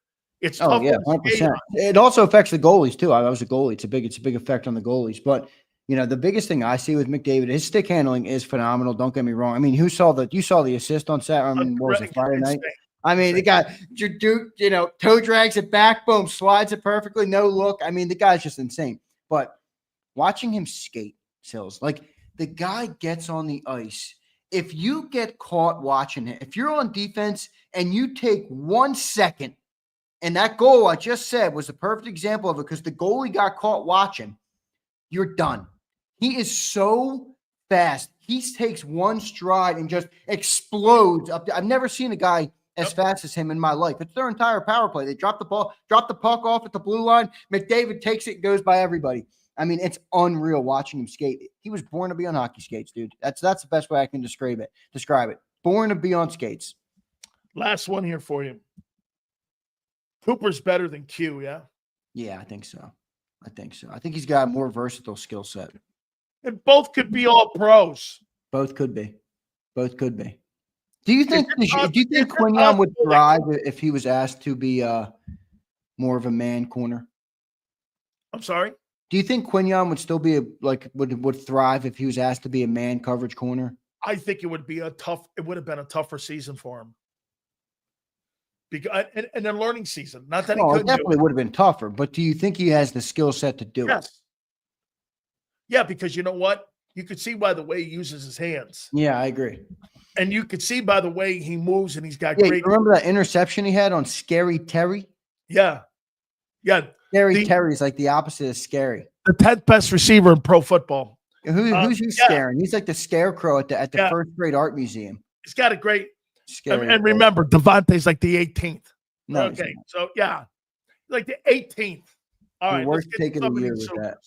It's tough. Yeah, 100%. It also affects the goalies too. I was a goalie. It's a big effect on the goalies. But you know, the biggest thing I see with McDavid, his stick handling is phenomenal. Don't get me wrong. I mean, you saw the assist on Saturday? What was it, Friday night? I mean, the guy, you know, toe drags it back, boom, slides it perfectly, no look. I mean, the guy's just insane. But watching him skate, Sills, like the guy gets on the ice if you get caught watching it, if you're on defense and you take 1 second, and that goal I just said was a perfect example of it because the goalie got caught watching, you're done. He is so fast. He takes one stride and just explodes up. I've never seen a guy as fast as him in my life. It's their entire power play. They drop the ball, drop the puck off at the blue line. McDavid takes it and goes by everybody. I mean, it's unreal watching him skate. He was born to be on hockey skates, dude. That's the best way I can describe it. Born to be on skates. Last one here for you. Cooper's better than Q, yeah? Yeah, I think so. I think he's got a more versatile skill set. And both could be all pros. Both could be. Do you think Quignon would possible thrive if he was asked to be more of a man corner? I'm sorry? Do you think Quignon would still be would thrive if he was asked to be a man coverage corner? I think it would have been a tougher season for him. Because and a learning season. Not that he couldn't. It definitely would have been tougher, but do you think he has the skill set to do it? Yes. Yeah, because you know what? You could see by the way he uses his hands. Yeah, I agree. And you could see by the way he moves, and he's got great. You remember that interception he had on Scary Terry? Yeah. Yeah. Terry's like the opposite of scary. The 10th best receiver in pro football. Who's he scaring? He's like the scarecrow at the first grade art museum. He's got a great scary. And remember, Devontae's like the 18th. No, okay. So yeah. Like the 18th. All right. Worst take of the year with that.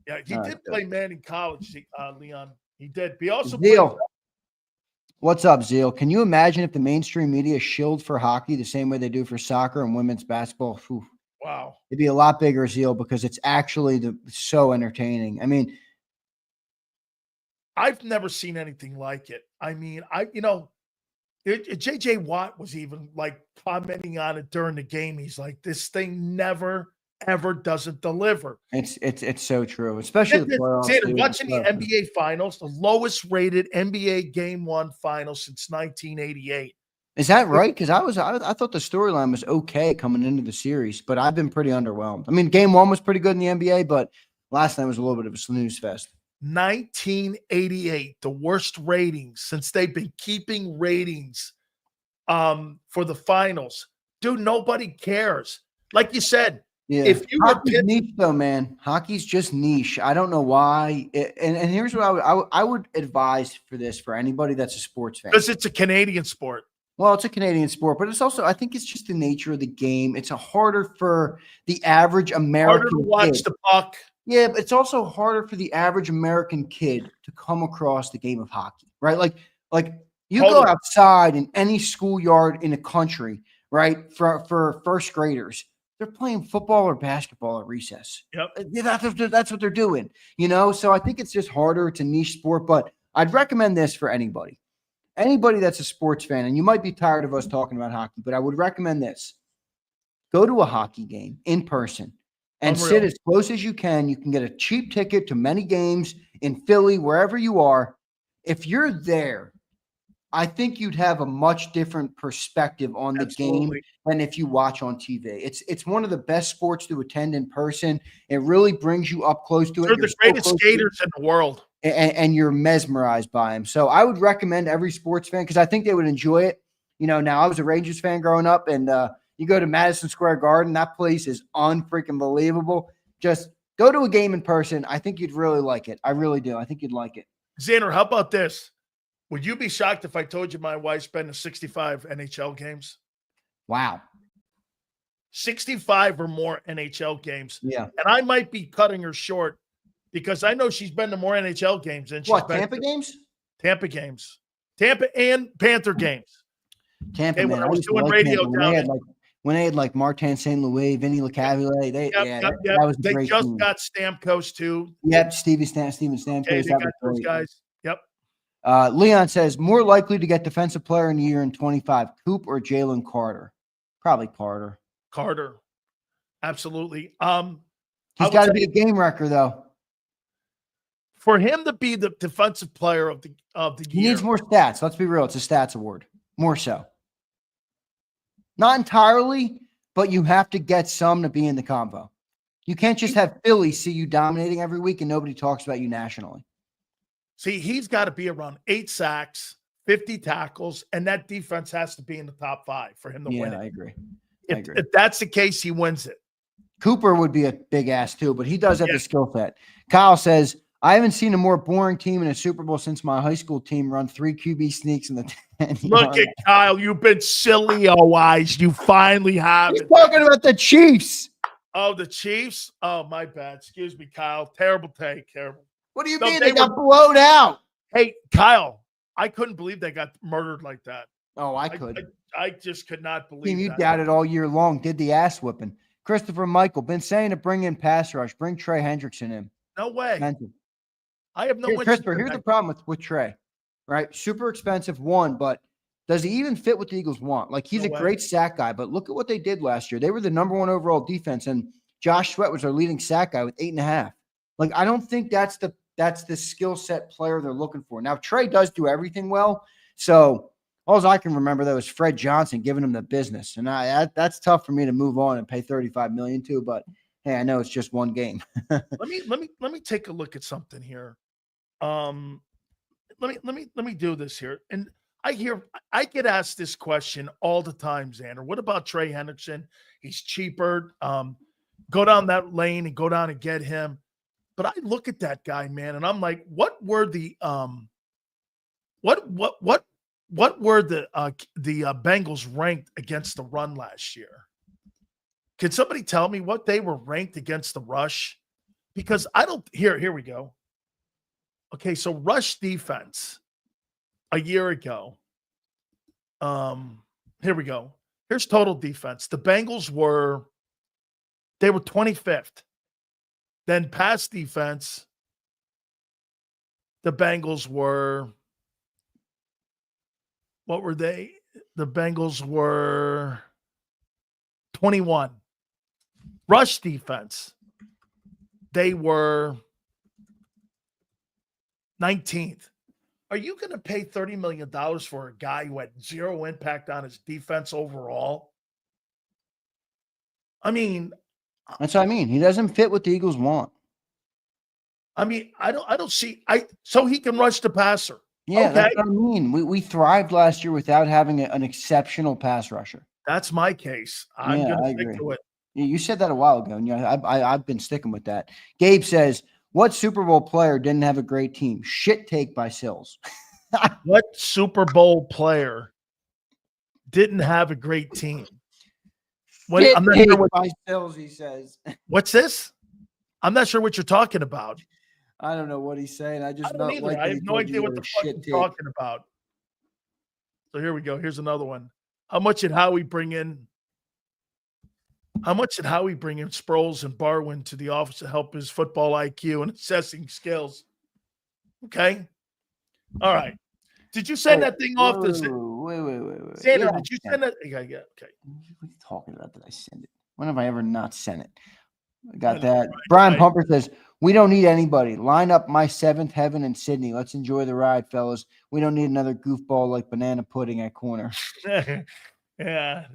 Yeah, he did play man in college, Leon. He did. He also Zeal. What's up, Zeal? Can you imagine if the mainstream media shilled for hockey the same way they do for soccer and women's basketball? Whew. Wow. It'd be a lot bigger, Zeal, because it's actually so entertaining. I mean, I've never seen anything like it. I mean, JJ Watt was even like commenting on it during the game. He's like, this thing never ever doesn't deliver. It's so true, especially the playoffs. Watching the NBA Finals, the lowest rated NBA Game 1 final since 1988. Is that right? Because I thought the storyline was okay coming into the series, but I've been pretty underwhelmed. I mean, Game 1 was pretty good in the NBA, but last night was a little bit of a snooze fest. 1988, the worst ratings since they've been keeping ratings for the finals. Dude, nobody cares. Like you said, if you Hockey's niche though, man. Hockey's just niche. I don't know why. And here's what I would advise for this for anybody that's a sports fan. Because it's a Canadian sport. Well, it's a Canadian sport, but it's also, I think it's just the nature of the game. It's harder for the average American harder to watch the puck. Yeah, but it's also harder for the average American kid to come across the game of hockey, right? Like you go outside in any schoolyard in the country, right? For first graders, they're playing football or basketball at recess. Yep. That's what they're doing, So I think it's just harder. It's a niche sport, but I'd recommend this for anybody. Anybody that's a sports fan, and you might be tired of us talking about hockey, but I would recommend this. Go to a hockey game in person and sit as close as you can. You can get a cheap ticket to many games in Philly, wherever you are. If you're there, I think you'd have a much different perspective on the game than if you watch on TV. It's one of the best sports to attend in person. It really brings you up close to it. They're the greatest skaters in the world. And you're mesmerized by them. So I would recommend every sports fan because I think they would enjoy it. Now I was a Rangers fan growing up, and you go to Madison Square Garden, that place is unfreaking believable. Just go to a game in person. I think you'd really like it. I really do. I think you'd like it. Xander, how about this? Would you be shocked if I told you my wife's been to 65 NHL games? Wow. 65 or more NHL games. Yeah. And I might be cutting her short because I know she's been to more NHL games than she's been Tampa games? Tampa games. Tampa and Panther games. Tampa, hey, man. When I was doing radio down when they had like Martin St. Louis, Vinny LeCavalier, that was a great just team. got Stamkos too. Yep, Steven Stamkos. Okay, they got those guys. Yep. Leon says, more likely to get defensive player in the year in 25, Coop or Jalen Carter? Probably Carter. Carter. Absolutely. He's got to be a game wrecker, though. For him to be the defensive player of the year. He needs more stats. Let's be real. It's a stats award. More so. Not entirely, but you have to get some to be in the combo. You can't just have Philly see you dominating every week and nobody talks about you nationally. See, he's got to be around 8 sacks, 50 tackles, and that defense has to be in the top 5 for him to win it. I agree. If that's the case, he wins it. Cooper would be a big ass too, but he does have the skill set. Kyle says, I haven't seen a more boring team in a Super Bowl since my high school team run 3 QB sneaks in the 10. Look at Kyle. You've been Sileo-wise. You finally have He's it. talking about the Chiefs. Oh, the Chiefs? Oh, my bad. Excuse me, Kyle. Terrible take. Terrible. What do you mean? They got blown out. Hey, Kyle, I couldn't believe they got murdered like that. Oh, I could. I just could not believe Team, you that. doubted all year long. Did the ass whipping. Christopher Michael, been saying to bring in pass rush. Bring Trey Hendrickson in. No way. Expensive. I have no interest. Christopher, here's the problem with Trey, right? Super expensive, one, but does he even fit what the Eagles want? Like, he's a great sack guy, but look at what they did last year. They were the #1 overall defense, and Josh Sweat was their leading sack guy with 8.5. Like, I don't think that's the skill set player they're looking for. Now, Trey does do everything well, so all I can remember though is Fred Johnson giving him the business, and that's tough for me to move on and pay $35 million to. But hey, I know it's just one game. let me take a look at something here. Let me do this here. And I get asked this question all the time, Xander. What about Trey Hendrickson? He's cheaper. Go down that lane and go down and get him. But I look at that guy, man, and I'm like, what were the Bengals ranked against the run last year? Can somebody tell me what they were ranked against the rush? Because I don't. Here we go. Okay, so rush defense a year ago. Here we go. Here's total defense. The Bengals were 25th. Then pass defense, the Bengals were, what were they? The Bengals were 21. Rush defense, they were 19th. Are you going to pay $30 million for a guy who had zero impact on his defense overall? I mean, that's what I mean. He doesn't fit what the Eagles want. I mean, I don't see. So he can rush the passer. Yeah, okay. That's what I mean. We thrived last year without having an exceptional pass rusher. That's my case. I'm going to stick to it. You said that a while ago, and I've been sticking with that. Gabe says, what Super Bowl player didn't have a great team? Shit take by Sills. What Super Bowl player didn't have a great team? I'm not sure what by Sills, he says. What's this? I'm not sure what you're talking about. I don't know what he's saying. I just don't either. I have no idea what the fuck he's talking about. So here we go. Here's another one. How much did Howie bring in Sproles and Barwin to the office to help his football IQ and assessing skills? Okay. All right. Did you send that thing off? Wait. Xander, did you send that? Yeah, okay. What are you talking about? Did I send it? When have I ever not sent it? I got that. Brian Pumper says, we don't need anybody. Line up my 7th heaven in Sydney. Let's enjoy the ride, fellas. We don't need another goofball like banana pudding at corner. Yeah.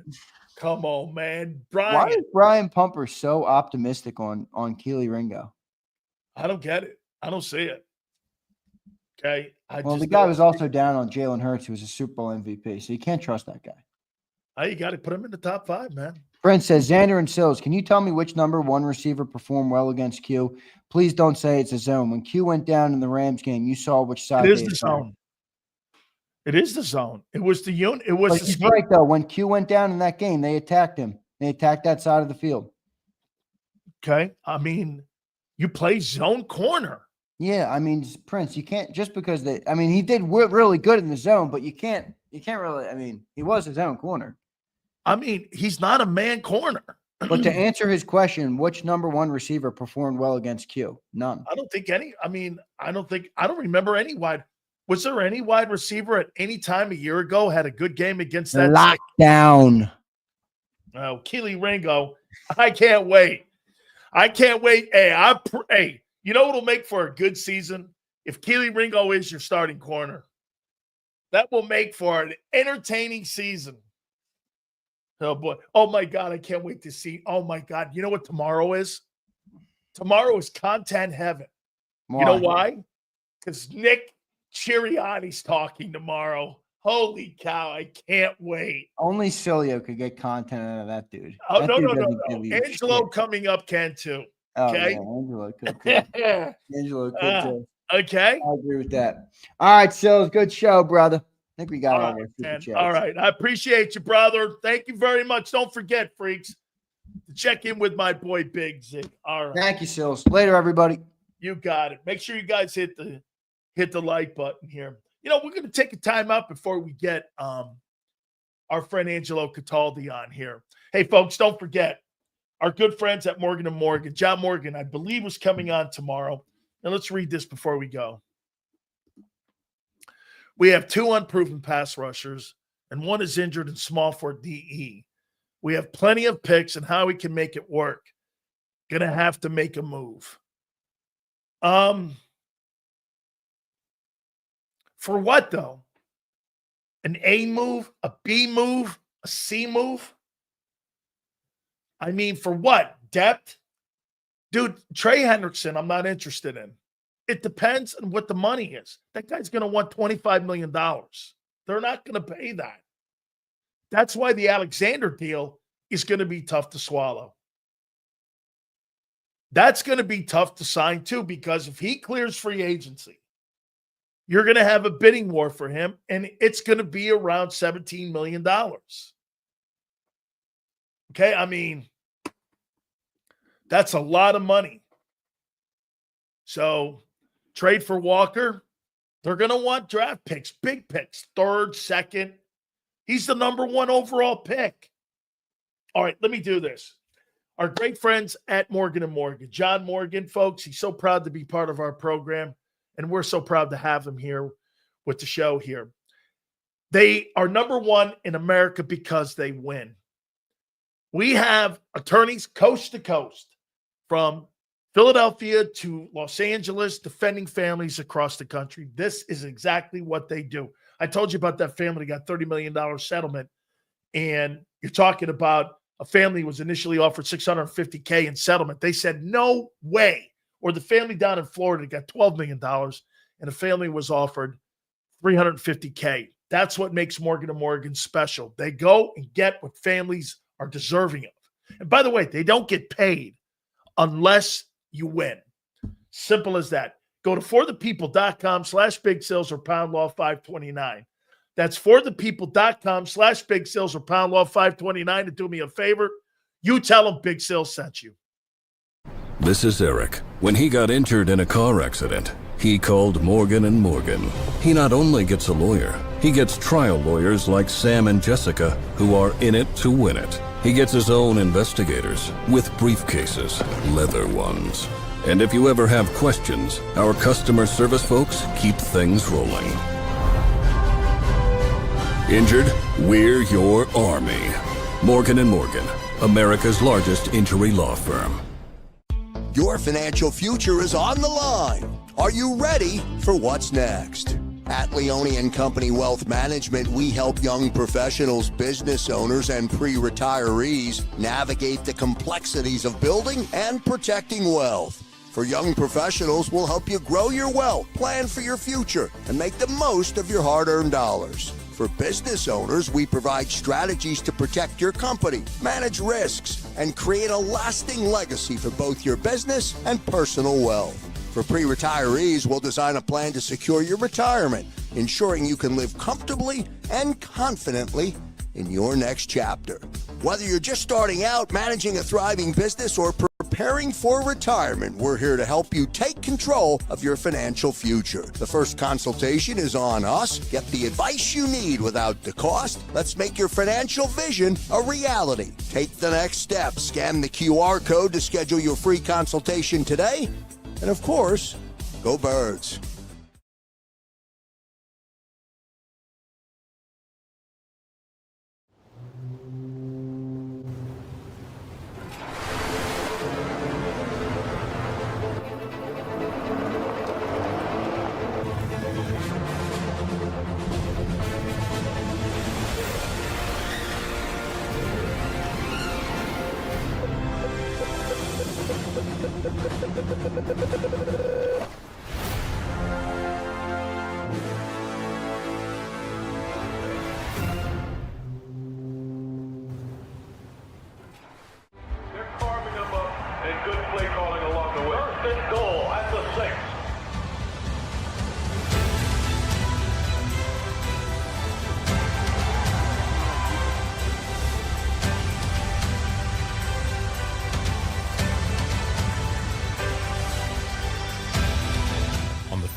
Come on, man. Brian. Why is Brian Pumper so optimistic on Keely Ringo? I don't get it. I don't see it. Okay. The guy was also down on Jalen Hurts, who was a Super Bowl MVP, so you can't trust that guy. You got to put him in the top 5, man. Brent says, Xander and Sills, can you tell me which #1 receiver performed well against Q? Please don't say it's a zone. When Q went down in the Rams game, you saw which side. It is the zone. It is the zone. It was the unit. It was he's right, though. When Q went down in that game, they attacked him. They attacked that side of the field. Okay. I mean, you play zone corner. Yeah. I mean, Prince, you can't just because he did really good in the zone, but you can't really, he was his own corner. I mean, he's not a man corner. But to answer his question, which #1 receiver performed well against Q? None. I don't think any. I don't remember any wide. Was there any wide receiver at any time a year ago had a good game against that? Lockdown. Oh, Keely Ringo. I can't wait. Hey, you know what'll make for a good season? If Keely Ringo is your starting corner. That will make for an entertaining season. Oh, boy. Oh, my God. I can't wait to see. Oh, my God. You know what tomorrow is? Tomorrow is content heaven. Why? You know why? Because Nick Sirianni's talking tomorrow. Holy cow, I can't wait. Only Sileo could get content out of that dude. Oh, That no, dude no, no, doesn't no. give you Angelo shit. coming up can too. Oh, Okay. yeah, Angelo could too. Angelo could too. Okay. I agree with that. All right, Sills, good show, brother. I think we got all our super chats. All right. I appreciate you, brother. Thank you very much. Don't forget, freaks, to check in with my boy Big Z. All right. Thank you, Sills. Later, everybody. You got it. Make sure you guys hit the like button here. You know, we're going to take a time out before we get our friend Angelo Cataldi on here. Hey, folks, don't forget our good friends at Morgan & Morgan. John Morgan, I believe, was coming on tomorrow. Now, let's read this before we go. We have 2 unproven pass rushers, and 1 is injured and small for DE. We have plenty of picks and how we can make it work. Going to have to make a move. For what, though? An A move, a B move, a C move? I mean, for what? Depth? Dude, Trey Hendrickson, I'm not interested in. It depends on what the money is. That guy's going to want $25 million. They're not going to pay that. That's why the Alexander deal is going to be tough to swallow. That's going to be tough to sign, too, because if he clears free agency, you're going to have a bidding war for him, and it's going to be around $17 million. Okay, I mean, that's a lot of money. So, trade for Walker, they're going to want draft picks, big picks, 3rd, 2nd. He's the number 1 overall pick. All right, let me do this. Our great friends at Morgan & Morgan, John Morgan, folks, he's so proud to be part of our program. And we're so proud to have them here with the show here. They are number 1 in America because they win. We have attorneys coast to coast from Philadelphia to Los Angeles defending families across the country. This is exactly what they do. I told you about that family that got $30 million settlement. And you're talking about a family was initially offered $650K in settlement. They said, no way. Or the family down in Florida got $12 million, and a family was offered $350K. That's what makes Morgan & Morgan special. They go and get what families are deserving of. And by the way, they don't get paid unless you win. Simple as that. Go to forthepeople.com/big sales or pound law 529. That's forthepeople.com/big sales or pound law 529. And do me a favor, you tell them Big Sales sent you. This is Eric. When he got injured in a car accident, he called Morgan & Morgan. He not only gets a lawyer, he gets trial lawyers like Sam and Jessica, who are in it to win it. He gets his own investigators with briefcases, leather ones. And if you ever have questions, our customer service folks keep things rolling. Injured? We're your army. Morgan & Morgan, America's largest injury law firm. Your financial future is on the line. Are you ready for what's next? At Leone & Company Wealth Management, we help young professionals, business owners, and pre-retirees navigate the complexities of building and protecting wealth. For young professionals, we'll help you grow your wealth, plan for your future, and make the most of your hard-earned dollars. For business owners, we provide strategies to protect your company, manage risks, and create a lasting legacy for both your business and personal wealth. For pre-retirees, we'll design a plan to secure your retirement, ensuring you can live comfortably and confidently in your next chapter. Whether you're just starting out, managing a thriving business, or preparing for retirement, we're here to help you take control of your financial future. The first consultation is on us. Get the advice you need without the cost. Let's make your financial vision a reality. Take the next step. Scan the QR code to schedule your free consultation today. And of course, go Birds.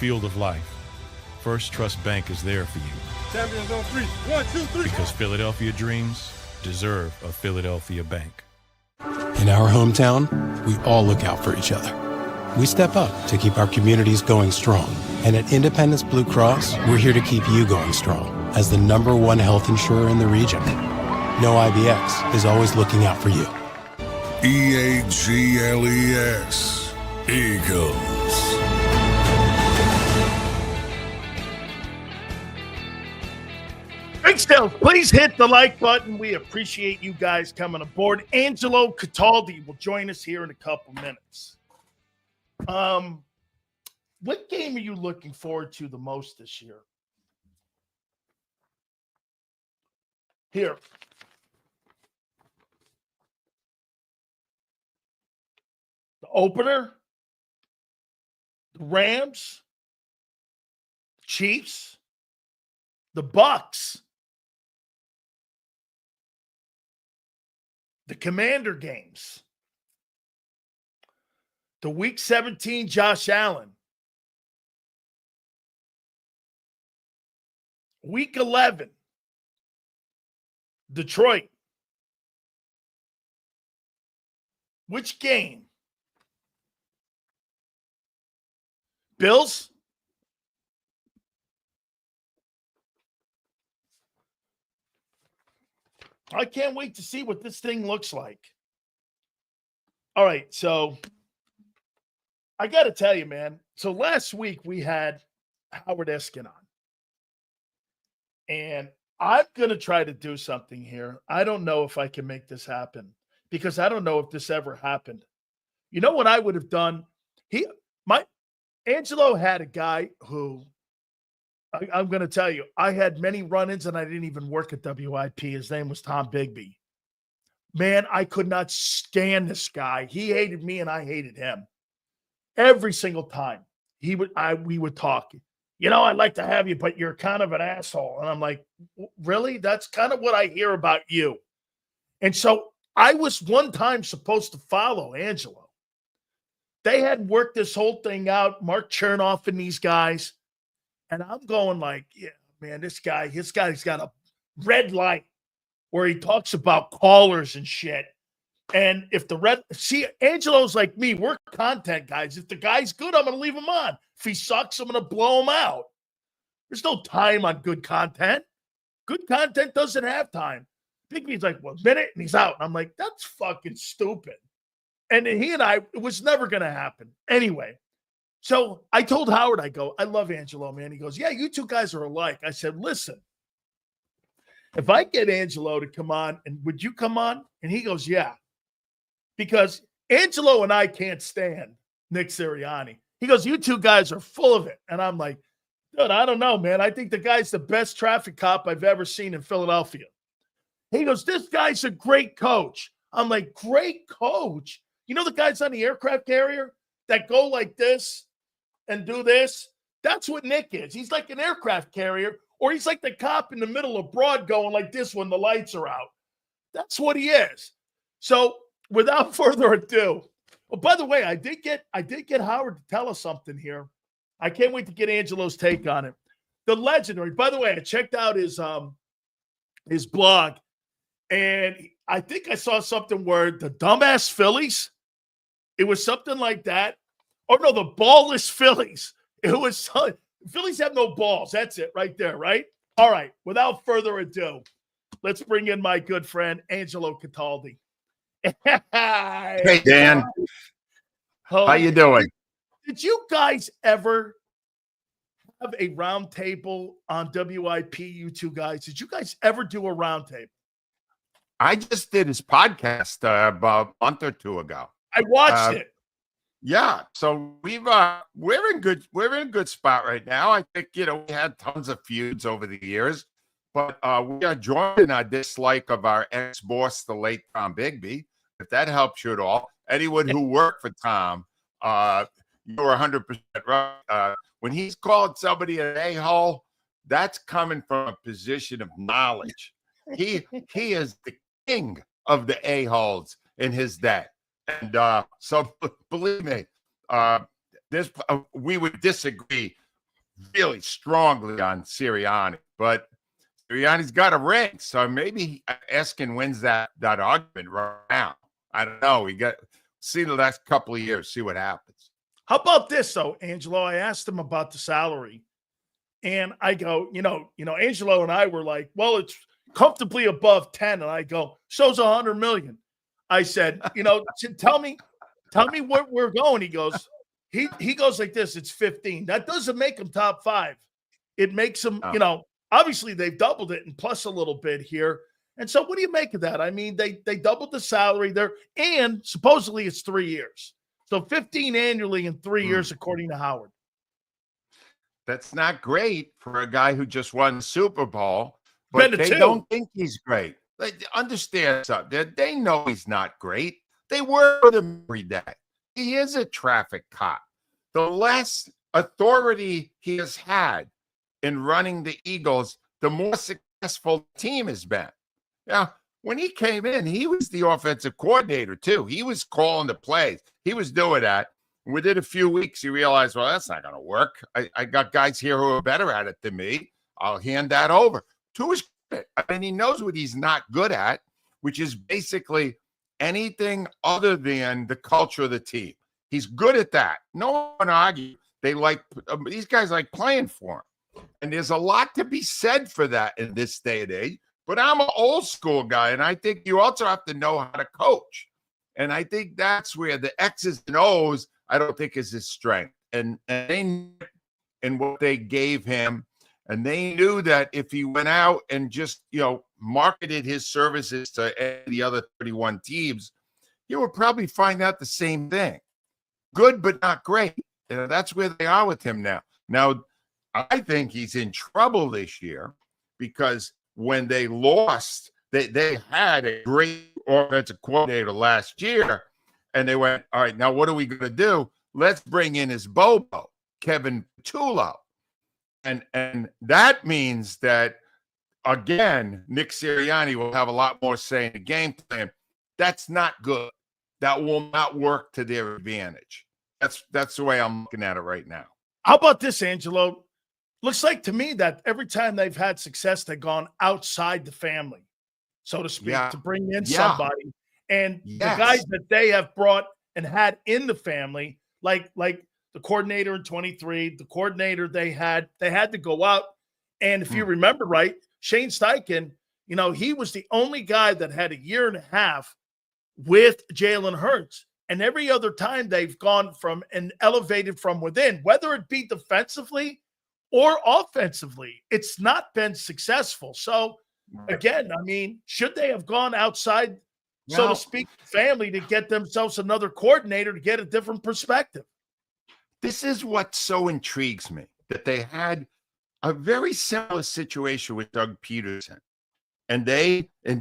field of life, First Trust Bank is there for you. Champions on 3. 1, 2, 3. Because Philadelphia dreams deserve a Philadelphia bank. In our hometown, we all look out for each other. We step up to keep our communities going strong. And at Independence Blue Cross, we're here to keep you going strong as the #1 health insurer in the region. No IBX is always looking out for you. EAGLES. Eagles. Big Sales, please hit the like button. We appreciate you guys coming aboard. Angelo Cataldi will join us here in a couple minutes. What game are you looking forward to the most this year? Here. The opener, the Rams, Chiefs, the Bucks, the Commander games, the Week 17 Josh Allen, Week 11 Detroit. Which game? Bills? I can't wait to see what this thing looks like. All right, so I got to tell you, man. So last week we had Howard Eskin on. And I'm going to try to do something here. I don't know if I can make this happen because I don't know if this ever happened. You know what I would have done? Angelo had a guy who I'm going to tell you, I had many run-ins and I didn't even work at WIP. His name was Tom Bigby. Man, I could not stand this guy. He hated me and I hated him. Every single time we would talk. You know, I'd like to have you, but you're kind of an asshole. And I'm like, really? That's kind of what I hear about you. And so I was one time supposed to follow Angelo. They had worked this whole thing out, Mark Chernoff and these guys. And I'm going like, yeah, man, this guy's got a red light where he talks about callers and shit. And if Angelo's like me, we're content guys. If the guy's good, I'm going to leave him on. If he sucks, I'm going to blow him out. There's no time on good content. Good content doesn't have time. Bigby's like, well, a minute, and he's out. And I'm like, that's fucking stupid. And he and I, it was never going to happen. Anyway, so I told Howard, I love Angelo, man. He goes, yeah, you two guys are alike. I said, listen, if I get Angelo to come on, and would you come on? And he goes, yeah. Because Angelo and I can't stand Nick Sirianni. He goes, you two guys are full of it. And I'm like, dude, I don't know, man. I think the guy's the best traffic cop I've ever seen in Philadelphia. He goes, this guy's a great coach. I'm like, great coach? You know the guys on the aircraft carrier that go like this and do this? That's what Nick is. He's like an aircraft carrier, or he's like the cop in the middle of Broad going like this when the lights are out. That's what he is. So without further ado, oh, by the way, I did get Howard to tell us something here. I can't wait to get Angelo's take on it. The legendary, by the way, I checked out his blog, and I think I saw something where the dumbass Phillies, it was something like that. Oh, no, the ballless Phillies. It was Phillies have no balls. That's it right there, right? All right, without further ado, let's bring in my good friend, Angelo Cataldi. Hey, Dan. How you doing? Did you guys ever have a round table on WIP, you two guys? Did you guys ever do a round table? I just did his podcast about a month or two ago. I watched it. Yeah, so we're in a good spot right now. I think we had tons of feuds over the years, but we are joined in our dislike of our ex-boss, the late Tom Bigby. If that helps you at all, anyone who worked for Tom, you're 100% right. When he's called somebody an a-hole, that's coming from a position of knowledge. He is the king of the a-holes in his day. And so believe me, we would disagree really strongly on Sirianni, but Sirianni's got a ring, so maybe asking wins that argument right now. I don't know. We got see the last couple of years, see what happens. How about this though, Angelo? I asked him about the salary, and I go, Angelo and I were like, well, it's comfortably above 10, and I go, so's 100 million. I said, tell me where we're going. He goes, he goes like this. It's 15. That doesn't make him top 5. It makes him, obviously they've doubled it and plus a little bit here. And so what do you make of that? I mean, they doubled the salary there, and supposedly it's 3 years. So 15 annually in 3 years, according to Howard. That's not great for a guy who just won the Super Bowl, but they don't think he's great. They understand something. They know he's not great. They work with him every day. He is a traffic cop. The less authority he has had in running the Eagles, the more successful the team has been. Yeah, when he came in, he was the offensive coordinator too. He was calling the plays. He was doing that. Within a few weeks, he realized, well, that's not going to work. I got guys here who are better at it than me. I'll hand that over. To his credit, I mean, he knows what he's not good at, which is basically anything other than the culture of the team. He's good at that. No one argues. These guys like playing for him. And there's a lot to be said for that in this day and age. But I'm an old school guy, and I think you also have to know how to coach. And I think that's where the X's and O's, I don't think, is his strength. And what they gave him, and they knew that if he went out and just, marketed his services to any of the other 31 teams, he would probably find out the same thing. Good, but not great. And that's where they are with him now. Now, I think he's in trouble this year because when they lost, they had a great offensive coordinator last year, and they went, all right, now what are we going to do? Let's bring in his Bobo, Kevin Patullo. And that means that, again, Nick Sirianni will have a lot more say in the game plan. That's not good. That will not work to their advantage. That's the way I'm looking at it right now. How about this, Angelo? Looks like to me that every time they've had success, they've gone outside the family, so to speak, to bring in somebody. And the guys that they have brought and had in the family, like the coordinator in 23, the coordinator they had to go out. And if you remember right, Shane Steichen, he was the only guy that had a year and a half with Jalen Hurts. And every other time they've gone from and elevated from within, whether it be defensively or offensively, it's not been successful. So again, I mean, should they have gone outside, so to speak, family to get themselves another coordinator to get a different perspective? This is what so intrigues me, that they had a very similar situation with Doug Peterson. And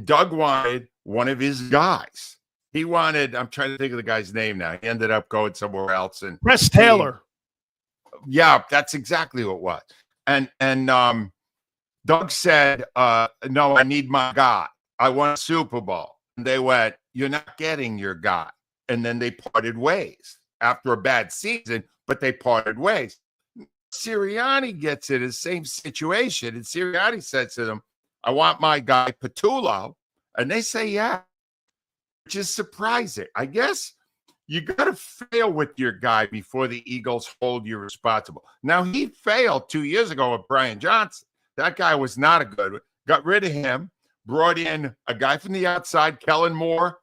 Doug wanted one of his guys. He wanted, I'm trying to think of the guy's name now. He ended up going somewhere else. And Press Taylor. Yeah, that's exactly what it was. And Doug said, no, I need my guy. I want a Super Bowl. And they went, you're not getting your guy. And then they parted ways after a bad season, but they parted ways. Sirianni gets in the same situation. And Sirianni said to them, I want my guy Patullo. And they say, yeah, which is surprising. I guess you got to fail with your guy before the Eagles hold you responsible. Now, he failed 2 years ago with Brian Johnson. That guy was not a good one. Got rid of him, brought in a guy from the outside, Kellen Moore,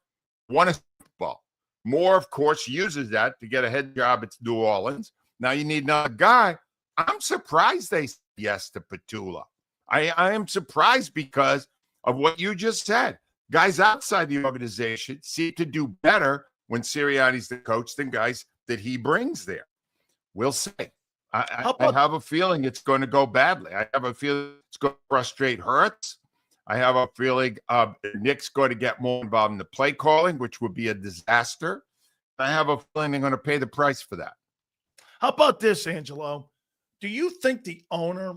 won a Super Bowl. Moore, of course, uses that to get a head job at New Orleans. Now you need another guy. I'm surprised they said yes to Patullo. I am surprised because of what you just said. Guys outside the organization seem to do better when Sirianni's the coach than guys that he brings there. We'll see. I have a feeling it's going to go badly. I have a feeling it's going to frustrate Hurts. I have a feeling Nick's going to get more involved in the play calling, which would be a disaster. I have a feeling they're going to pay the price for that. How about this, Angelo? Do you think the owner,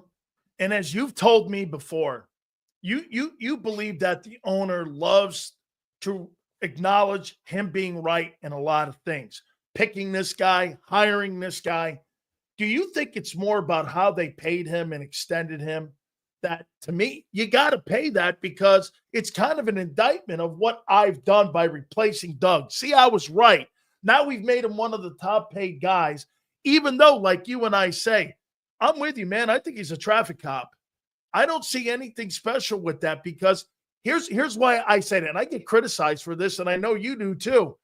and as you've told me before, you believe that the owner loves to acknowledge him being right in a lot of things, picking this guy, hiring this guy. do you think it's more about how they paid him and extended him? That, to me, you got to pay that because it's kind of an indictment of what I've done by replacing Doug. See, I was right. Now we've made him one of the top paid guys, even though, like you and I say, I'm with you, man. I think he's a traffic cop. I don't see anything special with that because here's why I say that. And I get criticized for this, and I know you do too.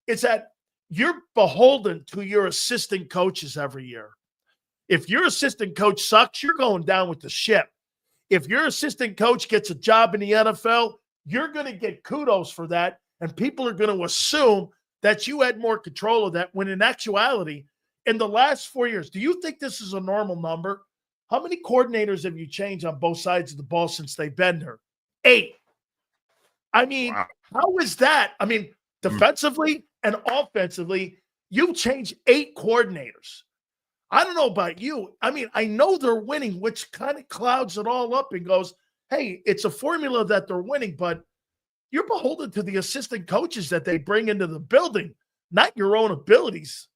It's that you're beholden to your assistant coaches every year. If your assistant coach sucks, you're going down with the ship. If your assistant coach gets a job in the NFL, you're going to get kudos for that, and people are going to assume that you had more control of that, when in actuality, in the last 4 years, do you think this is a normal number? How many coordinators have you changed on both sides of the ball since they've been there? 8. I mean, wow. How is that? I mean, defensively and offensively, you've changed 8 coordinators. I don't know about you. I mean, I know they're winning, which kind of clouds it all up and goes, hey, it's a formula that they're winning, but you're beholden to the assistant coaches that they bring into the building, not your own abilities.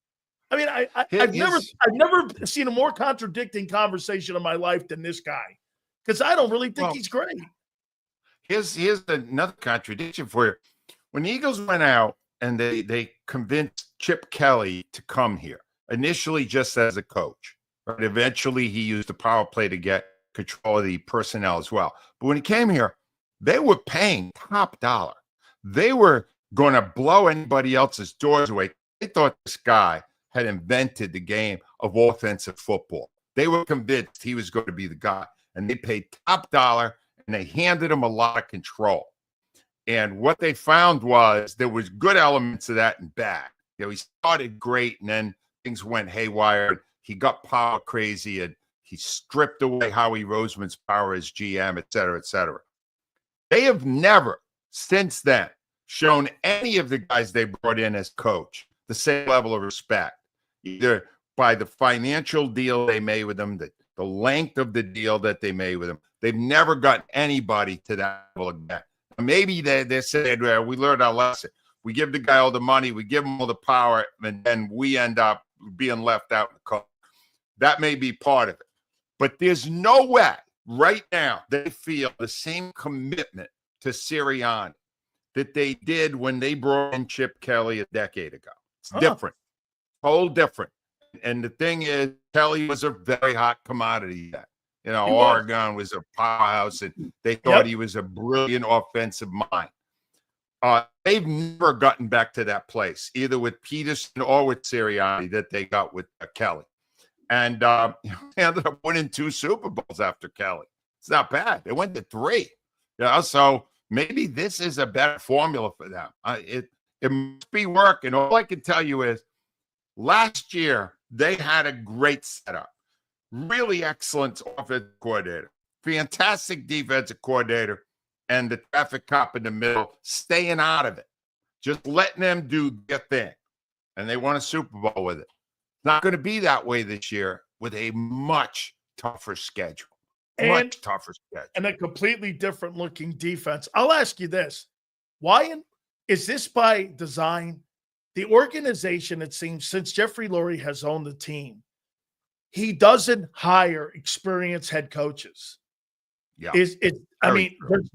I mean, I've never seen a more contradicting conversation in my life than this guy, because I don't really think he's great. Here's another contradiction for you. When the Eagles went out and they convinced Chip Kelly to come here, initially just as a coach, right? Eventually he used the power play to get control of the personnel as well. But when he came here, they were paying top dollar. They were going to blow anybody else's doors away. They thought this guy had invented the game of offensive football. They were convinced he was going to be the guy, and they paid top dollar, and they handed him a lot of control. And what they found was there was good elements of that and bad. You know, he started great, and then things went haywire. He got power crazy, and he stripped away Howie Roseman's power as GM, et cetera, et cetera. They have never, since then, shown any of the guys they brought in as coach the same level of respect, either by the financial deal they made with them, the length of the deal that they made with them. They've never got anybody to that level again. Maybe they said, well, we learned our lesson. We give the guy all the money, we give him all the power, and then we end up being left out in the cold. That may be part of it. But there's no way right now they feel the same commitment to Sirianni that they did when they brought in Chip Kelly a decade ago. It's different, whole different. And the thing is, Kelly was a very hot commodity then. You know, Oregon was a powerhouse, and they thought he was a brilliant offensive mind. They've never gotten back to that place, either with Peterson or with Sirianni, that they got with Kelly. And they ended up winning 2 Super Bowls after Kelly. It's not bad. They went to 3. You know, so maybe this is a better formula for them. It must be working. All I can tell you is last year they had a great setup. Really excellent offensive coordinator, fantastic defensive coordinator, and the traffic cop in the middle staying out of it, just letting them do their thing. And they won a Super Bowl with it. It's not going to be that way this year with a much tougher schedule. Much tougher schedule. And a completely different looking defense. I'll ask you this. Why is this by design? The organization, it seems, since Jeffrey Lurie has owned the team, he doesn't hire experienced head coaches. Yeah. There's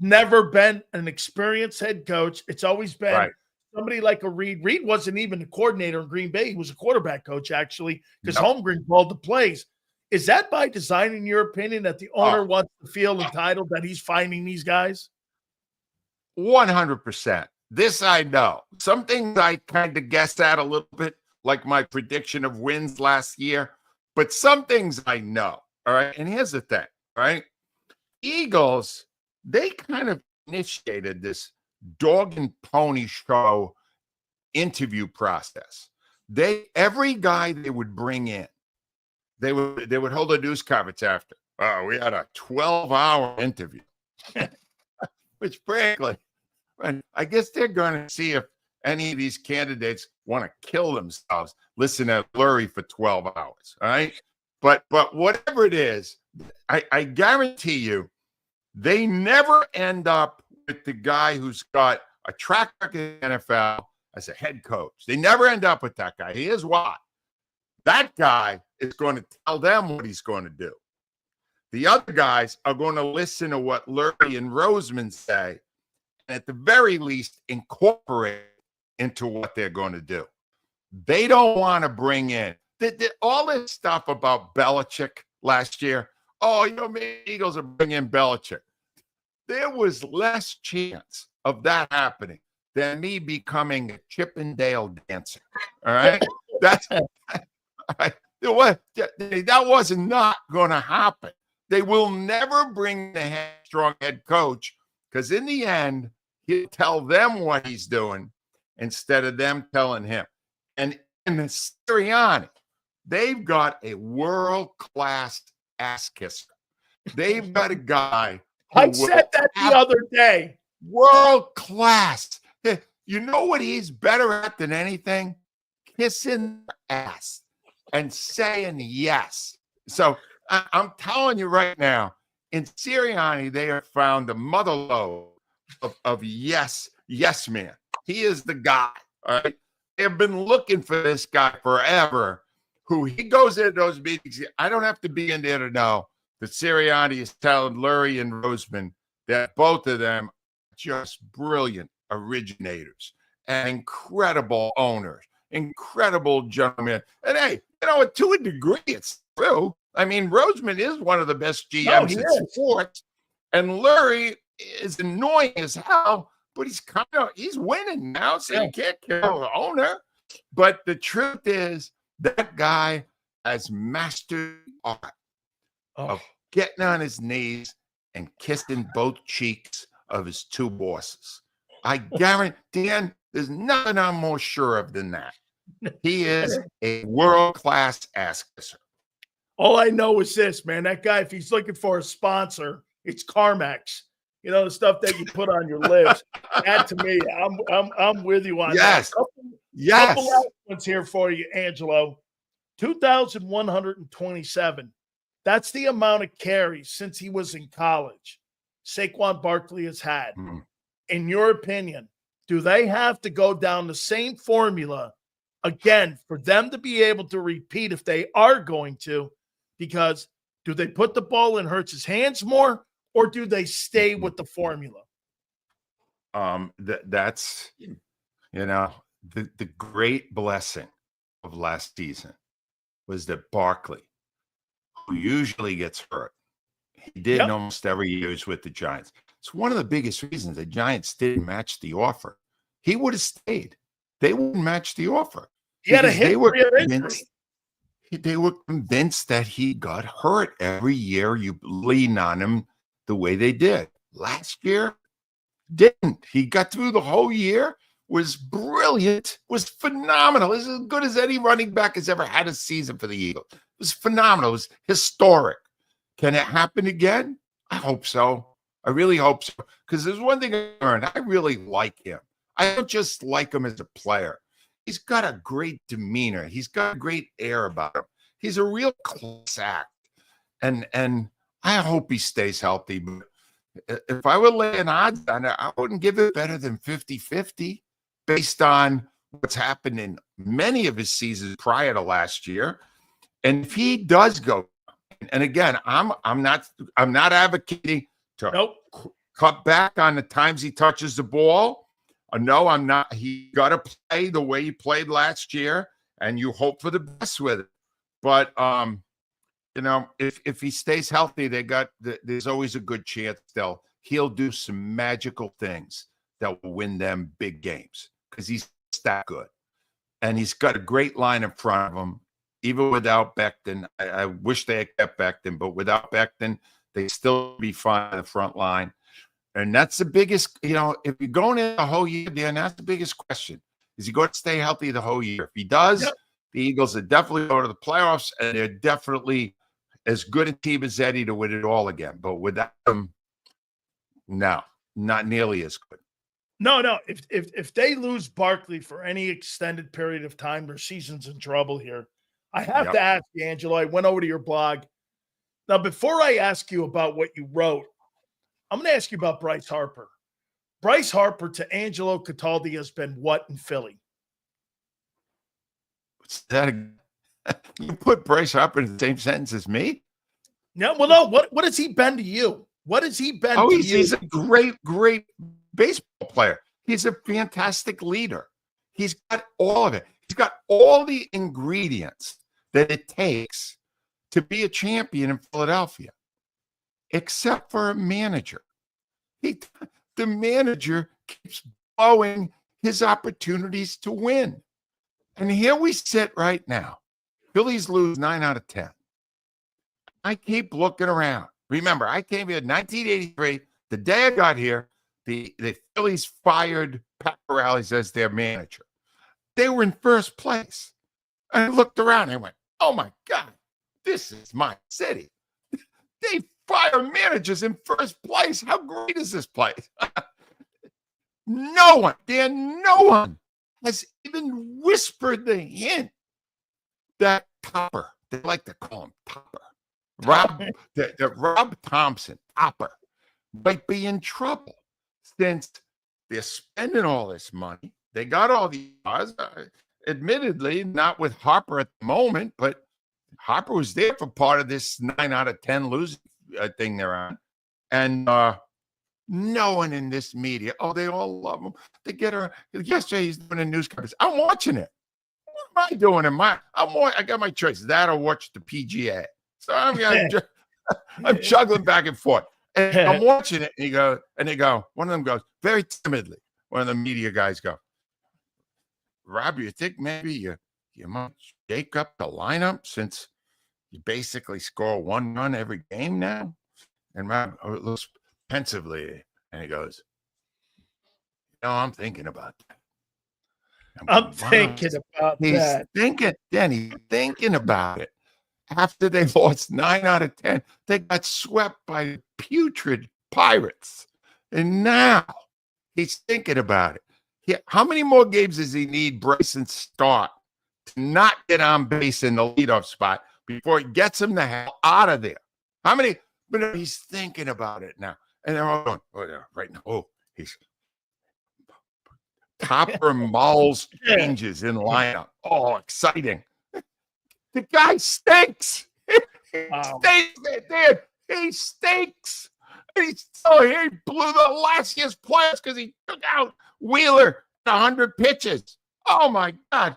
never been an experienced head coach. It's always been somebody like a Reed. Reed wasn't even a coordinator in Green Bay. He was a quarterback coach, actually, because Holmgren called the plays. Is that by design, in your opinion, that the owner wants to feel entitled that he's finding these guys? 100%. This I know. Some things I kind of guessed at a little bit, like my prediction of wins last year. But some things I know, all right? And here's the thing, right? Eagles, they kind of initiated this dog and pony show interview process. Every guy they would bring in, they would hold a news conference after. We had a 12-hour interview, which frankly, I guess they're going to see if any of these candidates want to kill themselves, listen to Lurie for 12 hours, all right? But whatever it is, I guarantee you, they never end up with the guy who's got a track record in the NFL as a head coach. They never end up with that guy. Here's why. That guy is going to tell them what he's going to do. The other guys are going to listen to what Lurie and Roseman say, and at the very least, incorporate into what they're going to do. They don't want to bring in all this stuff about Belichick last year. Oh, maybe the Eagles are bringing in Belichick. There was less chance of that happening than me becoming a Chippendale dancer. All right? That's all right. That was not going to happen. They will never bring the strong head coach because in the end, he'll tell them what he's doing instead of them telling him. And in Sirianni, they've got a world-class ass kisser. They've got a guy. I said that the other day. World-class. You know what he's better at than anything? Kissing the ass and saying yes. So I'm telling you right now, in Sirianni, they have found the mother lode of yes man. He is the guy. All right. They have been looking for this guy forever. Who he goes into those meetings. I don't have to be in there to know that Sirianni is telling Lurie and Roseman that both of them are just brilliant originators and incredible owners, incredible gentlemen. And hey, to a degree, it's true. I mean, Roseman is one of the best GMs in sports, and Lurie is annoying as hell, but he's winning now, so you can't kill the owner. But the truth is, that guy has mastered the art of getting on his knees and kissing both cheeks of his two bosses. I guarantee, Dan, there's nothing I'm more sure of than that. He is a world-class ass kisser. All I know is this, man. That guy, if he's looking for a sponsor, it's Carmex. The stuff that you put on your lips. That to me, I'm with you on that. Couple last ones here for you, Angelo. 2,127. That's the amount of carries since he was in college Saquon Barkley has had. In your opinion, do they have to go down the same formula again for them to be able to repeat if they are going to? Because do they put the ball in Hurts' hands more, or do they stay with the formula? That's the great blessing of last season was that Barkley, who usually gets hurt, he did in almost every year with the Giants. It's one of the biggest reasons the Giants didn't match the offer. He would have stayed. They wouldn't match the offer. He had a hit. They were convinced that he got hurt every year. You lean on him the way they did. Last year, didn't. He got through the whole year, was brilliant, was phenomenal. It was as good as any running back has ever had a season for the Eagles. It was phenomenal. It was historic. Can it happen again? I hope so. I really hope so. Because there's one thing I learned. I really like him. I don't just like him as a player. He's got a great demeanor. He's got a great air about him. He's a real class act. And I hope he stays healthy. But if I were laying odds on it, I wouldn't give it better than 50-50 based on what's happened in many of his seasons prior to last year. And if he does go, and again, I'm not advocating to cut back on the times he touches the ball. No, I'm not. He got to play the way he played last year, and you hope for the best with it. But if he stays healthy, there's always a good chance he'll do some magical things that will win them big games because he's that good, and he's got a great line in front of him. Even without Becton, I wish they had kept Becton, but without Becton, they still be fine in the front line. And that's the biggest, if you're going in the whole year, Dan, that's the biggest question. Is he going to stay healthy the whole year? If he does, the Eagles are definitely going to the playoffs, and they're definitely as good a team as Eddie to win it all again. But without him, no, not nearly as good. No. If they lose Barkley for any extended period of time, their season's in trouble here. I have to ask you, Angelo. I went over to your blog. Now, before I ask you about what you wrote, I'm going to ask you about Bryce Harper. Bryce Harper to Angelo Cataldi has been what in Philly? What's that again? You put Bryce Harper in the same sentence as me? No, well, no. What has he been to you? What has he been to you? He's a great baseball player. He's a fantastic leader. He's got all of it. He's got all the ingredients that it takes to be a champion in Philadelphia, except for a manager. The manager keeps blowing his opportunities to win. And here we sit right now. Phillies lose 9 out of 10. I keep looking around. Remember, I came here in 1983. The day I got here, the Phillies fired Pat Morales as their manager. They were in first place. I looked around and I went, oh my God, this is my city. They fire managers in first place. How great is this place? No one has even whispered the hint that Topper, they like to call him Topper, Rob Thompson, Topper, might be in trouble since they're spending all this money. They got all the stars, admittedly, not with Harper at the moment, but Harper was there for part of this 9 out of 10 losing thing they're on. And no one in this media, they all love him. They get her. Yesterday, he's doing a news conference. I'm watching it. What am I doing? I got my choice, that or watch the PGA. So I'm juggling back and forth. And I'm watching it, and they go, one of them goes, very timidly, one of the media guys go, Rob, you think maybe you might shake up the lineup since you basically score 1 run every game now? And Rob looks pensively, and he goes, I'm thinking about that. I'm thinking about that. He's thinking about it. After they lost 9 out of 10, they got swept by the putrid Pirates. And now he's thinking about it. How many more games does he need Bryson start to not get on base in the leadoff spot before he gets him the hell out of there? How many? But he's thinking about it now. And they're all going, right now. He's Topper Malls changes in lineup. Oh, exciting. The guy stinks. He stinks. And he's still here. He blew the last year's players because he took out Wheeler at 100 pitches. Oh, my God.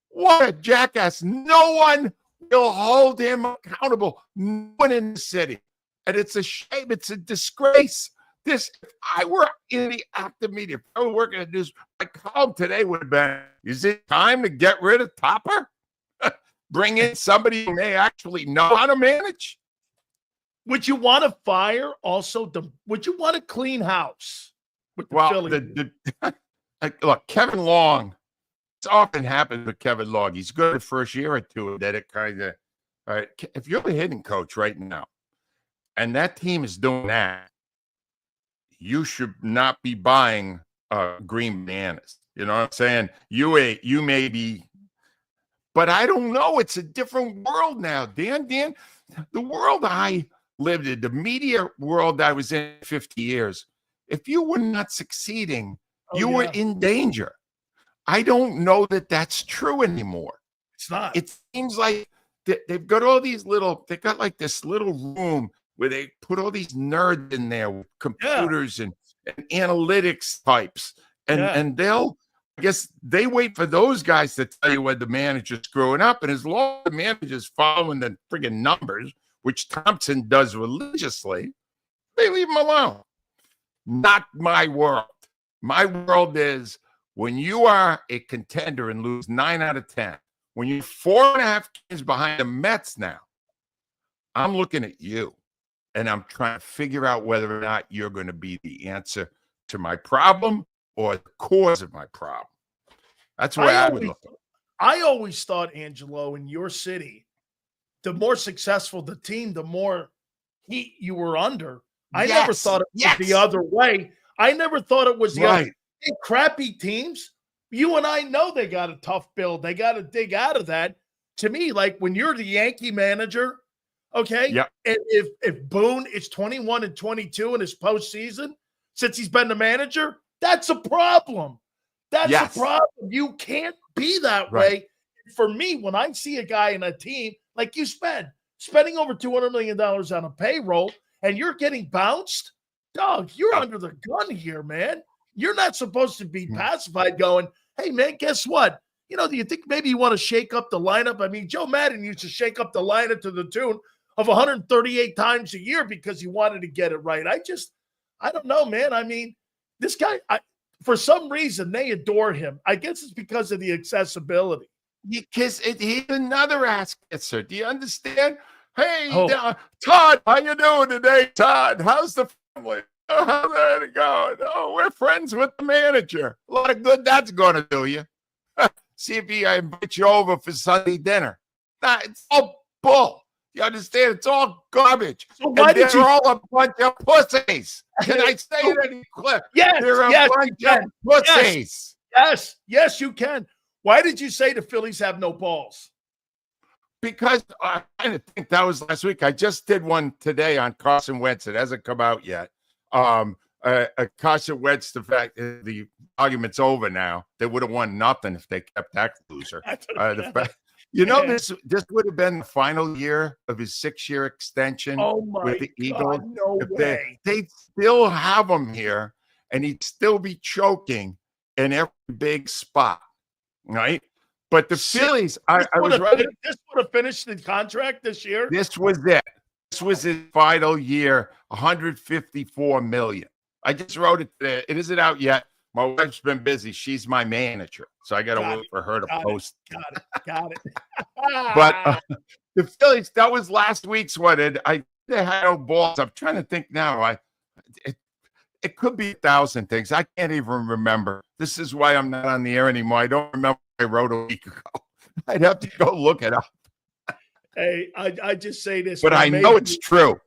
What a jackass. No one will hold him accountable. No one in the city. And it's a shame. It's a disgrace. If I were in the active media, if I were working at news, my column today would have been, is it time to get rid of Topper? Bring in somebody who may actually know how to manage? Would you want to fire also? Would you want to clean house with the Phillies? Look, Kevin Long, it's often happens with Kevin Long. He's good the first year or two, and then it kind of, all right, if you're the hitting coach right now, and that team is doing that, you should not be buying green bananas. You know what I'm saying? You may be, but I don't know. It's a different world now, Dan. The world I lived in, the media world I was in 50 years, if you were not succeeding, you were in danger. I don't know that that's true anymore. It's not. It seems like they've got all these they got like this little room where they put all these nerds in there with computers and analytics types. And I guess they wait for those guys to tell you when the manager's screwing up. And as long as the manager's following the friggin' numbers, which Thompson does religiously, they leave him alone. Not my world. My world is when you are a contender and lose 9 out of 10, when you're 4.5 games behind the Mets now, I'm looking at you. And I'm trying to figure out whether or not you're going to be the answer to my problem or the cause of my problem. That's the way I would look at it. I always thought, Angelo, in your city, the more successful the team, the more heat you were under. I never thought it was the other way. I never thought it was the other. Hey, crappy teams, you and I know they got a tough build. They got to dig out of that. To me, like when you're the Yankee manager, okay. Yep. And if Boone is 21-22 in his postseason, since he's been the manager, that's a problem. That's a problem. You can't be that way for me, when I see a guy in a team like you spending over $200 million on a payroll and you're getting bounced, dog, you're under the gun here, man. You're not supposed to be pacified going, hey, man, guess what? You know, do you think maybe you want to shake up the lineup? I mean, Joe Madden used to shake up the lineup to the tune of 138 times a year because he wanted to get it right. I don't know, man. I mean, this guy, for some reason, they adore him. I guess it's because of the accessibility. Because he's another ass kisser. Do you understand? Hey, Todd, how you doing today, Todd? How's the family? Oh, how's it going? Oh, we're friends with the manager. A lot of good that's going to do you. See if I invite you over for Sunday dinner. Nah, it's all bull. You understand? It's all garbage. So why did they're all a bunch of pussies. Can I say it any clip? Yes, they're a bunch of pussies. Yes, you can. Why did you say the Phillies have no balls? Because I didn't think that was last week. I just did one today on Carson Wentz. It hasn't come out yet. Carson Wentz, the fact that the argument's over now. They would have won nothing if they kept that loser. This would have been the final year of his 6-year extension with the Eagles. No way. They'd still have him here, and he'd still be choking in every big spot, right? But the Phillies, I was right. This would have finished the contract this year. This was it. This was his final year, $154 million. I just wrote it today. It isn't out yet. My wife's been busy. She's my manager, so I got to wait for her to post. Got it. But the Phillies, that was last week's one. And they had no balls. I'm trying to think now. It could be 1,000 things. I can't even remember. This is why I'm not on the air anymore. I don't remember what I wrote a week ago. I'd have to go look it up. Hey, I just say this. But I know it's true.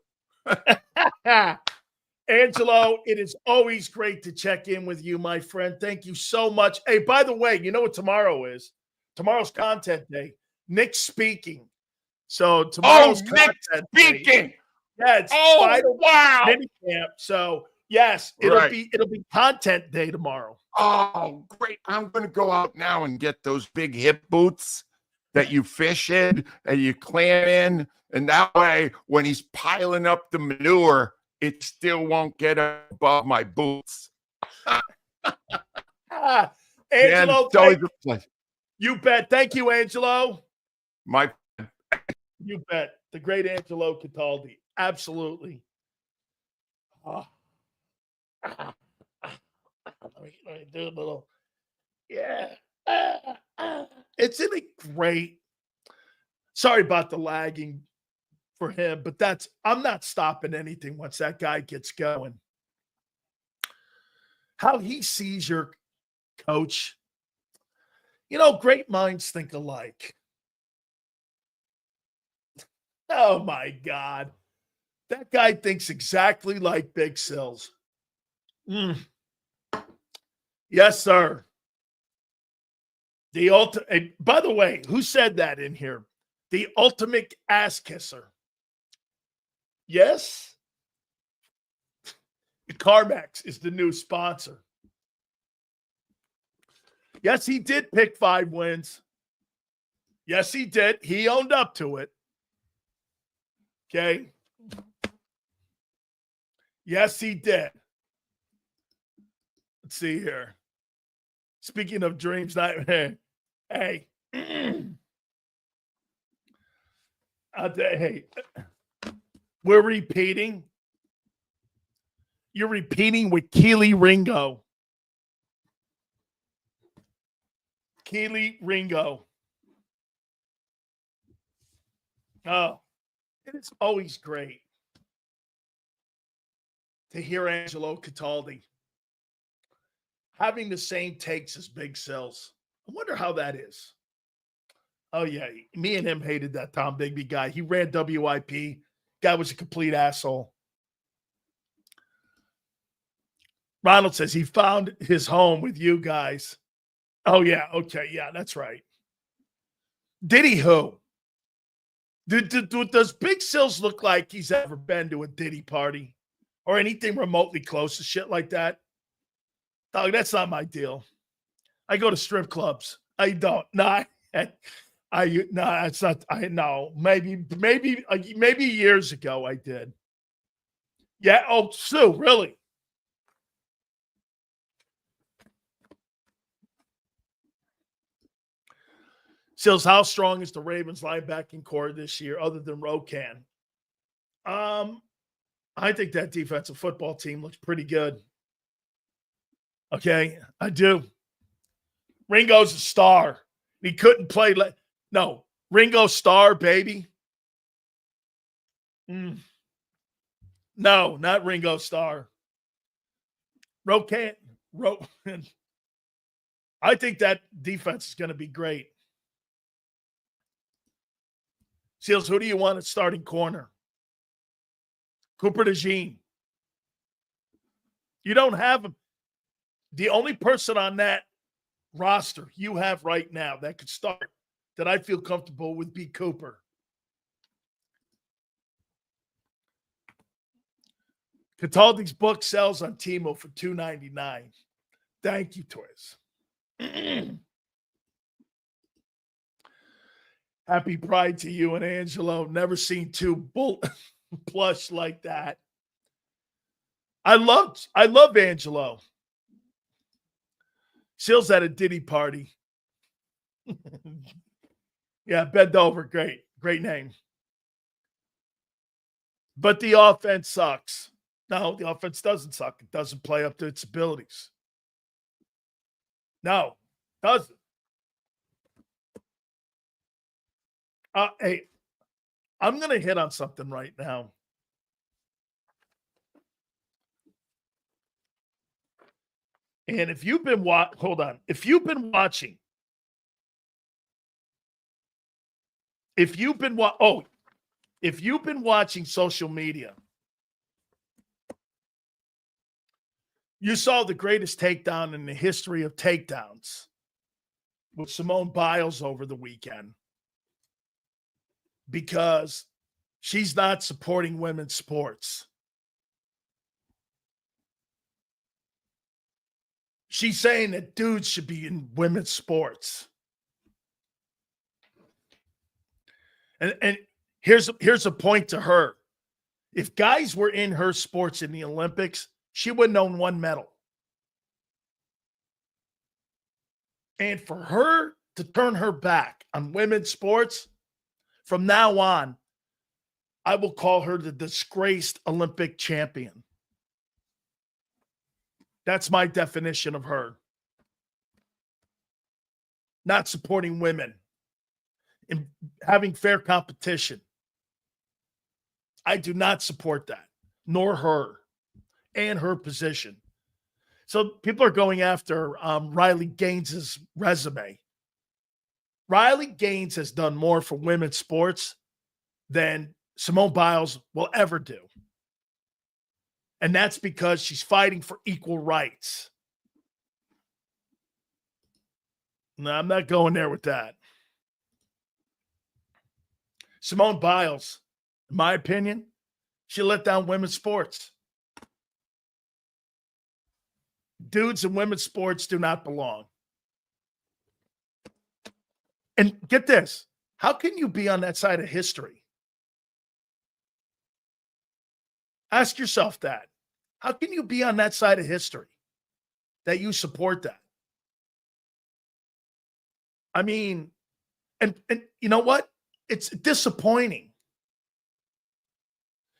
Angelo, it is always great to check in with you, my friend. Thank you so much. Hey, by the way, you know what tomorrow is? Tomorrow's content day. Nick's speaking. So tomorrow's content speaking. Day. Yeah, it's final mini camp. So yes, it'll be content day tomorrow. Oh, great. I'm going to go out now and get those big hip boots that you fish in and you clam in. And that way, when he's piling up the manure, it still won't get above my boots. Angelo, you bet. Thank you, Angelo. You bet. The great Angelo Cataldi. Absolutely. Let me do a little. Yeah. It's in a great. Sorry about the lagging for him, but I'm not stopping anything once that guy gets going. How he sees your coach. You know, great minds think alike. Oh my God. That guy thinks exactly like Big Sills. Yes, sir. By the way, who said that in here? The ultimate ass kisser. Yes. CarMax is the new sponsor. Yes, he did pick 5 wins. Yes, he did. He owned up to it. Okay. Yes, he did. Let's see here. Speaking of dreams, hey. Hey, we're repeating. You're repeating with Keely Ringo. Keely Ringo. Oh, it is always great to hear Angelo Cataldi having the same takes as Big Sills. I wonder how that is. Oh, yeah. Me and him hated that Tom Bigby guy. He ran WIP. Guy was a complete asshole. Ronald says he found his home with you guys. Oh, yeah. Okay. Yeah, that's right. Diddy who? Does Big Sills look like he's ever been to a Diddy party or anything remotely close to shit like that? Dog, that's not my deal. I go to strip clubs. I don't. No, No, it's not. I know. Maybe years ago I did. Yeah. Oh, Sue, really? Sills, how strong is the Ravens linebacking core this year, other than Rokan? I think that defensive football team looks pretty good. Okay, I do. Ringo's a star. He couldn't play. No, Ringo star, baby. No, not Ringo Starr. Rokan. I think that defense is going to be great. Seals, who do you want at starting corner? Cooper DeJean. You don't have him. The only person on that roster you have right now that could start that I feel comfortable with be Cooper. Cataldi's book sells on Timo for $2.99. Thank you, Twiz. Happy Pride to you and Angelo. Never seen two plush like that. I love Angelo. Seals at a Diddy party. Yeah, bend over. Great name. But the offense sucks. No, the offense doesn't suck. It doesn't play up to its abilities. No, doesn't. Hey, I'm going to hit on something right now. And if you've been if you've been watching social media, you saw the greatest takedown in the history of takedowns with Simone Biles over the weekend because she's not supporting women's sports. She's saying that dudes should be in women's sports. And here's a point to her. If guys were in her sports in the Olympics, she wouldn't own one medal. And for her to turn her back on women's sports, from now on, I will call her the disgraced Olympic champion. That's my definition of her. Not supporting women and having fair competition. I do not support that, nor her and her position. So people are going after Riley Gaines' resume. Riley Gaines has done more for women's sports than Simone Biles will ever do. And that's because she's fighting for equal rights. No, I'm not going there with that. Simone Biles, in my opinion, she let down women's sports. Dudes in women's sports do not belong. And get this, how can you be on that side of history? Ask yourself that. How can you be on that side of history that you support that? I mean, and you know what? It's disappointing.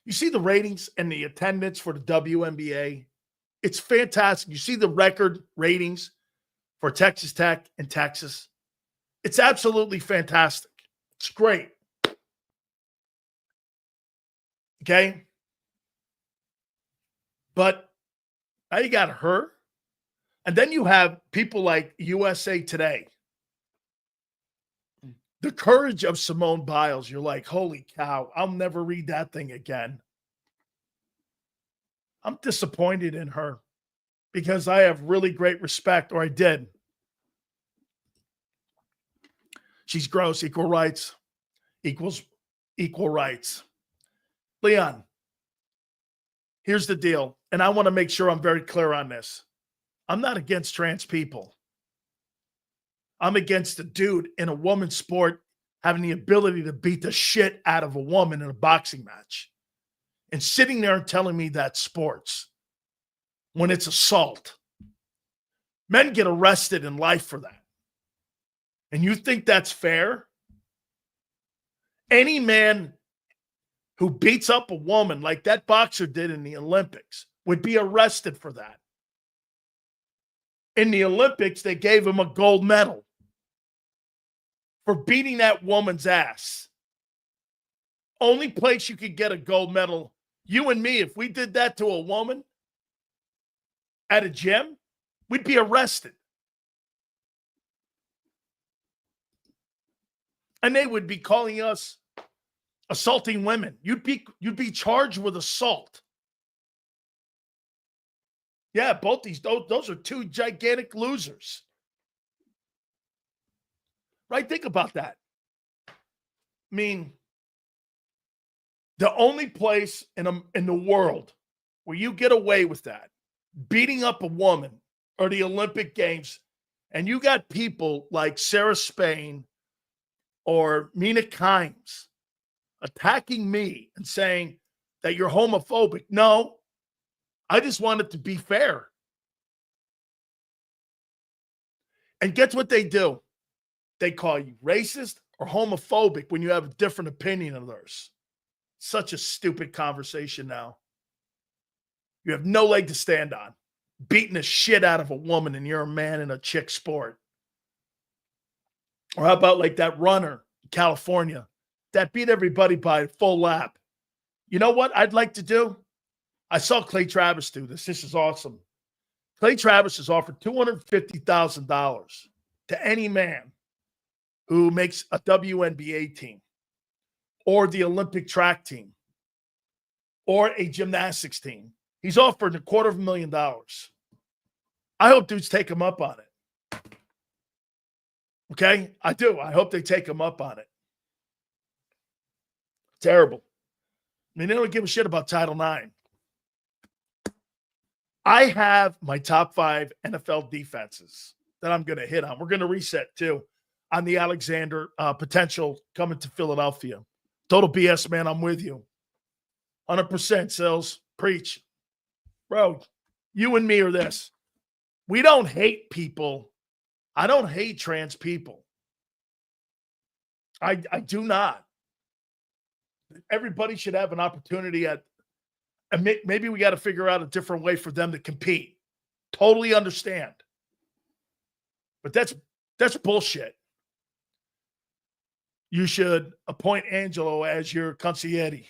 You see the ratings and the attendance for the WNBA. It's fantastic. You see the record ratings for Texas Tech and Texas. It's absolutely fantastic. It's great. Okay? But now you got her. And then you have people like USA Today. The courage of Simone Biles. You're like, holy cow, I'll never read that thing again. I'm disappointed in her because I have really great respect, or I did. She's gross. Equal rights equals equal rights. Leon, here's the deal. And I want to make sure I'm very clear on this. I'm not against trans people. I'm against a dude in a woman's sport having the ability to beat the shit out of a woman in a boxing match and sitting there and telling me that's sports when it's assault. Men get arrested in life for that. And you think that's fair? Any man who beats up a woman like that boxer did in the Olympics would be arrested for that. In the Olympics, they gave him a gold medal for beating that woman's ass. Only place you could get a gold medal, you and me, if we did that to a woman at a gym, we'd be arrested. And they would be calling us assaulting women. You'd be charged with assault. Yeah, both those are two gigantic losers. Right? Think about that. I mean, the only place in the world where you get away with that, beating up a woman, are the Olympic Games, and you got people like Sarah Spain or Mina Kimes attacking me and saying that you're homophobic. No, I just want it to be fair. And guess what they do? They call you racist or homophobic when you have a different opinion of theirs. Such a stupid conversation now. You have no leg to stand on. Beating the shit out of a woman and you're a man in a chick sport. Or how about like that runner in California that beat everybody by a full lap? You know what I'd like to do? I saw Clay Travis do this. This is awesome. Clay Travis has offered $250,000 to any man who makes a WNBA team or the Olympic track team or a gymnastics team. He's offered $250,000. I hope dudes take him up on it. Okay? I do. I hope they take him up on it. Terrible. I mean, they don't give a shit about Title IX. I have my top 5 NFL defenses that I'm going to hit on. We're going to reset, too, on the Alexander potential coming to Philadelphia. Total BS, man. I'm with you. 100%, Sills. Preach. Bro, you and me are this. We don't hate people. I don't hate trans people. I do not. Everybody should have an opportunity at, and maybe we got to figure out a different way for them to compete. Totally understand. But that's bullshit. You should appoint Angelo as your consigliere.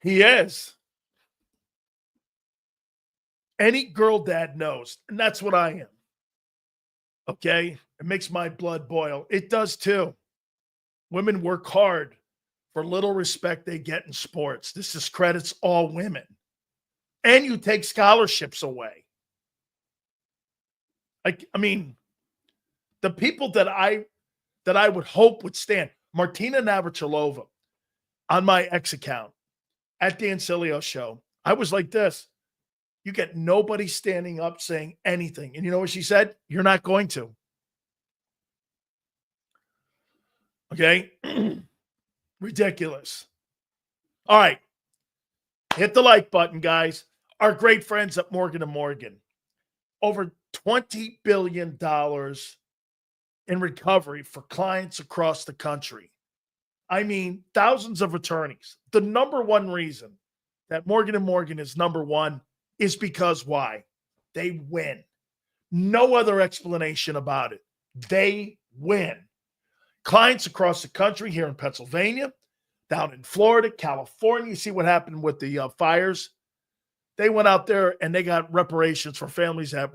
He is. Any girl dad knows, and that's what I am. Okay? It makes my blood boil. It does too. Women work hard for little respect they get in sports. This discredits all women. And you take scholarships away. I mean, the people that I would hope would stand, Martina Navratilova on my X account at Dan Sileo show, I was like this. You get nobody standing up saying anything. And you know what she said? You're not going to. Okay? Ridiculous. All right. Hit the like button, guys. Our great friends at Morgan & Morgan. Over $20 billion in recovery for clients across the country. I mean, thousands of attorneys. The number one reason that Morgan & Morgan is number one is because why? They win. No other explanation about it. They win. Clients across the country, here in Pennsylvania, down in Florida, California. You see what happened with the fires? They went out there and they got reparations for families that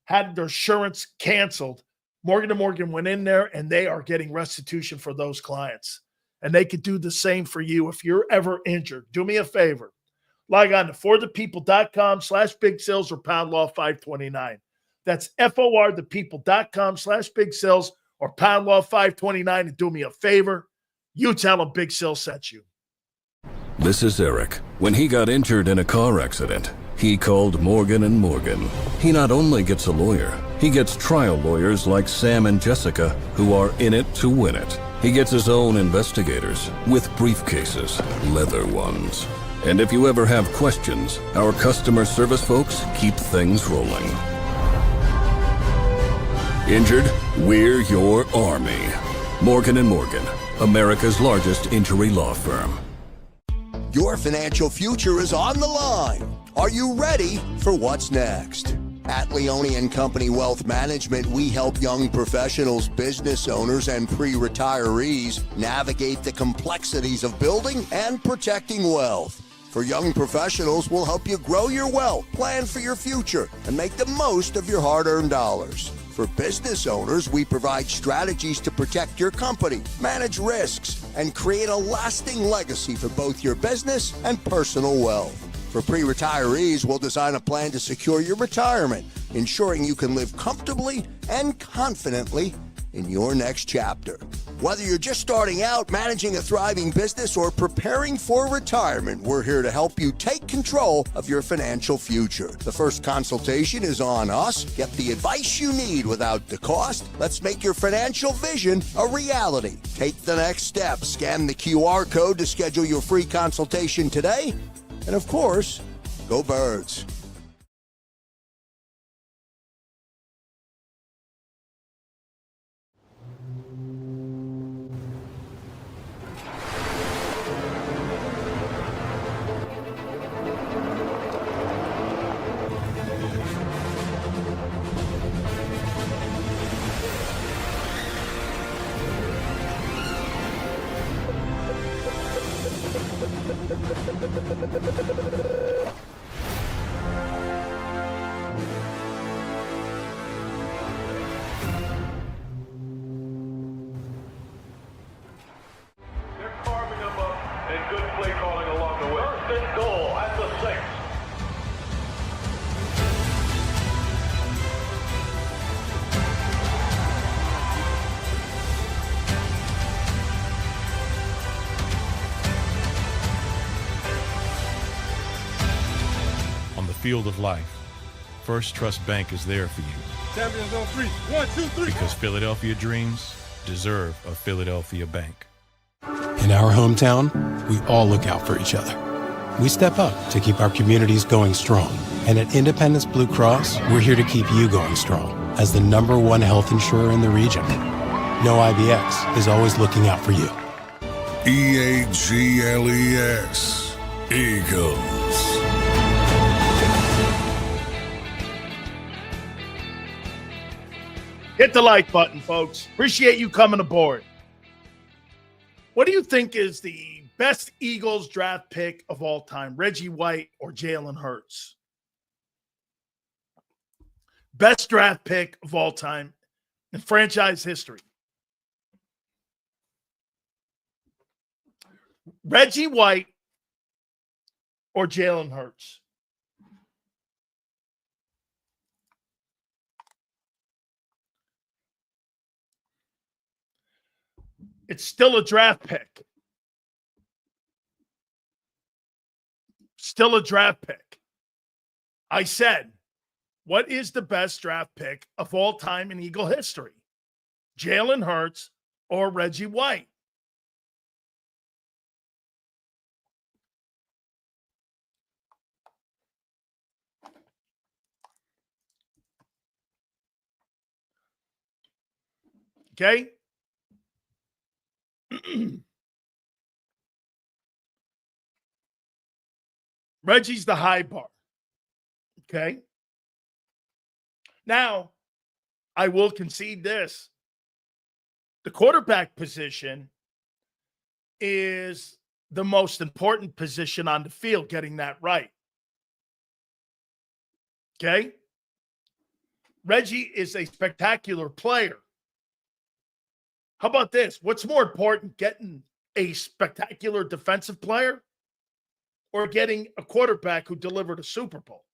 had their insurance canceled. Morgan & Morgan went in there and they are getting restitution for those clients. And they could do the same for you if you're ever injured. Do me a favor. Log on to forthepeople.com/big sales or pound law 529. That's FORthepeople.com/big sales or pound law 529. And do me a favor. You tell them Big Sales sent you. This is Eric. When he got injured in a car accident, He called Morgan and Morgan. He not only gets a lawyer, he gets trial lawyers like Sam and Jessica who are in it to win it. He gets his own investigators with briefcases, leather ones. And if you ever have questions, our customer service folks keep things rolling. Injured? We're your army. Morgan and Morgan, America's largest injury law firm. Your financial future is on the line. Are you ready for what's next? At Leone & Company Wealth Management, we help young professionals, business owners, and pre-retirees navigate the complexities of building and protecting wealth. For young professionals, we'll help you grow your wealth, plan for your future, and make the most of your hard-earned dollars. For business owners, we provide strategies to protect your company, manage risks, and create a lasting legacy for both your business and personal wealth. For pre-retirees, we'll design a plan to secure your retirement, ensuring you can live comfortably and confidently in your next chapter. Whether you're just starting out, managing a thriving business, or preparing for retirement, we're here to help you take control of your financial future. The first consultation is on us. Get the advice you need without the cost. Let's make your financial vision a reality. Take the next step. Scan the QR code to schedule your free consultation today. And of course, go Birds. Field of life, First Trust Bank is there for you. Champions on three. 1, 2, 3. Because Philadelphia dreams deserve a Philadelphia bank. In our hometown, we all look out for each other. We step up to keep our communities going strong. And at Independence Blue Cross, we're here to keep you going strong as the #1 health insurer in the region. No IBX is always looking out for you. EAGLES, Eagles. Hit the like button, folks. Appreciate you coming aboard. What do you think is the best Eagles draft pick of all time? Reggie White or Jalen Hurts? Best draft pick of all time in franchise history. Reggie White or Jalen Hurts? It's still a draft pick. Still a draft pick. I said, what is the best draft pick of all time in Eagle history? Jalen Hurts or Reggie White? Okay? Reggie's the high bar. Okay? Now, I will concede this. The quarterback position is the most important position on the field, getting that right. Okay? Reggie is a spectacular player. How about this? What's more important, getting a spectacular defensive player or getting a quarterback who delivered a Super Bowl?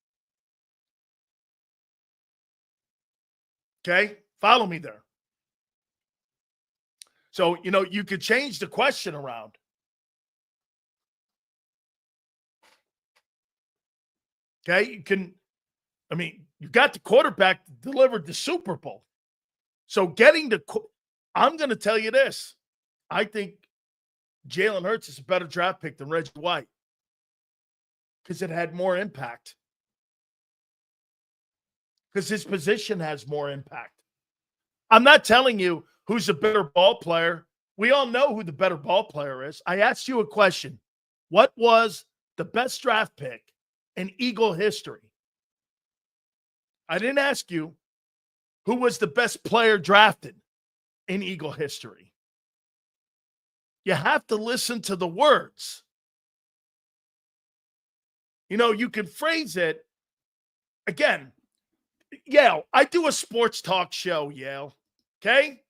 Okay? Follow me there. So, you could change the question around. Okay, you got the quarterback that delivered the Super Bowl. So I'm going to tell you this. I think Jalen Hurts is a better draft pick than Reggie White because it had more impact. Because his position has more impact. I'm not telling you who's a better ball player. We all know who the better ball player is. I asked you a question. What was the best draft pick in Eagle history? I didn't ask you who was the best player drafted in Eagle history. You have to listen to the words. You can phrase it. Again, Yale, I do a sports talk show, Yale. Okay?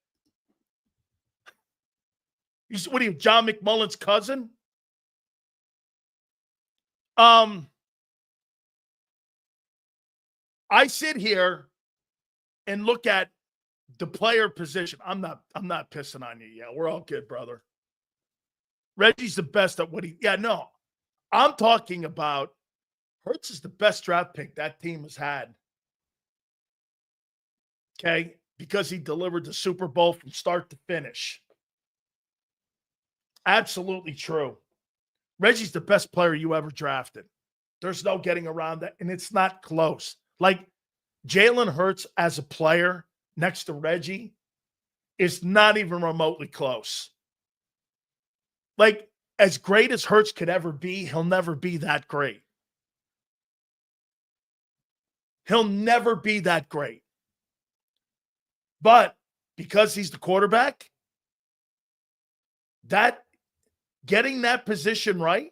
What are you, John McMullen's cousin? I sit here and look at the player position. I'm not pissing on you. Yeah, we're all good, brother. Reggie's the best at what I'm talking about Hurts is the best draft pick that team has had. Okay? Because he delivered the Super Bowl from start to finish. Absolutely true. Reggie's the best player you ever drafted. There's no getting around that, and it's not close. Like, Jalen Hurts as a player next to Reggie is not even remotely close. Like, as great as Hurts could ever be, he'll never be that great. He'll never be that great. But because he's the quarterback, getting that position right,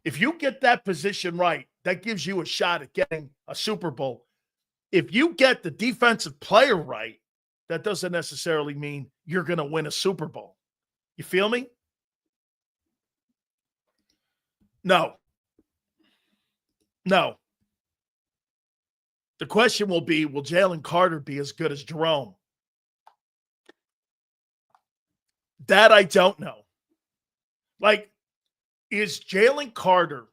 if you get that position right, that gives you a shot at getting a Super Bowl. If you get the defensive player right, that doesn't necessarily mean you're going to win a Super Bowl. You feel me? No. The question will be, will Jalen Carter be as good as Jerome? That I don't know. Like, is Jalen Carter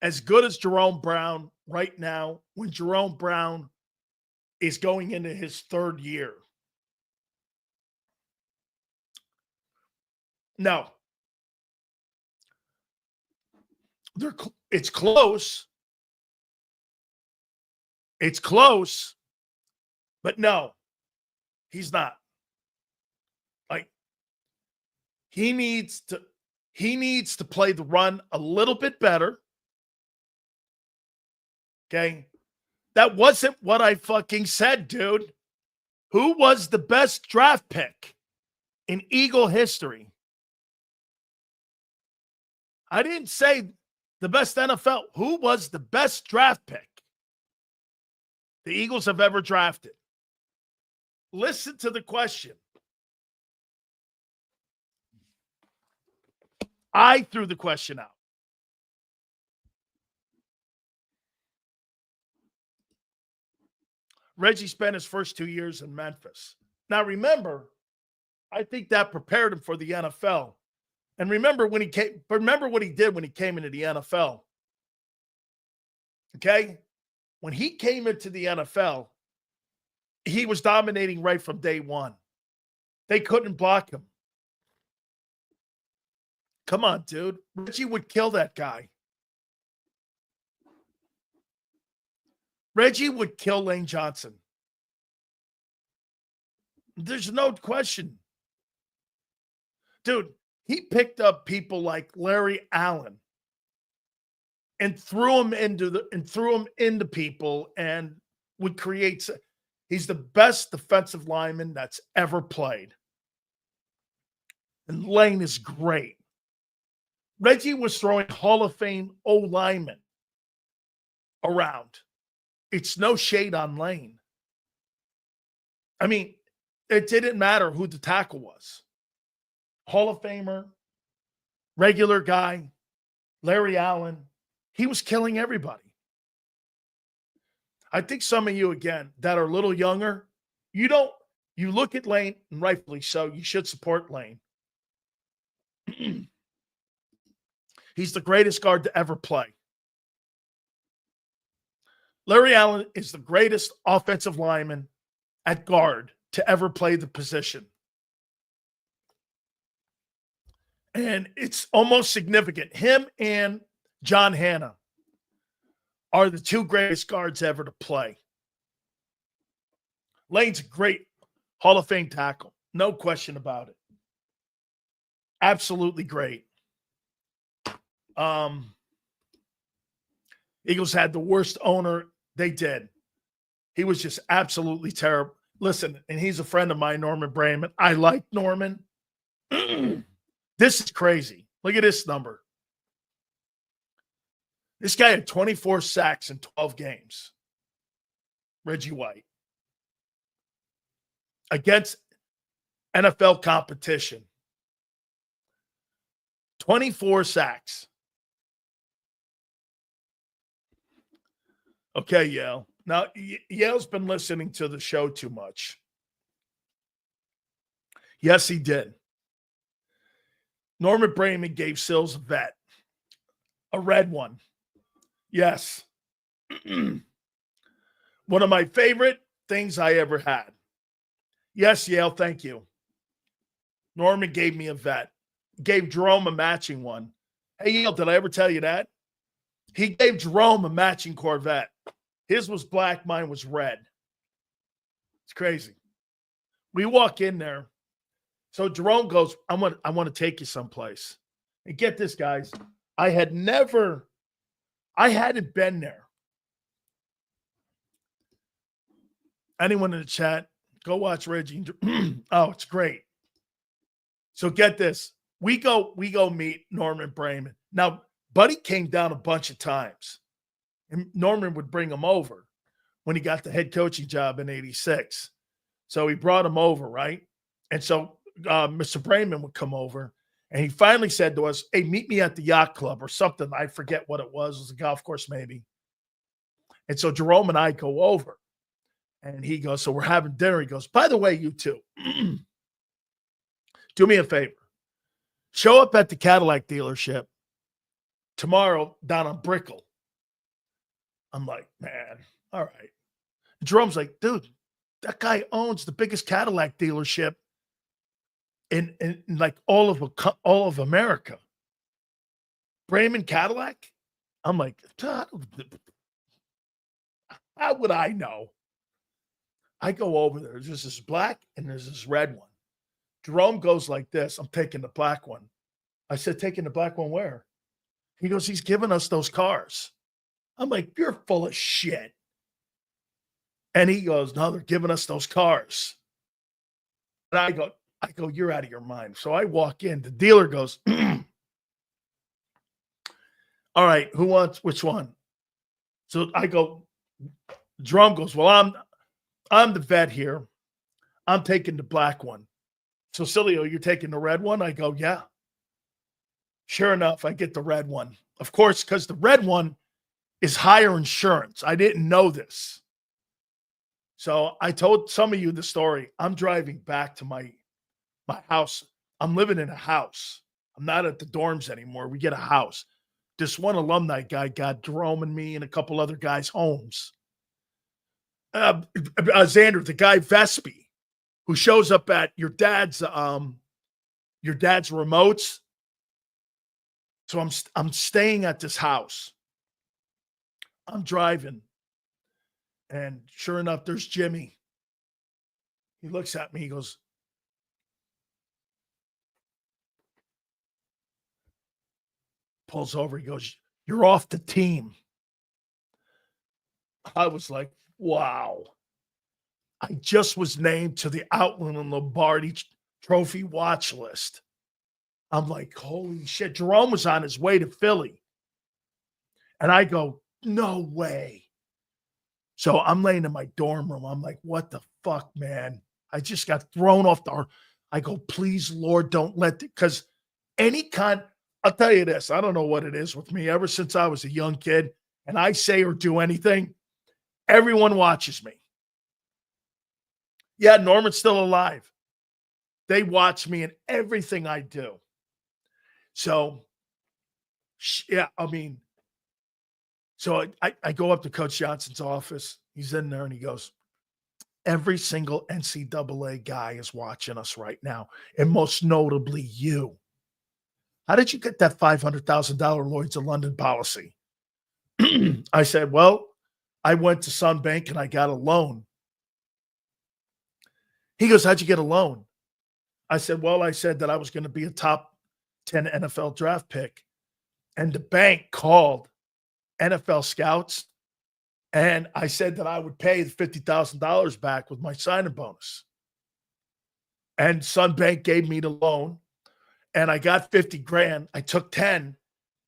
as good as Jerome Brown right now when Jerome Brown is going into his third year? No. It's close. It's close, but no, he's not. Like, he needs to play the run a little bit better. Okay? That wasn't what I fucking said, dude. Who was the best draft pick in Eagle history? I didn't say the best NFL. Who was the best draft pick the Eagles have ever drafted? Listen to the question. I threw the question out. Reggie spent his first 2 years in Memphis. Now, remember, I think that prepared him for the NFL. And remember what he did when he came into the NFL. Okay? When he came into the NFL, he was dominating right from day one. They couldn't block him. Come on, dude. Reggie would kill that guy. Reggie would kill Lane Johnson. There's no question. Dude, he picked up people like Larry Allen and threw him into people and would create. He's the best defensive lineman that's ever played. And Lane is great. Reggie was throwing Hall of Fame O-linemen around. It's no shade on Lane. I mean, it didn't matter who the tackle was. Hall of Famer, regular guy, Larry Allen. He was killing everybody. I think some of you, again, that are a little younger, you look at Lane, and rightfully so, you should support Lane. He's the greatest guard to ever play. Larry Allen is the greatest offensive lineman at guard to ever play the position. And it's almost significant. Him and John Hanna are the two greatest guards ever to play. Lane's a great Hall of Fame tackle. No question about it. Absolutely great. Eagles had the worst owner. They did. He was just absolutely terrible. Listen, and he's a friend of mine, Norman Brayman. I like Norman. This is crazy. Look at this number. This guy had 24 sacks in 12 games. Reggie White. Against NFL competition. 24 sacks. Okay, Yale. Now, Yale's been listening to the show too much. Yes, he did. Norman Brayman gave Sills a vet. A red one. Yes. One of my favorite things I ever had. Yes, Yale, thank you. Norman gave me a vet. Gave Jerome a matching one. Hey, Yale, did I ever tell you that? He gave Jerome a matching Corvette. His was black, mine was red. It's crazy. We walk in there. So Jerome goes, I want to take you someplace. And get this, guys. I hadn't been there. Anyone in the chat, go watch Reggie. Oh, it's great. So get this. We go meet Norman Brayman. Now, Buddy came down a bunch of times. And Norman would bring him over when he got the head coaching job in 86. So he brought him over, right? And so Mr. Brayman would come over, and he finally said to us, hey, meet me at the yacht club or something. I forget what it was. It was a golf course maybe. And so Jerome and I go over, and he goes, so we're having dinner. He goes, by the way, you two, do me a favor. Show up at the Cadillac dealership tomorrow down on Brickell. I'm like, man, all right. Jerome's like, dude, that guy owns the biggest Cadillac dealership in like all of America. Brayman Cadillac? I'm like, how would I know? I go over there. There's this black and there's this red one. Jerome goes like this. I'm taking the black one. I said, taking the black one where? He goes, he's giving us those cars. I'm like, you're full of shit. And he goes, no, they're giving us those cars. And I go, you're out of your mind. So I walk in. The dealer goes, all right, who wants which one? So I go, Drum goes, well, I'm the vet here. I'm taking the black one. So Sileo, you're taking the red one? I go, yeah. Sure enough, I get the red one. Of course, because the red one is higher insurance. I didn't know this. So I told some of you the story. I'm driving back to my house. I'm living in a house. I'm not at the dorms anymore. We get a house. This one alumni guy got Jerome and me and a couple other guys' homes. Xander, the guy Vespi, who shows up at your dad's remotes. So I'm staying at this house. I'm driving. And sure enough, there's Jimmy. He looks at me. He goes, pulls over. He goes, you're off the team. I was like, wow. I just was named to the Outland and Lombardi Trophy watch list. I'm like, holy shit. Jerome was on his way to Philly. And I go, no way. So I'm laying in my dorm room. I'm like, what the fuck, man? I just got thrown off the. I go, please, Lord, don't let because I'll tell you this. I don't know what it is with me. Ever since I was a young kid and I say or do anything, everyone watches me. Yeah, Norman's still alive. They watch me in everything I do. So, yeah, I mean, So I go up to Coach Johnson's office. He's in there and he goes, every single NCAA guy is watching us right now, and most notably you. How did you get that $500,000 Lloyd's of London policy? I said, well, I went to Sunbank and I got a loan. He goes, how'd you get a loan? I said, well, I said that I was going to be a top 10 NFL draft pick. And the bank called NFL scouts. And I said that I would pay the $50,000 back with my signing bonus. And Sunbank gave me the loan. And I got 50 grand. I took 10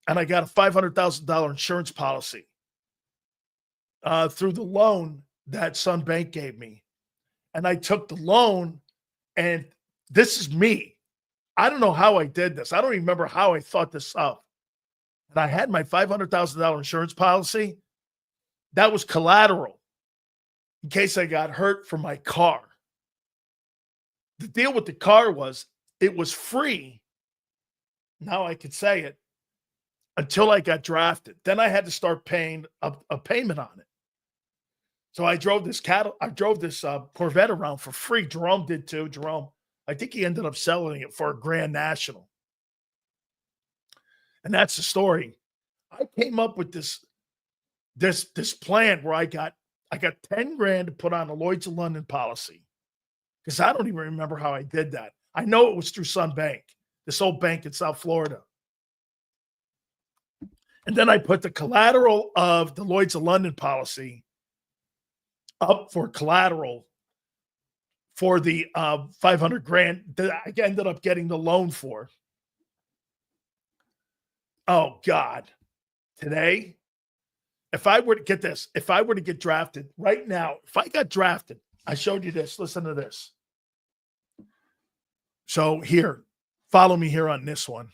and I got a $500,000 insurance policy through the loan that Sunbank gave me. And I took the loan, and this is me. I don't know how I did this. I don't remember how I thought this up. And I had my $500,000 insurance policy. That was collateral in case I got hurt from my car. The deal with the car was it was free. Now I could say it until I got drafted. Then I had to start paying a payment on it. So I drove this Corvette around for free. Jerome did too. Jerome, I think he ended up selling it for a Grand National. And that's the story. I came up with this plan where I got 10 grand to put on a Lloyd's of London policy. Because I don't even remember how I did that. I know it was through Sunbank, this old bank in South Florida. And then I put the collateral of the Lloyd's of London policy up for collateral for the 500 grand that I ended up getting the loan for. Oh, God. Today, if I were to get this, if I were to get drafted right now, if I got drafted, I showed you this. Listen to this. So here, follow me here on this one.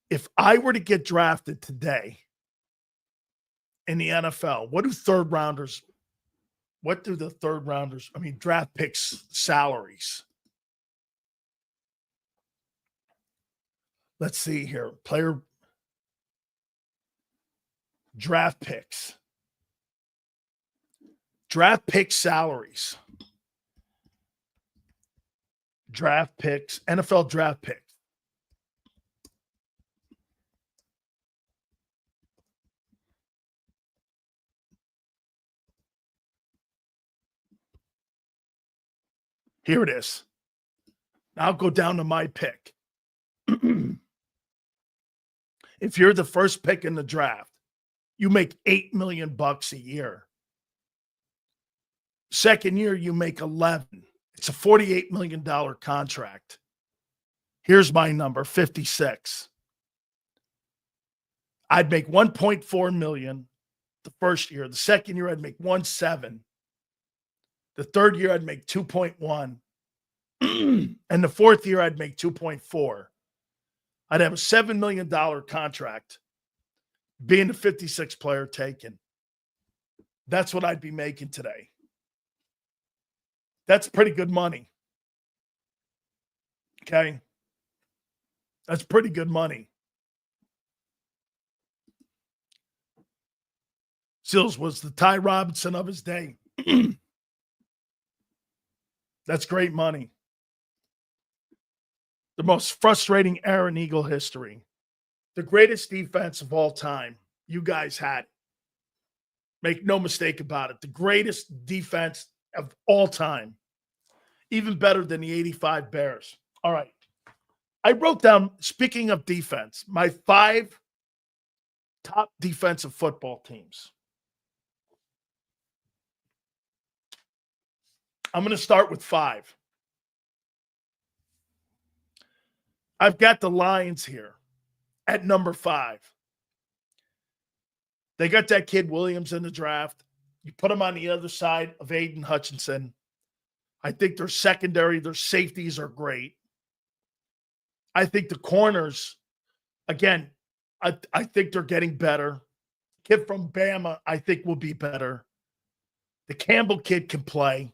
If I were to get drafted today in the NFL, what do the third rounders, draft picks salaries? Let's see here. Player draft picks. Draft pick salaries. Draft picks, NFL draft picks. Here it is. Now I'll go down to my pick. If you're the first pick in the draft, you make $8 million a year. Second year, you make 11. It's a $48 million contract. Here's my number, 56. I'd make $1.4 million the first year. The second year, I'd make 1.7. The third year, I'd make 2.1. And the fourth year, I'd make 2.4. I'd have a $7 million contract being the 56th player taken. That's what I'd be making today. That's pretty good money. Okay? That's pretty good money. Sills was the Ty Robinson of his day. That's great money. The most frustrating era in Eagle history. The greatest defense of all time. You guys had. Make no mistake about it. The greatest defense of all time. Even better than the 85 Bears. All right. I wrote down, speaking of defense, my 5 top defensive football teams. I'm going to start with 5. I've got the Lions here at number 5. They got that kid Williams in the draft. You put him on the other side of Aiden Hutchinson. I think their secondary, their safeties are great. I think the corners, again, I think they're getting better. Kid from Bama, I think, will be better. The Campbell kid can play.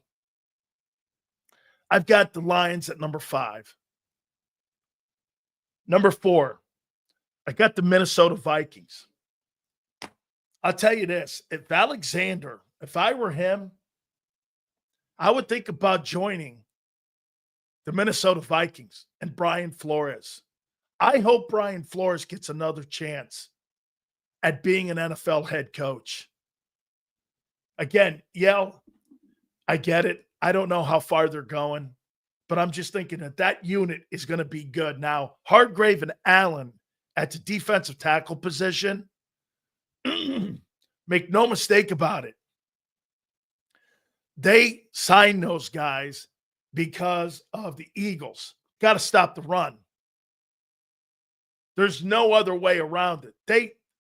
I've got the Lions at number 5. Number 4, I got the Minnesota Vikings. I'll tell you this. If I were him, I would think about joining the Minnesota Vikings and Brian Flores. I hope Brian Flores gets another chance at being an NFL head coach. Again, I get it. I don't know how far they're going, but I'm just thinking that unit is going to be good. Now, Hargrave and Allen at the defensive tackle position, make no mistake about it. They signed those guys because of the Eagles. Got to stop the run. There's no other way around it.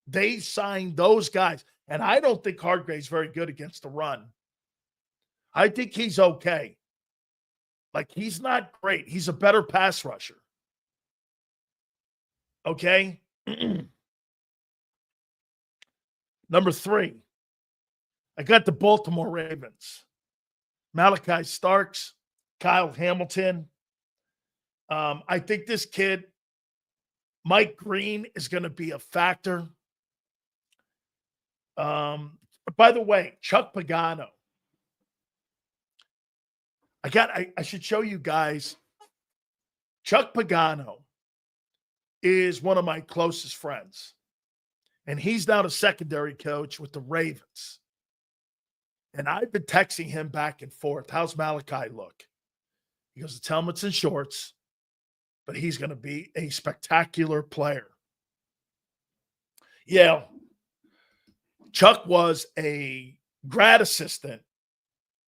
They signed those guys, and I don't think Hargrave's very good against the run. I think he's okay. Like, he's not great. He's a better pass rusher. Okay? Number 3, I got the Baltimore Ravens. Malachi Starks, Kyle Hamilton. I think this kid, Mike Green, is going to be a factor. By the way, Chuck Pagano. I should show you guys. Chuck Pagano is one of my closest friends. And he's now the secondary coach with the Ravens. And I've been texting him back and forth. How's Malachi look? He goes, it's helmets and shorts, but he's going to be a spectacular player. Yeah. Chuck was a grad assistant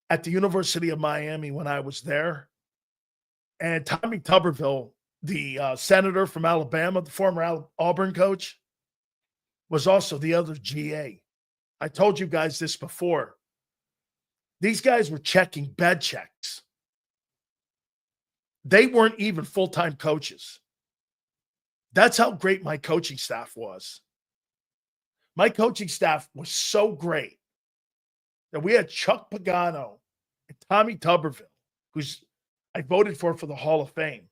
at the University of Miami when I was there. And Tommy Tuberville, the senator from Alabama, the former Auburn coach, was also the other GA. I told you guys this before. These guys were checking bed checks. They weren't even full-time coaches. That's how great my coaching staff was. My coaching staff was so great that we had Chuck Pagano and Tommy Tuberville, who's I voted for the Hall of Fame.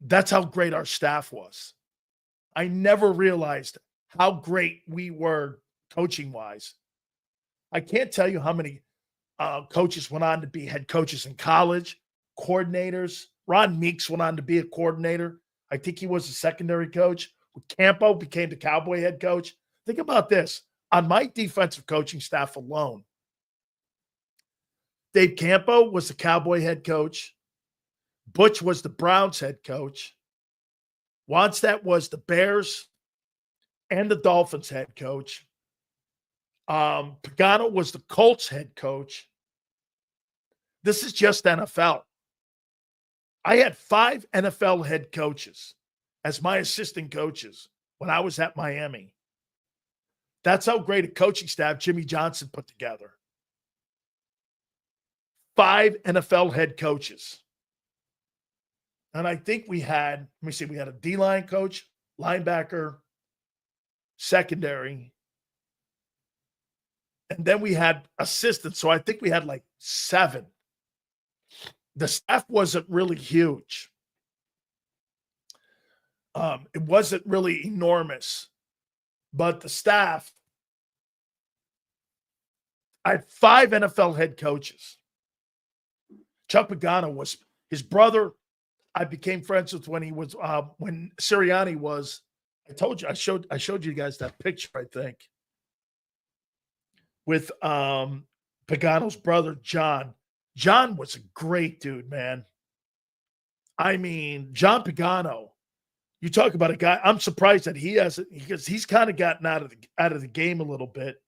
That's how great our staff was. I never realized how great we were coaching-wise. I can't tell you how many coaches went on to be head coaches in college, coordinators. Ron Meeks went on to be a coordinator. I think he was a secondary coach. Campo became the Cowboy head coach. Think about this. On my defensive coaching staff alone, Dave Campo was the Cowboy head coach. Butch was the Browns head coach. Wannstedt was the Bears and the Dolphins head coach. Pagano was the Colts head coach. This is just NFL. I had 5 NFL head coaches as my assistant coaches when I was at Miami. That's how great a coaching staff Jimmy Johnson put together. 5 NFL head coaches. And I think we had a D-line coach, linebacker, secondary, and then we had assistants. So I think we had like 7. The staff wasn't really huge. It wasn't really enormous, but the staff, I had 5 NFL head coaches. Chuck Pagano was his brother. I became friends with when he was when Sirianni was. I told you I showed you guys that picture, I think, with Pagano's brother John. John was a great dude, man. I mean, John Pagano. You talk about a guy. I'm surprised that he hasn't, because he's kind of gotten out of the game a little bit.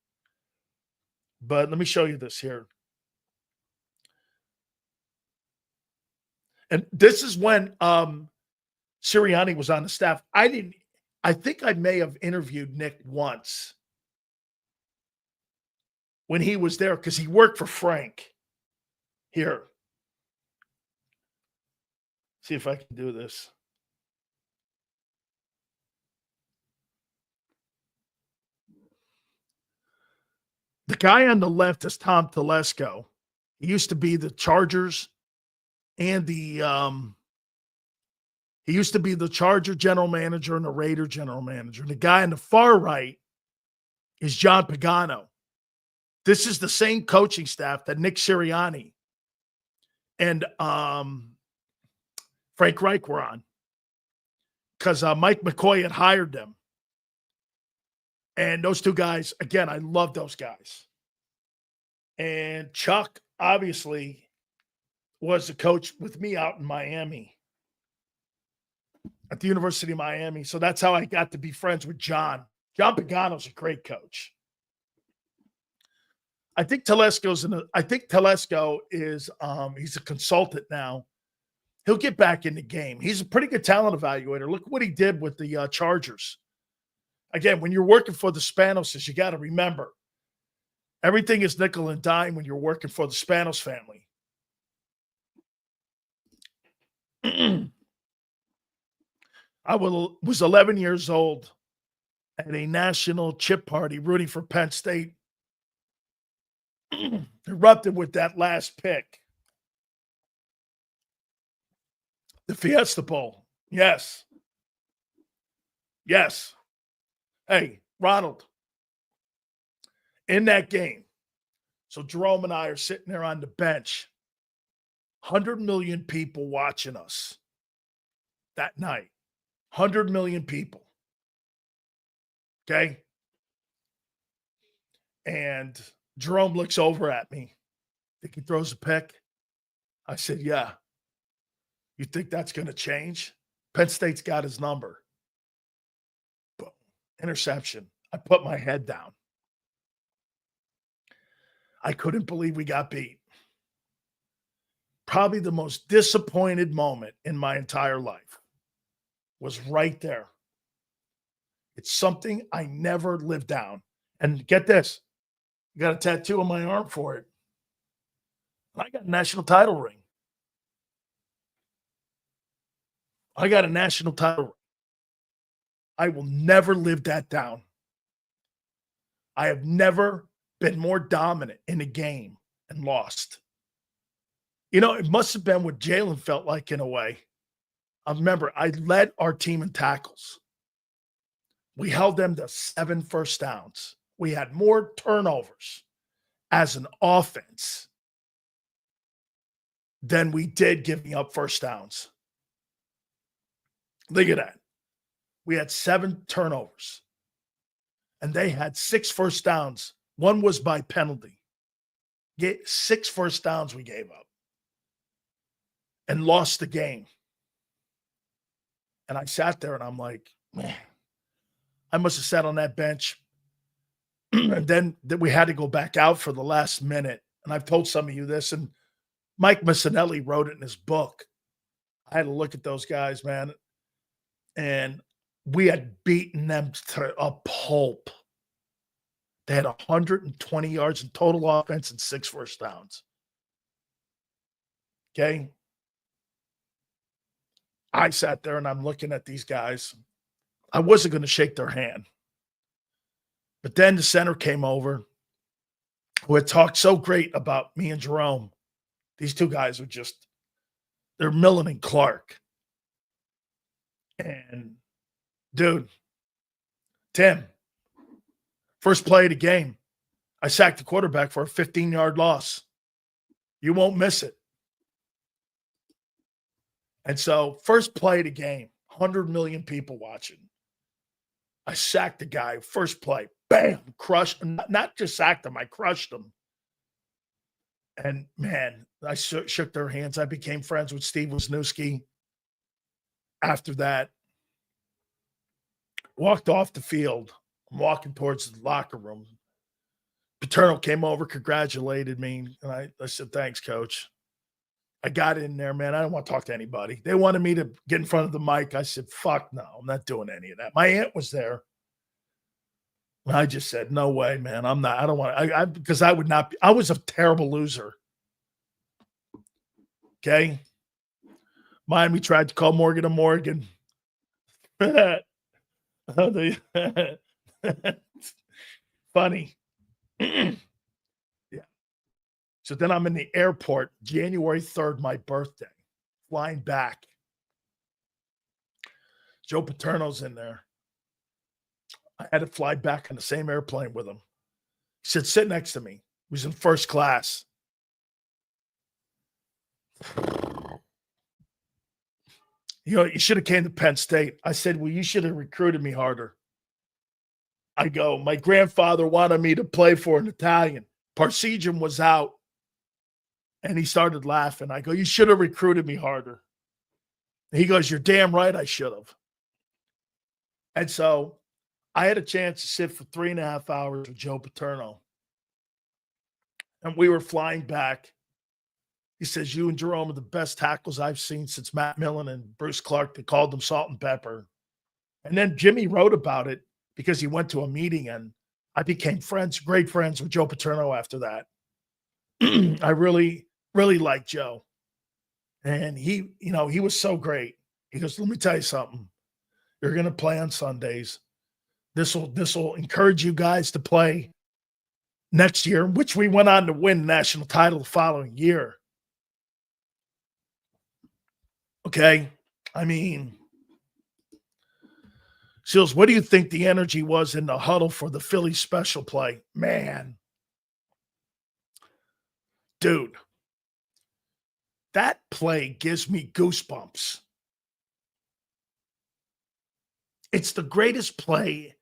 But let me show you this here. And this is when Sirianni was on the staff. I think I may have interviewed Nick once when he was there, because he worked for Frank. Here. See if I can do this. The guy on the left is Tom Telesco. He used to be the Chargers and the He used to be the Charger general manager and the Raider general manager. And the guy on the far right is John Pagano. This is the same coaching staff that Nick Sirianni and Frank Reich were on, because Mike McCoy had hired them. And those two guys, again, I love those guys. And Chuck, obviously, was the coach with me out in Miami, at the University of Miami. So that's how I got to be friends with John. John Pagano's a great coach. I think Telesco is he's a consultant now. He'll get back in the game. He's a pretty good talent evaluator. Look what he did with the Chargers. Again, when you're working for the Spanoses, you got to remember, everything is nickel and dime when you're working for the Spanos family. I was 11 years old at a national chip party rooting for Penn State. Erupted with that last pick. The Fiesta Bowl. Yes. Yes. Hey, Ronald. In that game, so Jerome and I are sitting there on the bench. 100 million people watching us that night. 100 million people. Okay? And Jerome looks over at me. Think he throws a pick? I said, yeah. You think that's going to change? Penn State's got his number. Boom. Interception. I put my head down. I couldn't believe we got beat. Probably the most disappointed moment in my entire life was right there. It's something I never lived down. And get this. I got a tattoo on my arm for it. I got a national title ring. I got a national title ring. I will never live that down. I have never been more dominant in a game and lost. You know, it must have been what Jalen felt like in a way. I remember I led our team in tackles. We held them to 7 first downs. We had more turnovers as an offense than we did giving up first downs. Look at that. We had 7 turnovers, and they had 6 first downs. One was by penalty. 6 first downs we gave up and lost the game. And I sat there and I'm like, man, I must have sat on that bench. And then we had to go back out for the last minute. And I've told some of you this, and Mike Missinelli wrote it in his book. I had to look at those guys, man. And we had beaten them to a pulp. They had 120 yards in total offense and 6 first downs. Okay. I sat there and I'm looking at these guys. I wasn't going to shake their hand. But then the center came over who had talked so great about me and Jerome. These two guys are they're Millen and Clark. And, dude, Tim, first play of the game, I sacked the quarterback for a 15-yard loss. You won't miss it. And so, first play of the game, 100 million people watching. I sacked the guy, first play, bam, crushed him. Not just sacked him, I crushed him. And, man, I shook their hands. I became friends with Steve Wisniewski. After that, walked off the field. I'm walking towards the locker room. Paterno came over, congratulated me. And I said, thanks, coach. I got in there, man. I don't want to talk to anybody. They wanted me to get in front of the mic. I said, fuck no, I'm not doing any of that. My aunt was there. And I just said, no way, man. I'm not. I don't want to. Because I would not be. I was a terrible loser. Okay. Miami tried to call Morgan to Morgan. Funny. Yeah. So then I'm in the airport, January 3rd, my birthday, flying back. Joe Paterno's in there. I had to fly back on the same airplane with him. He said, sit next to me. He was in first class. You should have came to Penn State. I said, well, you should have recruited me harder. I go, my grandfather wanted me to play for an Italian. Parsegian was out. And he started laughing. I go, you should have recruited me harder. He goes, you're damn right I should have. And so I had a chance to sit for 3.5 hours with Joe Paterno. And we were flying back. He says, you and Jerome are the best tackles I've seen since Matt Millen and Bruce Clark. They called them salt and pepper. And then Jimmy wrote about it because he went to a meeting, and I became great friends with Joe Paterno after that. I really, really liked Joe. And he was so great. He goes, let me tell you something. You're going to play on Sundays. This will encourage you guys to play next year, which we went on to win the national title the following year. Okay. I mean, Seals, what do you think the energy was in the huddle for the Phillies special play? Man. Dude. That play gives me goosebumps. It's the greatest play.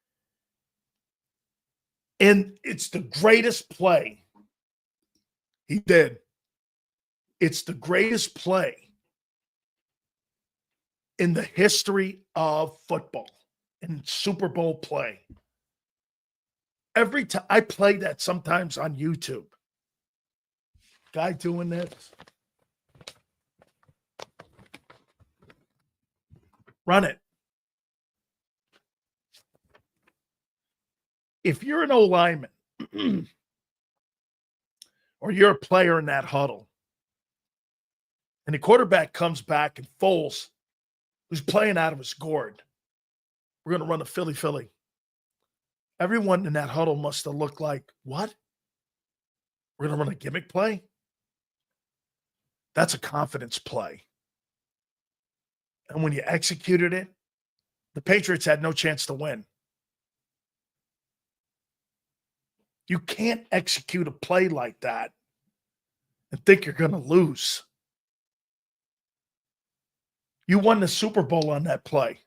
And it's the greatest play he did. It's the greatest play in the history of football and Super Bowl play. Every time I play that sometimes on YouTube. Guy doing this. Run it. If you're an O-lineman or you're a player in that huddle and the quarterback comes back and Foles, who's playing out of his gourd, we're going to run a Philly. Everyone in that huddle must have looked like, what? We're going to run a gimmick play? That's a confidence play. And when you executed it, the Patriots had no chance to win. You can't execute a play like that and think you're going to lose. You won the Super Bowl on that play.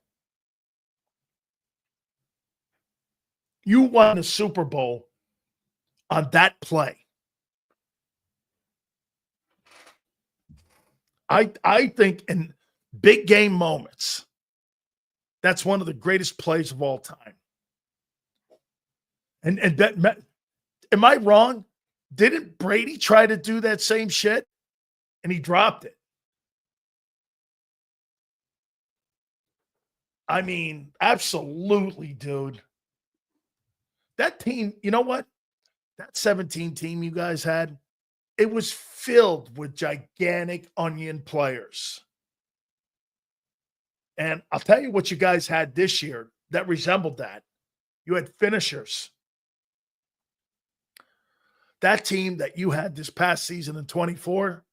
You won the Super Bowl on that play. I think in big game moments, that's one of the greatest plays of all time. And am I wrong? Didn't Brady try to do that same shit? And he dropped it. I mean, absolutely, dude. That team, you know what? That 17 team you guys had, it was filled with gigantic onion players. And I'll tell you what you guys had this year that resembled that. You had finishers. That team that you had this past season in 24,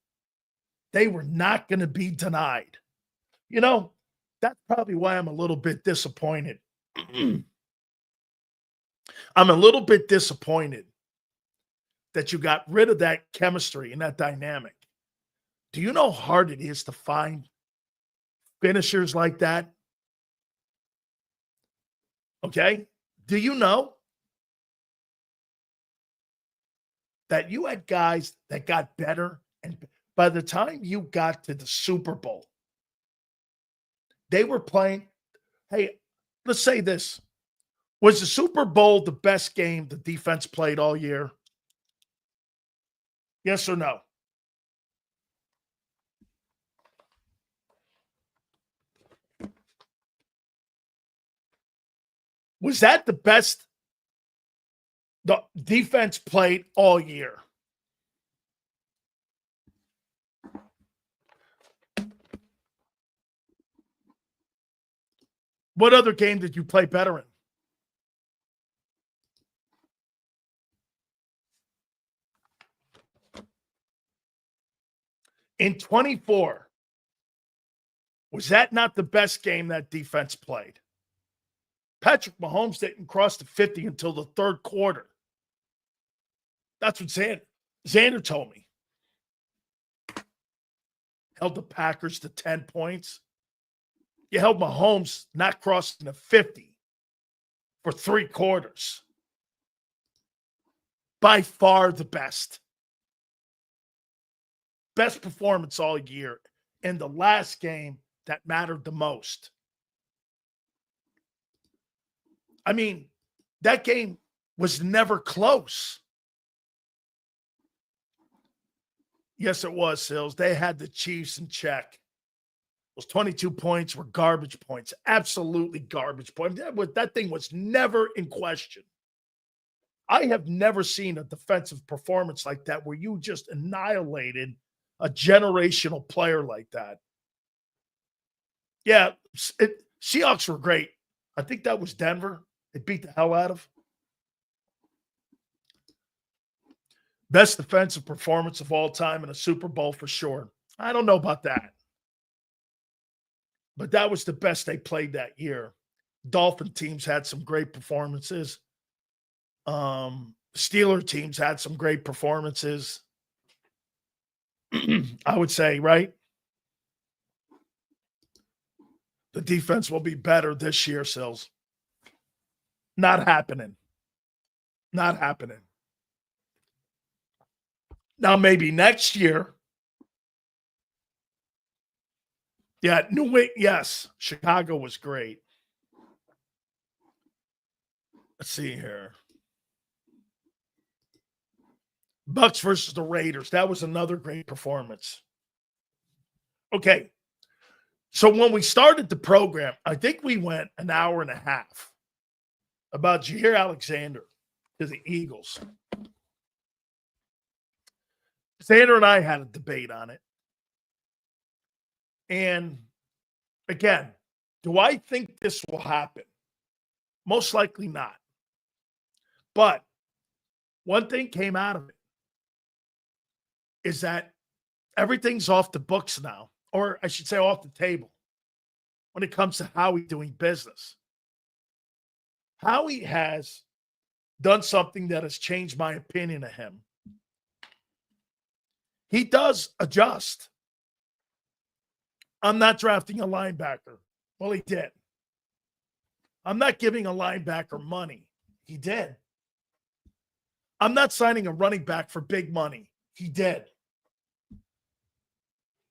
they were not going to be denied. You know, that's probably why I'm a little bit disappointed. I'm a little bit disappointed that you got rid of that chemistry and that dynamic. Do you know how hard it is to find finishers like that? Okay? Do you know that you had guys that got better, and by the time you got to the Super Bowl, they were playing, hey, let's say this. Was the Super Bowl the best game the defense played all year? Yes or no? Was that the best the defense played all year? What other game did you play better in? In 24, Was that not the best game that defense played? Patrick Mahomes didn't cross the 50 until the third quarter. That's what Xander told me. Held the Packers to 10 points. You held Mahomes not crossing the 50 for 3 quarters. By far the best. Best performance all year. In the last game that mattered the most. I mean, that game was never close. Yes, it was, Sills. They had the Chiefs in check. Those 22 points were garbage points. Absolutely garbage points. That thing was never in question. I have never seen a defensive performance like that where you just annihilated a generational player like that. Yeah, Seahawks were great. I think that was Denver. They beat the hell out of. Best defensive performance of all time in a Super Bowl for sure. I don't know about that. But that was the best they played that year. Dolphin teams had some great performances. Steeler teams had some great performances. I would say, right? The defense will be better this year, Sills. Not happening. Not happening. Now, maybe next year. Yeah, yes, Chicago was great. Let's see here. Bucks versus the Raiders. That was another great performance. Okay. So when we started the program, I think we went an hour and a half about Jaire Alexander to the Eagles. Xander and I had a debate on it. And again, do I think this will happen? Most likely not. But one thing came out of it is that everything's off the books now, or I should say off the table when it comes to Howie doing business. Howie has done something that has changed my opinion of him. He does adjust. I'm not drafting a linebacker. Well, he did. I'm not giving a linebacker money. He did. I'm not signing a running back for big money. He did.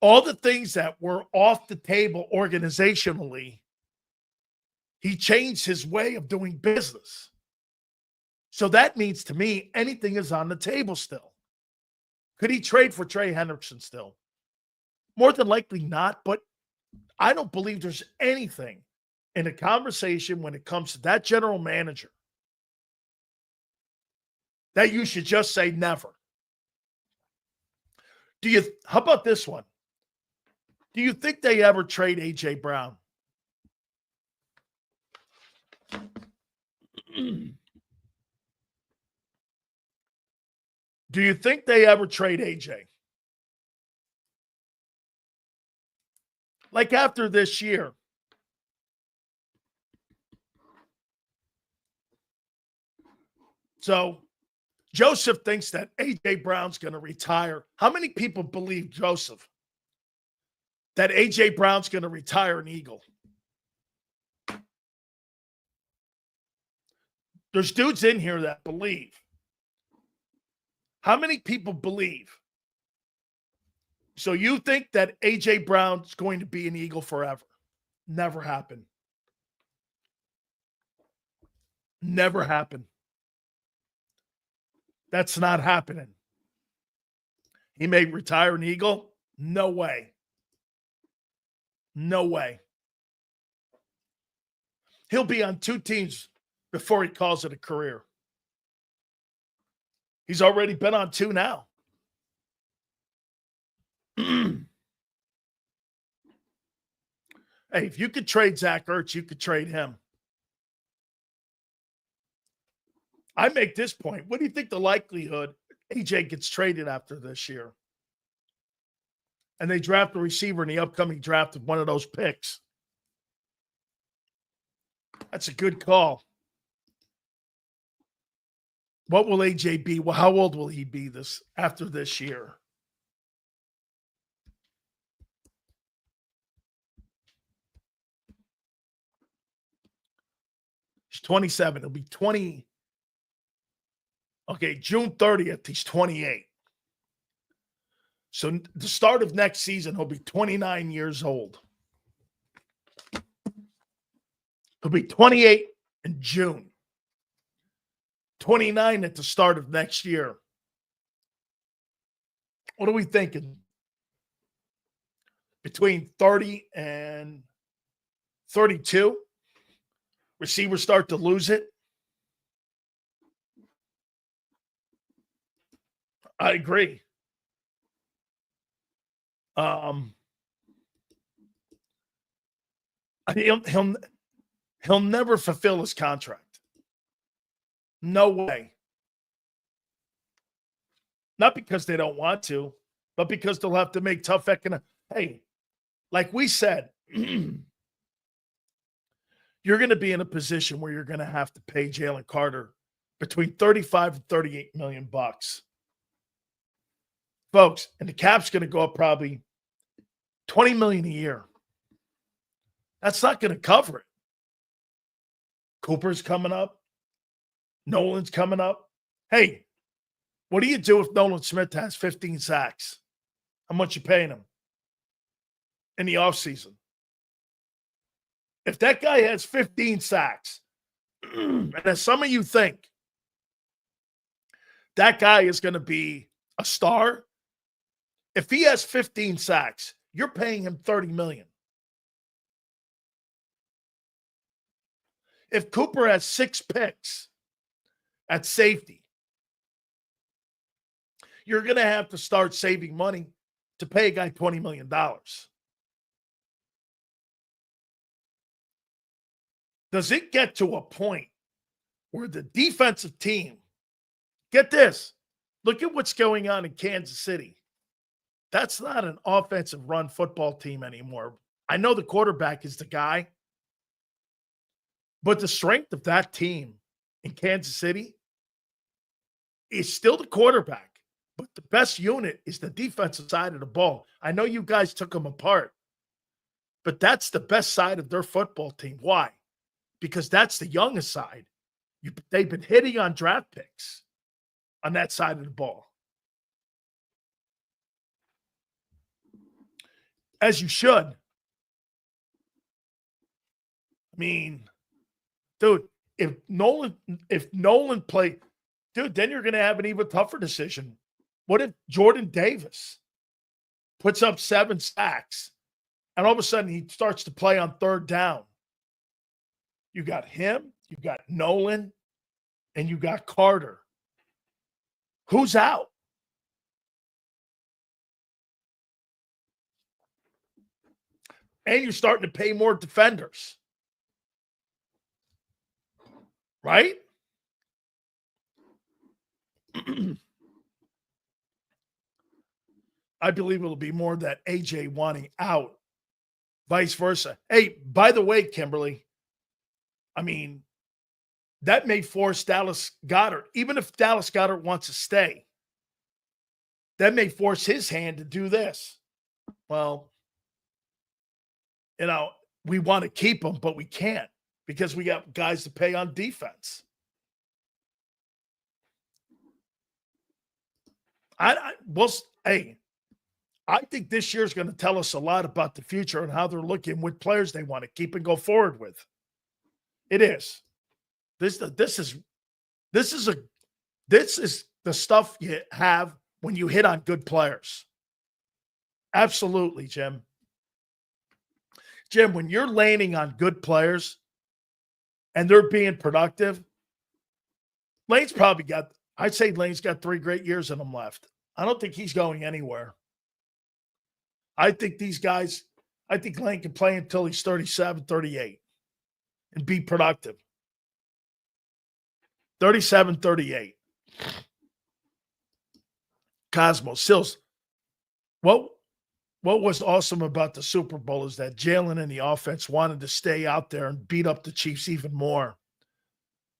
All the things that were off the table organizationally, he changed his way of doing business. So that means to me, anything is on the table still. Could he trade for Trey Hendrickson still? More than likely not, but I don't believe there's anything in a conversation when it comes to that general manager that you should just say never. How about this one? Do you think they ever trade A.J. Brown? Do you think they ever trade A.J.? Like after this year. So Joseph thinks that A.J. Brown's going to retire. How many people believe Joseph that A.J. Brown's going to retire an Eagle? There's dudes in here that believe. How many people believe? So you think that A.J. Brown's going to be an Eagle forever? Never happened. Never happened. That's not happening. He may retire an Eagle? No way. No way. He'll be on 2 teams before he calls it a career. He's already been on 2 now. Hey, if you could trade Zach Ertz, you could trade him. I make this point. What do you think the likelihood AJ gets traded after this year? and they draft a receiver in the upcoming draft with one of those picks. That's a good call. What will AJ be? Well, how old will he be after this year? He's 27. He'll be 20. Okay, June 30th, he's 28. So the start of next season, he'll be 29 years old. He'll be 28 in June. 29 at the start of next year. What are we thinking? Between 30 and 32? Receivers start to lose it. I agree. He'll never fulfill his contract. No way. Not because they don't want to, but because they'll have to make tough economic. Hey, like we said, you're going to be in a position where you're going to have to pay Jalen Carter between 35 and 38 million bucks. Folks, and the cap's going to go up probably 20 million a year. That's not going to cover it. Cooper's coming up. Nolan's coming up. Hey, what do you do if Nolan Smith has 15 sacks? How much you paying him in the offseason? If that guy has 15 sacks, and as some of you think, that guy is going to be a star. If he has 15 sacks, you're paying him $30 million. If Cooper has 6 picks at safety, you're going to have to start saving money to pay a guy $20 million. Does it get to a point where the defensive team, get this, look at what's going on in Kansas City. That's not an offensive run football team anymore. I know the quarterback is the guy, but the strength of that team in Kansas City is still the quarterback. But the best unit is the defensive side of the ball. I know you guys took them apart, but that's the best side of their football team. Why? Because that's the youngest side. They've been hitting on draft picks on that side of the ball. As you should. I mean, dude, if Nolan played, dude, then you're going to have an even tougher decision. What if Jordan Davis puts up 7 sacks and all of a sudden he starts to play on third down? You got him, you got Nolan, and you got Carter. Who's out? And you're starting to pay more defenders. Right? I believe it'll be more that AJ wanting out, vice versa. Hey, by the way, Kimberly, I mean, that may force Dallas Goedert, even if Dallas Goedert wants to stay, that may force his hand to do this. Well, you know, we want to keep him, but we can't because we got guys to pay on defense. I think this year is going to tell us a lot about the future and how they're looking with players they want to keep and go forward with. It is. This is the stuff you have when you hit on good players. Absolutely, Jim. Jim, when you're landing on good players and they're being productive, I'd say Lane's got 3 great years in him left. I don't think he's going anywhere. I think Lane can play until he's 37, 38 and be productive. 37, 38. Cosmo, Sills, what what was awesome about the Super Bowl is that Jalen and the offense wanted to stay out there and beat up the Chiefs even more.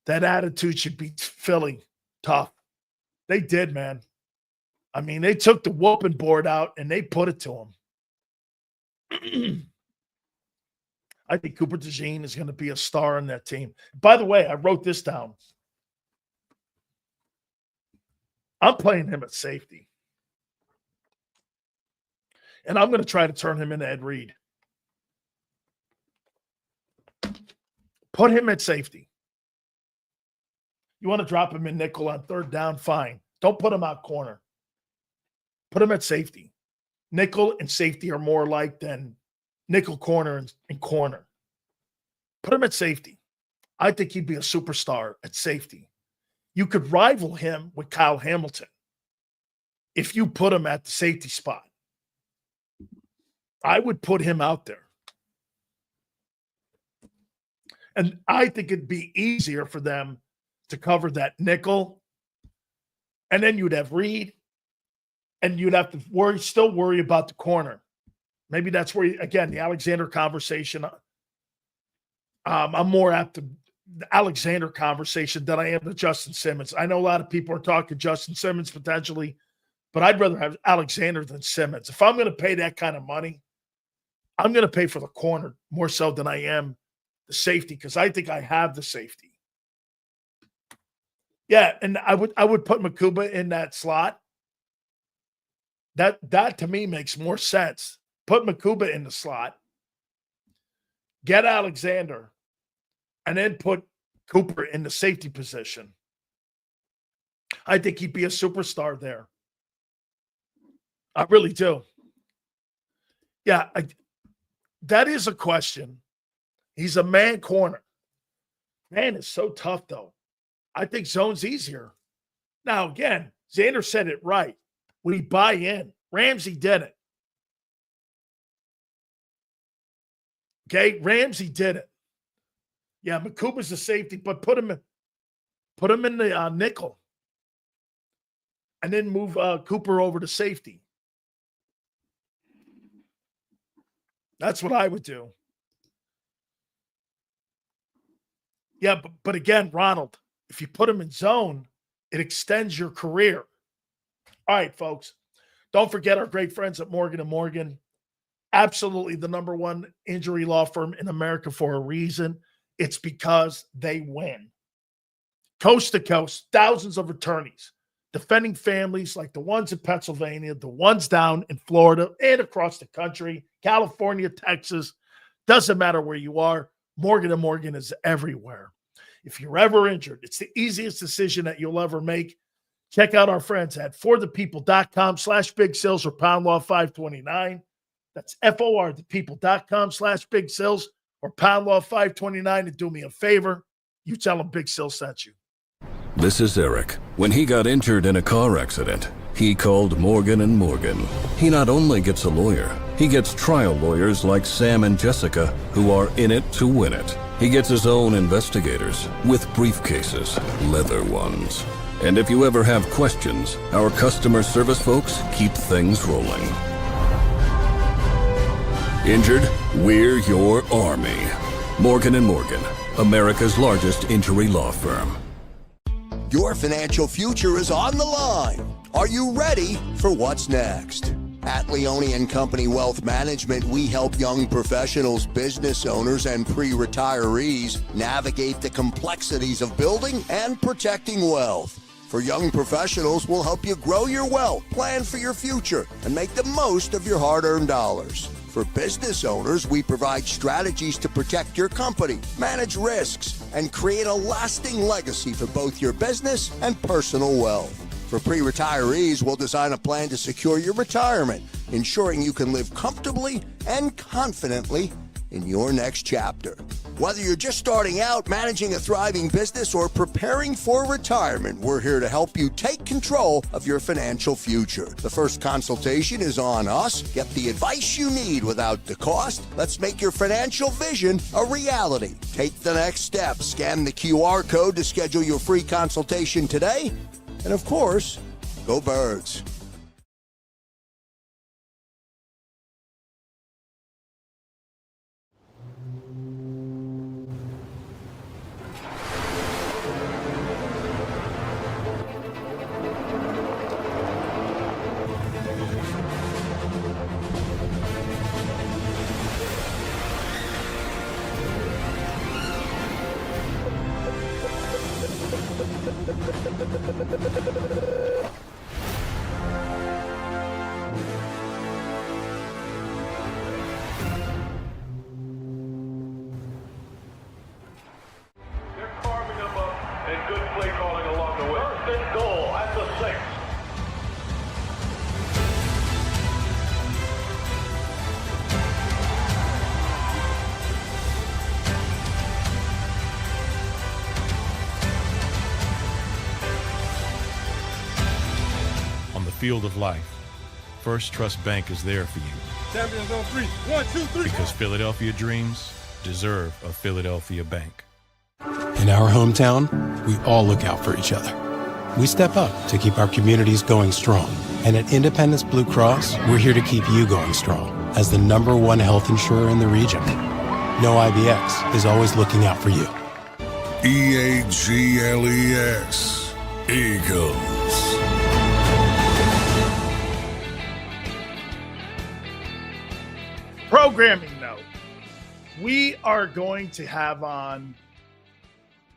That attitude should be Philly tough. They did, man. I mean, they took the whooping board out and they put it to them. I think Cooper DeJean is going to be a star on that team. By the way, I wrote this down. I'm playing him at safety. And I'm going to try to turn him into Ed Reed. Put him at safety. You want to drop him in nickel on third down? Fine. Don't put him out corner. Put him at safety. Nickel and safety are more alike than nickel, corner, and corner. Put him at safety. I think he'd be a superstar at safety. You could rival him with Kyle Hamilton if you put him at the safety spot. I would put him out there. And I think it'd be easier for them to cover that nickel. And then you'd have Reed. And you'd have to still worry about the corner. Maybe that's where, again, the Alexander conversation. I'm more apt to the Alexander conversation than I am the Justin Simmons. I know a lot of people are talking Justin Simmons potentially, but I'd rather have Alexander than Simmons. If I'm going to pay that kind of money, I'm going to pay for the corner more so than I am the safety, because I think I have the safety. Yeah, and I would put Makuba in that slot. That to me makes more sense. Put Makuba in the slot, get Alexander, and then put Cooper in the safety position. I think he'd be a superstar there. I really do. Yeah, that is a question. He's a man corner. Man is so tough, though. I think zone's easier. Now, again, Xander said it right. We buy in. Ramsey did it. Okay, Ramsey did it. Yeah, Makuba's a safety, but put him in the nickel, and then move Cooper over to safety. That's what I would do. Yeah, but again, Ronald, if you put him in zone, it extends your career. All right, folks. Don't forget our great friends at Morgan & Morgan. Absolutely the number one injury law firm in America for a reason. It's because they win. Coast to coast, thousands of attorneys defending families like the ones in Pennsylvania, the ones down in Florida and across the country, California, Texas. Doesn't matter where you are. Morgan & Morgan is everywhere. If you're ever injured, it's the easiest decision that you'll ever make. Check out our friends at forthepeople.com/big sales or pound law 529. That's forthepeople.com/big sales or pound law 529. And do me a favor, you tell them Big Sil sent you. This is Eric. When he got injured in a car accident, he called Morgan & Morgan. He not only gets a lawyer, he gets trial lawyers like Sam and Jessica who are in it to win it. He gets his own investigators with briefcases, leather ones. And if you ever have questions, our customer service folks keep things rolling. Injured? We're your army. Morgan & Morgan, America's largest injury law firm. Your financial future is on the line. Are you ready for what's next? At Leone & Company Wealth Management, we help young professionals, business owners, and pre-retirees navigate the complexities of building and protecting wealth. For young professionals, we'll help you grow your wealth, plan for your future, and make the most of your hard-earned dollars. For business owners, we provide strategies to protect your company, manage risks, and create a lasting legacy for both your business and personal wealth. For pre-retirees, we'll design a plan to secure your retirement, ensuring you can live comfortably and confidently in your next chapter. Whether you're just starting out, managing a thriving business, or preparing for retirement, we're here to help you take control of your financial future. The first consultation is on us. Get the advice you need without the cost. Let's make your financial vision a reality. Take the next step. Scan the QR code to schedule your free consultation today. And of course, go Birds. They're carving them up and good play calling along the way. First and goal at the 6. On the field of life, First Trust Bank is there for you Champions on 3. 1, 2, 3. because Philadelphia dreams deserve a Philadelphia bank. In our hometown, we all look out for each other. We step up to keep our communities going strong. And at Independence Blue Cross, we're here to keep you going strong as the #1 health insurer in the region. No IBX is always looking out for you. EAGLES. Eagles. Programming note. We are going to have on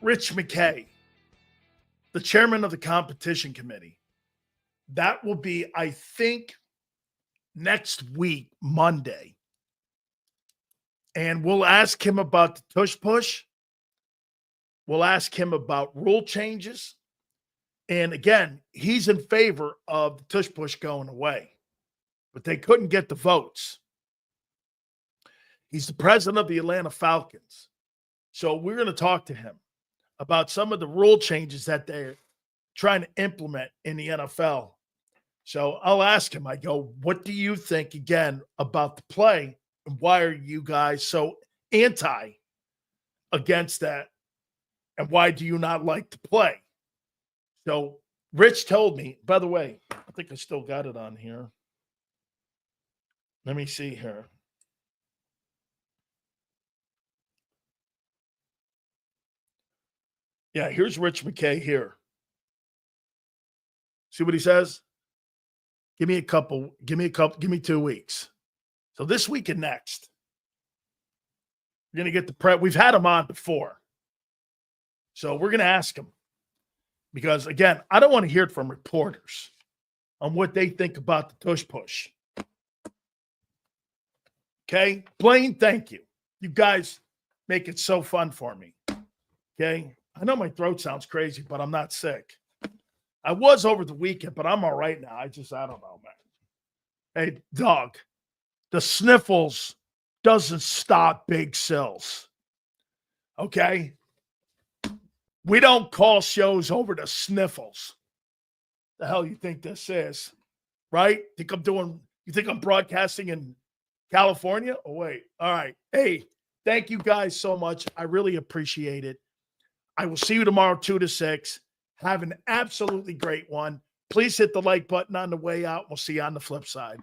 Rich McKay, the chairman of the competition committee. That will be, I think, next week, Monday. And we'll ask him about the tush push. We'll ask him about rule changes. And again, he's in favor of the tush push going away, but they couldn't get the votes. He's the president of the Atlanta Falcons. So we're going to talk to him about some of the rule changes that they're trying to implement in the NFL. So I'll ask him, I go, what do you think, again, about the play? And why are you guys so anti against that? And why do you not like to play? So Rich told me, by the way, I think I still got it on here. Let me see here. Yeah, here's Rich McKay here. See what he says? Give me 2 weeks. So this week and next, we're going to get the prep. We've had him on before. So we're going to ask him. Because, again, I don't want to hear it from reporters on what they think about the tush push. Okay? Blaine, thank you. You guys make it so fun for me. Okay? I know my throat sounds crazy, but I'm not sick. I was over the weekend, but I'm all right now. I don't know, man. Hey, dog, the sniffles doesn't stop Big Sills. Okay? We don't call shows over the sniffles. The hell you think this is? Right? You think I'm broadcasting in California? Oh, wait. All right. Hey, thank you guys so much. I really appreciate it. I will see you tomorrow, 2 to 6. Have an absolutely great one. Please hit the like button on the way out. We'll see you on the flip side.